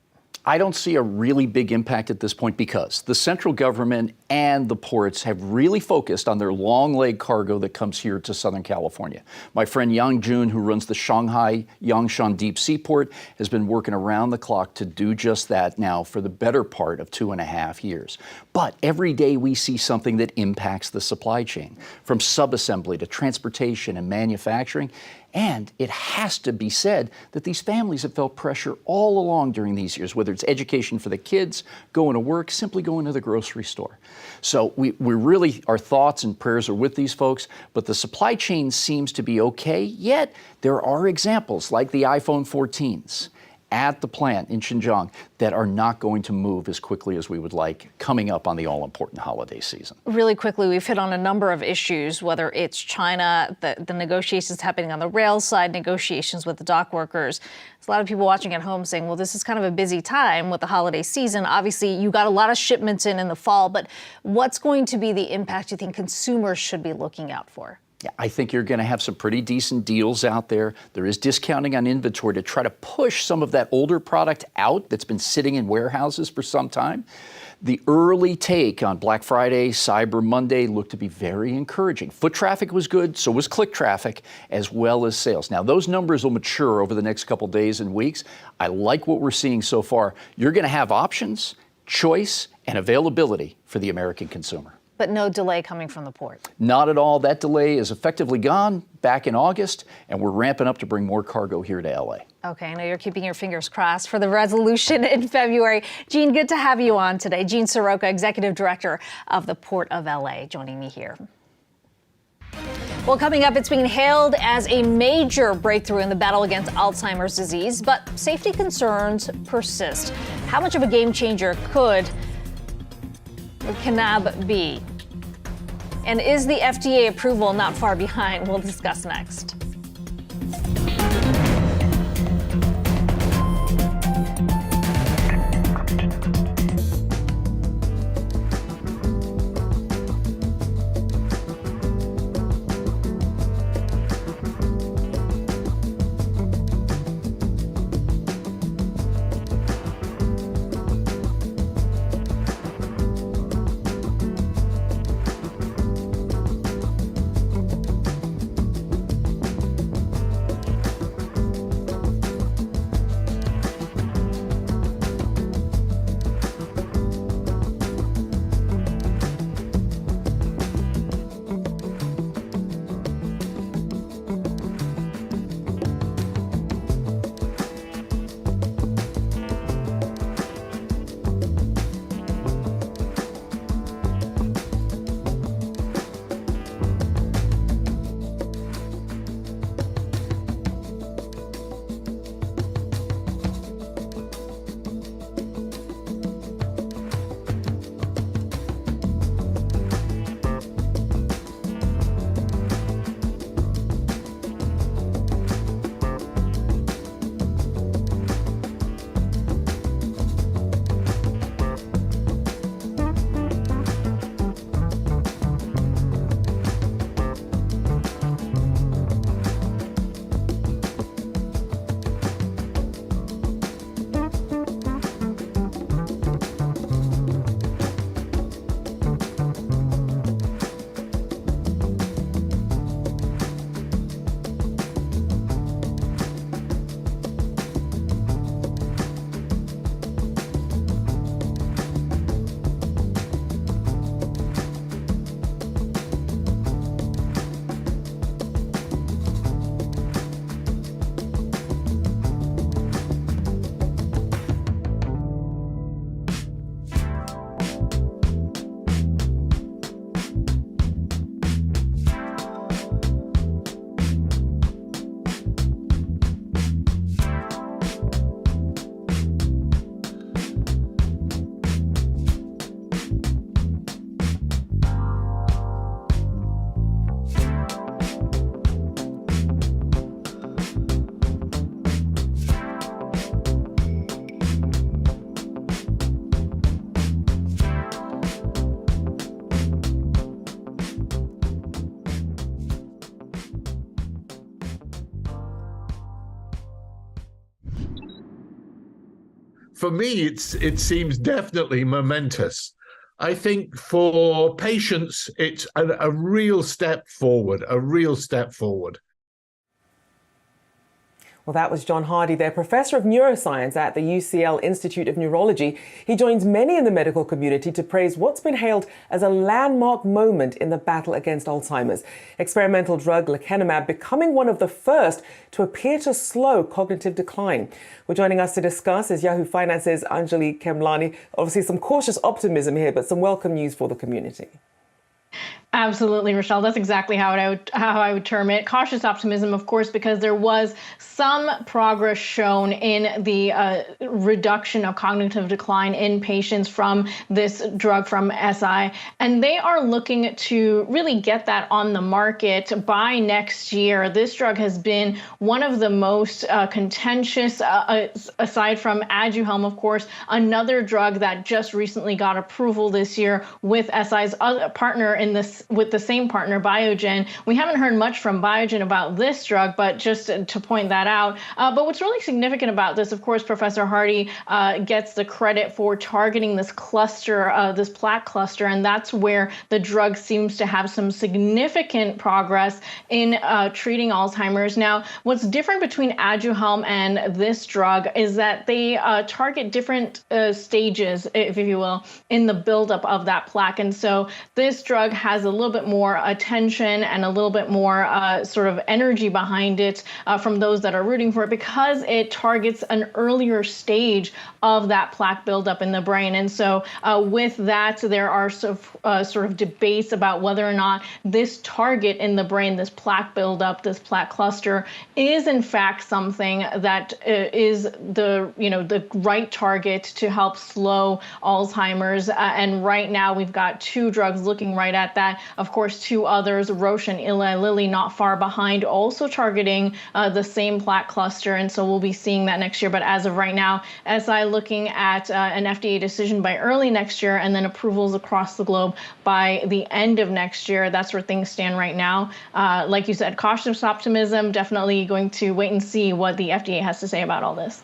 S20: I don't see a really big impact at this point because the central government and the ports have really focused on their long leg cargo that comes here to Southern California. My friend Yang Jun, who runs the Shanghai Yangshan Deep Sea Port, has been working around the clock to do just that now for the better part of 2.5 years. But every day we see something that impacts the supply chain, from subassembly to transportation and manufacturing. And it has to be said that these families have felt pressure all along during these years, whether it's education for the kids, going to work, simply going to the grocery store. So we really, our thoughts and prayers are with these folks, but the supply chain seems to be okay, yet there are examples like the iPhone 14s at the plant in Zhengzhou that are not going to move as quickly as we would like coming up on the all-important holiday season.
S14: Really quickly, we've hit on a number of issues, whether it's China, the negotiations happening on the rail side, negotiations with the dock workers. There's a lot of people watching at home saying, well, this is kind of a busy time with the holiday season. Obviously, you got a lot of shipments in the fall, but what's going to be the impact you think consumers should be looking out for?
S20: Yeah, I think you're going to have some pretty decent deals out there. There is discounting on inventory to try to push some of that older product out that's been sitting in warehouses for some time. The early take on Black Friday, Cyber Monday looked to be very encouraging. Foot traffic was good, so was click traffic, as well as sales. Now, those numbers will mature over the next couple days and weeks. I like what we're seeing so far. You're going to have options, choice, and availability for the American consumer.
S14: But no delay coming from the port.
S20: Not at all. That delay is effectively gone back in August, and we're ramping up to bring more cargo here to LA.
S14: Okay, I know you're keeping your fingers crossed for the resolution in February. Gene, good to have you on today. Gene Soroka, Executive Director of the Port of LA, joining me here. Well, coming up, it's being hailed as a major breakthrough in the battle against Alzheimer's disease, but safety concerns persist. How much of a game changer could cannab be? And is the FDA approval not far behind? We'll discuss next.
S21: for me, it seems definitely momentous. I think for patients, it's a real step forward, a real step forward.
S15: Well, that was John Hardy there, professor of neuroscience at the UCL Institute of Neurology. He joins many in the medical community to praise what's been hailed as a landmark moment in the battle against Alzheimer's. Experimental drug lecanemab becoming one of the first to appear to slow cognitive decline. Well, joining us to discuss is Yahoo Finance's Anjali Khemlani. Obviously, some cautious optimism here, but some welcome news for the community.
S22: Absolutely, Rochelle. That's exactly how I would term it. Cautious optimism, of course, because there was some progress shown in the reduction of cognitive decline in patients from this drug from SI. And they are looking to really get that on the market by next year. This drug has been one of the most contentious, aside from Aduhelm, of course, another drug that just recently got approval this year with SI's other partner in this, with the same partner, Biogen. We haven't heard much from Biogen about this drug, but just to point that out. But what's really significant about this, of course, Professor Hardy gets the credit for targeting this cluster, this plaque cluster, and that's where the drug seems to have some significant progress in treating Alzheimer's. Now, what's different between Aduhelm and this drug is that they target different stages, if you will, in the buildup of that plaque. And so this drug has a little bit more attention and a little bit more sort of energy behind it from those that are rooting for it, because it targets an earlier stage of that plaque buildup in the brain. And so with that, there are sort of debates about whether or not this target in the brain, this plaque buildup, this plaque cluster, is in fact something that is the right target to help slow Alzheimer's. And right now we've got two drugs looking right at that. Of course, two others, Roche and Eli Lilly, not far behind, also targeting the same plaque cluster. And so we'll be seeing that next year. But as of right now, SI looking at an FDA decision by early next year and then approvals across the globe by the end of next year. That's where things stand right now. Like you said, cautious optimism, definitely going to wait and see what the FDA has to say about all this.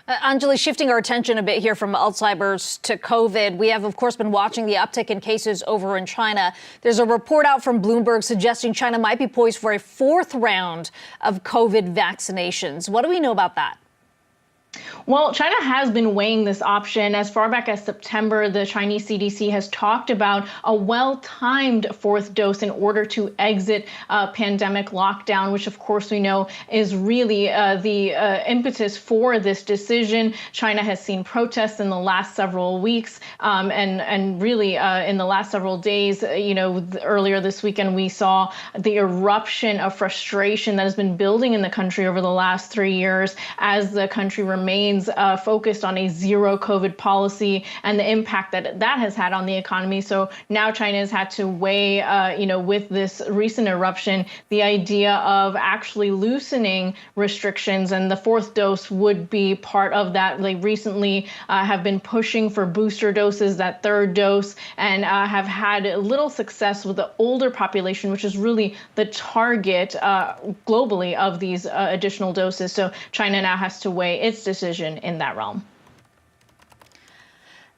S14: Anjali, shifting our attention a bit here from Alzheimer's to COVID, we have, of course, been watching the uptick in cases over in China. There's a report out from Bloomberg suggesting China might be poised for a fourth round of COVID vaccinations. What do we know about that?
S22: Well, China has been weighing this option. As far back as September, the Chinese CDC has talked about a well-timed fourth dose in order to exit pandemic lockdown, which of course we know is really the impetus for this decision. China has seen protests in the last several weeks and really in the last several days. Earlier this weekend, we saw the eruption of frustration that has been building in the country over the last 3 years as the country remains focused on a zero COVID policy and the impact that that has had on the economy. So now China has had to weigh, with this recent eruption, the idea of actually loosening restrictions, and the fourth dose would be part of that. They recently have been pushing for booster doses, that third dose, and have had little success with the older population, which is really the target globally of these additional doses. So China now has to weigh its decision in that realm.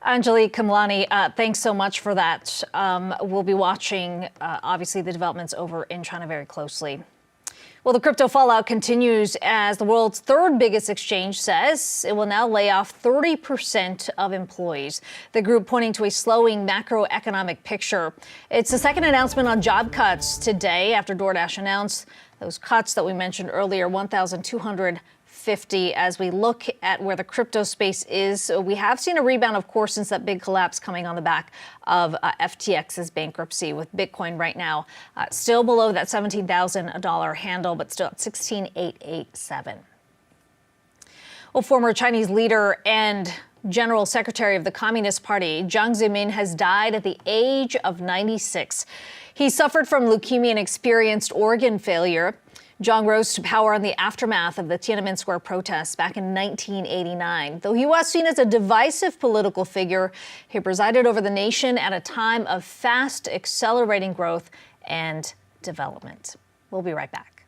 S14: Anjali Khemlani, thanks so much for that. We'll be watching, obviously, the developments over in China very closely. Well, the crypto fallout continues as the world's third biggest exchange says it will now lay off 30% of employees. The group pointing to a slowing macroeconomic picture. It's the second announcement on job cuts today after DoorDash announced those cuts that we mentioned earlier, 1,250. As we look at where the crypto space is, we have seen a rebound, of course, since that big collapse coming on the back of FTX's bankruptcy, with Bitcoin right now still below that $17,000 handle, but still at 16,887. Well, former Chinese leader and General Secretary of the Communist Party, Jiang Zemin, has died at the age of 96. He suffered from leukemia and experienced organ failure. Jiang rose to power in the aftermath of the Tiananmen Square protests back in 1989. Though he was seen as a divisive political figure, he presided over the nation at a time of fast accelerating growth and development. We'll be right back.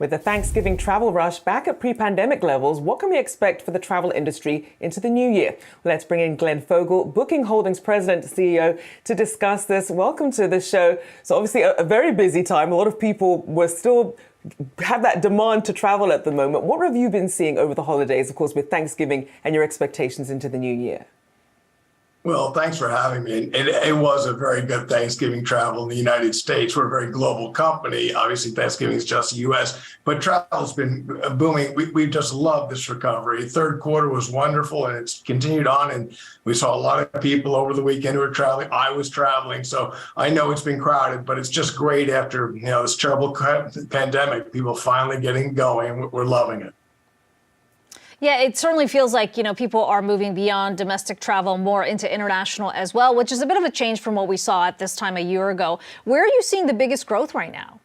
S15: With the Thanksgiving travel rush back at pre-pandemic levels, what can we expect for the travel industry into the new year? Let's bring in Glenn Fogel, Booking Holdings President and CEO, to discuss this. Welcome to the show. So obviously a very busy time. A lot of people were still have that demand to travel at the moment. What have you been seeing over the holidays, of course, with Thanksgiving and your expectations into the new year?
S5: Well, thanks for having me. It was a very good Thanksgiving travel in the United States. We're a very global company. Obviously, Thanksgiving is just the U.S., but travel's been booming. We just love this recovery. Third quarter was wonderful, and it's continued on. And we saw a lot of people over the weekend who were traveling. I was traveling, so I know it's been crowded, but it's just great after this terrible pandemic. People finally getting going. We're loving it.
S14: Yeah, it certainly feels like, people are moving beyond domestic travel more into international as well, which is a bit of a change from what we saw at this time a year ago. Where are you seeing the biggest growth right now?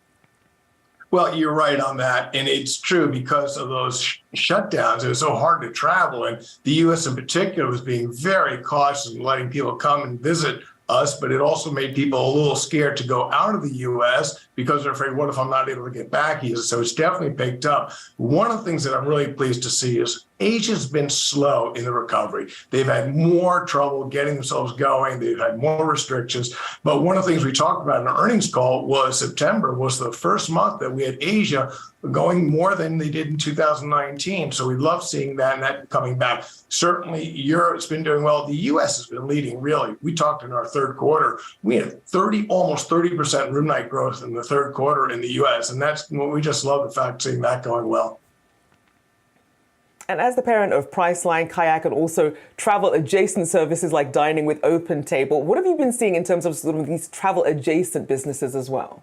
S5: Well, you're right on that. And it's true because of those shutdowns. It was so hard to travel. And the U.S. in particular was being very cautious in letting people come and visit us, but it also made people a little scared to go out of the U.S. because they're afraid, what if I'm not able to get back here? So it's definitely picked up. One of the things that I'm really pleased to see is Asia's been slow in the recovery. They've had more trouble getting themselves going. They've had more restrictions. But one of the things we talked about in our earnings call was September was the first month that we had Asia going more than they did in 2019. So we love seeing that and that coming back. Certainly Europe's been doing well. The U.S. has been leading, really. We talked in our third quarter. We had almost 30% room night growth in the third quarter in the U.S. And that's what we just love the fact seeing that going well.
S15: And as the parent of Priceline, Kayak, and also travel adjacent services like dining with Open Table, what have you been seeing in terms of sort of these travel adjacent businesses as well?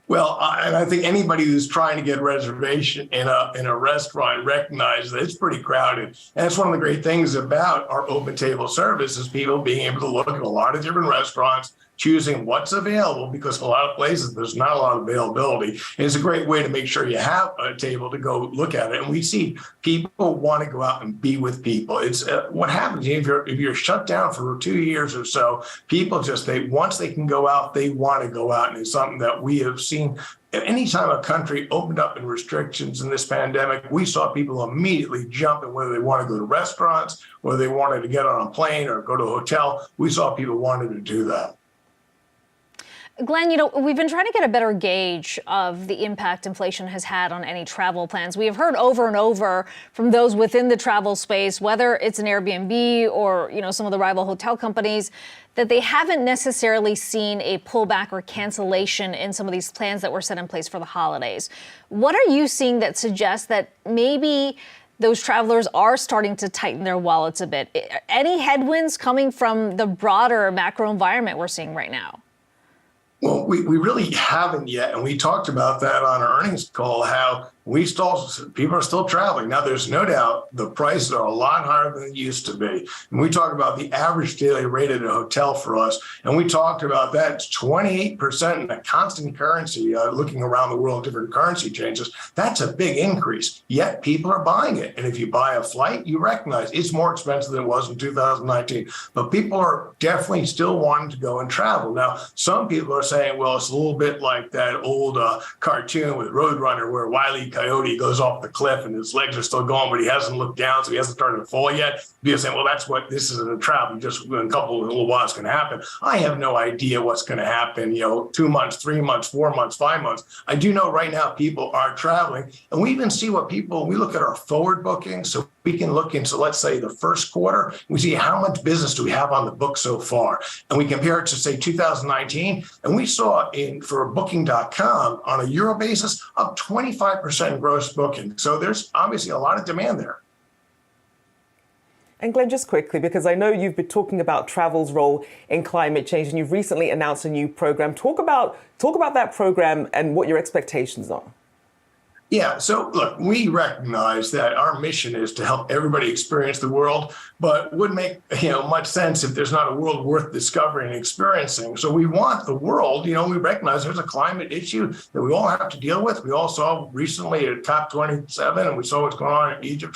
S5: Well, and I think anybody who's trying to get a reservation in a restaurant recognizes that it's pretty crowded. And it's one of the great things about our Open Table service is people being able to look at a lot of different restaurants, choosing what's available, because a lot of places there's not a lot of availability. And it's a great way to make sure you have a table to go look at it. And we see people want to go out and be with people. It's what happens if you're shut down for 2 years or so. People once they can go out, they want to go out, and it's something that we have seen. Anytime a country opened up in restrictions in this pandemic, we saw people immediately jumping, whether they want to go to restaurants, whether they wanted to get on a plane or go to a hotel. We saw people wanting to do that.
S14: Glenn, we've been trying to get a better gauge of the impact inflation has had on any travel plans. We have heard over and over from those within the travel space, whether it's an Airbnb or, some of the rival hotel companies, that they haven't necessarily seen a pullback or cancellation in some of these plans that were set in place for the holidays. What are you seeing that suggests that maybe those travelers are starting to tighten their wallets a bit? Any headwinds coming from the broader macro environment we're seeing right now?
S5: Well, we really haven't yet. And we talked about that on our earnings call, how people are still traveling. Now, there's no doubt the prices are a lot higher than they used to be. And we talk about the average daily rate at a hotel for us. And we talked about that. It's 28% in a constant currency, looking around the world, different currency changes. That's a big increase. Yet people are buying it. And if you buy a flight, you recognize it's more expensive than it was in 2019. But people are definitely still wanting to go and travel. Now, some people are saying, well, it's a little bit like that old cartoon with Roadrunner where Wile E. Coyote goes off the cliff and his legs are still going, but he hasn't looked down, so he hasn't started to fall yet. People saying, well, that's what this is in a travel. Just in a couple of little while it's going to happen. I have no idea what's going to happen, 2 months, 3 months, 4 months, 5 months. I do know right now people are traveling, and we even see we look at our forward bookings. So we can look into, let's say, the first quarter. We see how much business do we have on the book so far. And we compare it to, say, 2019. And we saw for Booking.com on a euro basis, up 25% gross booking. So there's obviously a lot of demand there.
S15: And Glenn, just quickly, because I know you've been talking about travel's role in climate change, and you've recently announced a new program. Talk about that program and what your expectations are.
S5: Yeah, so look, we recognize that our mission is to help everybody experience the world, but it wouldn't make much sense if there's not a world worth discovering and experiencing. So we want the world, we recognize there's a climate issue that we all have to deal with. We all saw recently at COP27, and we saw what's going on in Egypt,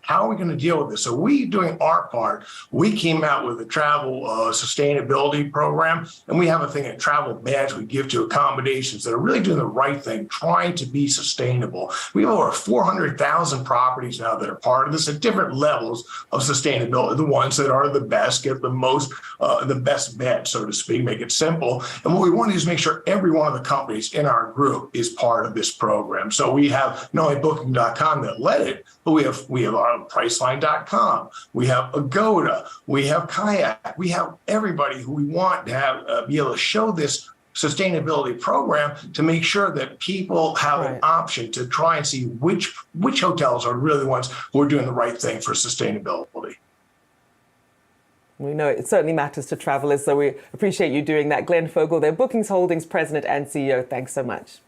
S5: how are we going to deal with this? So we doing our part. We came out with a travel sustainability program, and we have a thing at Travel Badge we give to accommodations that are really doing the right thing, trying to be sustainable. We have over 400,000 properties now that are part of this at different levels of sustainability. The ones that are the best get the most, the best bet, so to speak, make it simple. And what we want to do is make sure every one of the companies in our group is part of this program. So we have not only Booking.com that led it, but we have our Priceline.com, we have Agoda, we have Kayak, we have everybody who we want to have be able to show this sustainability program to make sure that people have an option to try and see which hotels are really the ones who are doing the right thing for sustainability.
S15: We know it certainly matters to travelers, so we appreciate you doing that. Glenn Fogel, their Bookings Holdings President and CEO, thanks so much.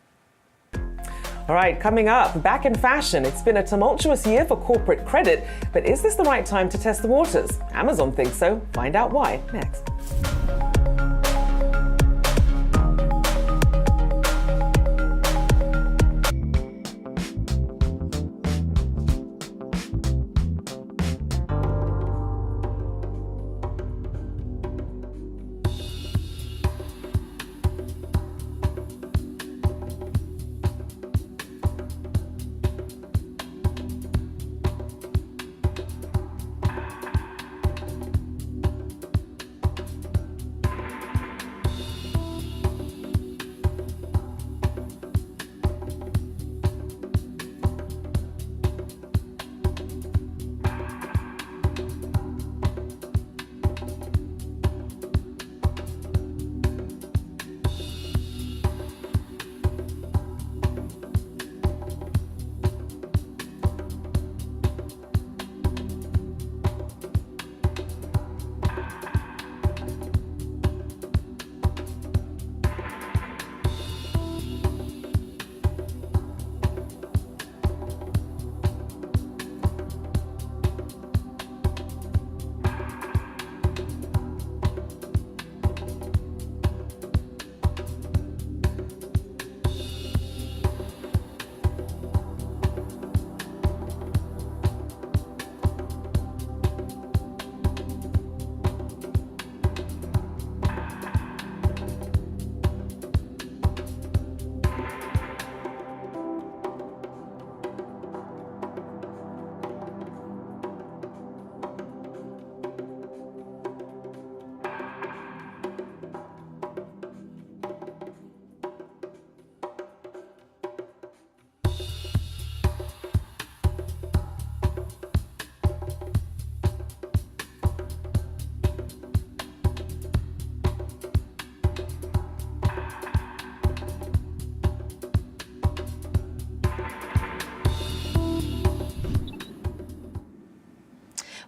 S15: All right, coming up, back in fashion. It's been a tumultuous year for corporate credit, but is this the right time to test the waters? Amazon thinks so. Find out why next.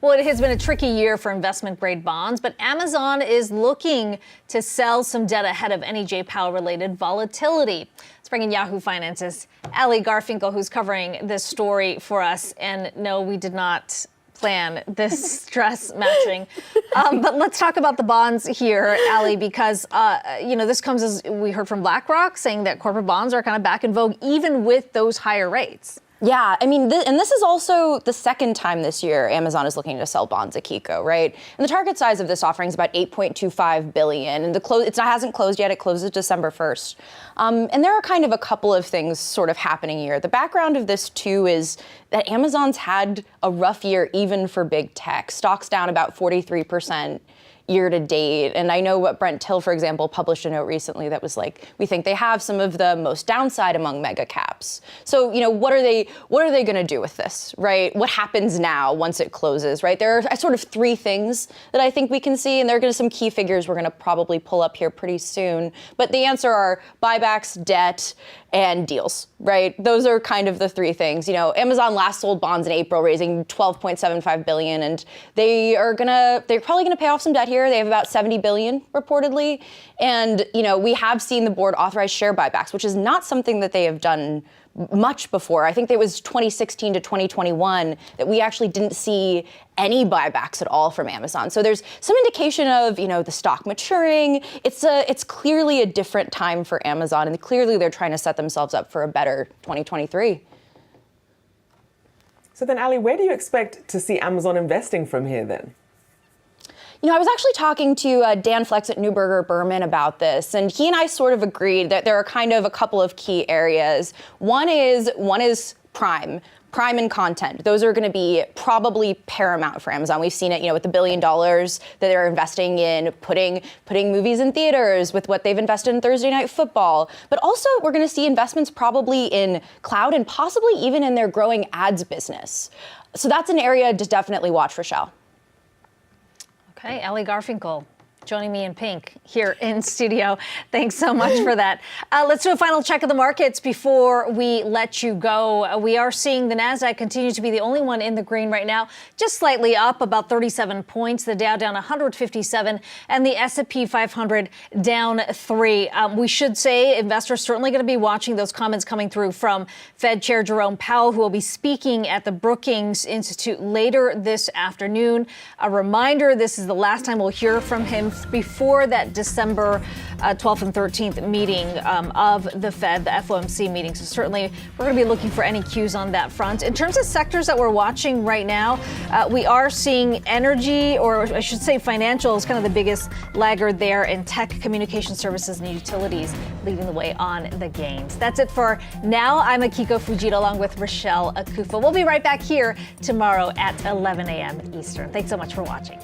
S14: Well, it has been a tricky year for investment-grade bonds, but Amazon is looking to sell some debt ahead of any J. Powell-related volatility. Let's bring in Yahoo Finance's Ali Garfinkel, who's covering this story for us. And no, we did not plan this stress matching. But let's talk about the bonds here, Ali, because, this comes as we heard from BlackRock saying that corporate bonds are kind of back in vogue, even with those higher rates.
S6: Yeah, I mean, and this is also the second time this year Amazon is looking to sell bonds at Kiko, right? And the target size of this offering is about $8.25 billion, and it hasn't closed yet. It closes December 1st. And there are kind of a couple of things sort of happening here. The background of this, too, is that Amazon's had a rough year even for big tech. Stocks down about 43% year to date. And I know what Brent Till, for example, published a note recently that was like, we think they have some of the most downside among mega caps. So, what are they going to do with this, right? What happens now once it closes, right? There are sort of three things that I think we can see, and there are going to be some key figures we're going to probably pull up here pretty soon. But the answer are buybacks, debt, and deals, right? Those are kind of the three things. Amazon last sold bonds in April, raising $12.75 billion, and they're probably gonna pay off some debt here. They have about $70 billion reportedly, and we have seen the board authorize share buybacks, which is not something that they have done much before. I think it was 2016 to 2021 that we actually didn't see any buybacks at all from Amazon. So there's some indication of, the stock maturing. It's clearly a different time for Amazon, and clearly they're trying to set themselves up for a better 2023.
S15: So then, Ali, where do you expect to see Amazon investing from here then?
S6: I was actually talking to Dan Flex at Neuberger Berman about this, and he and I sort of agreed that there are kind of a couple of key areas. One is Prime and content. Those are going to be probably paramount for Amazon. We've seen it, with the $1 billion that they're investing in putting movies in theaters, with what they've invested in Thursday Night Football. But also, we're going to see investments probably in cloud and possibly even in their growing ads business. So that's an area to definitely watch, Rochelle.
S14: Okay, Ali Garfinkel joining me in pink here in studio. Thanks so much for that. Let's do a final check of the markets before we let you go. We are seeing the Nasdaq continue to be the only one in the green right now, just slightly up about 37 points. The Dow down 157 and the S&P 500 down 3. We should say investors certainly going to be watching those comments coming through from Fed Chair Jerome Powell, who will be speaking at the Brookings Institute later this afternoon. A reminder, this is the last time we'll hear from him before that December 12th and 13th meeting of the Fed, the FOMC meeting. So certainly we're going to be looking for any cues on that front. In terms of sectors that we're watching right now, we are seeing energy, or I should say financial, is kind of the biggest laggard there, and tech, communication services, and utilities leading the way on the gains. That's it for now. I'm Akiko Fujita along with Rochelle Akufo. We'll be right back here tomorrow at 11 a.m. Eastern. Thanks so much for watching.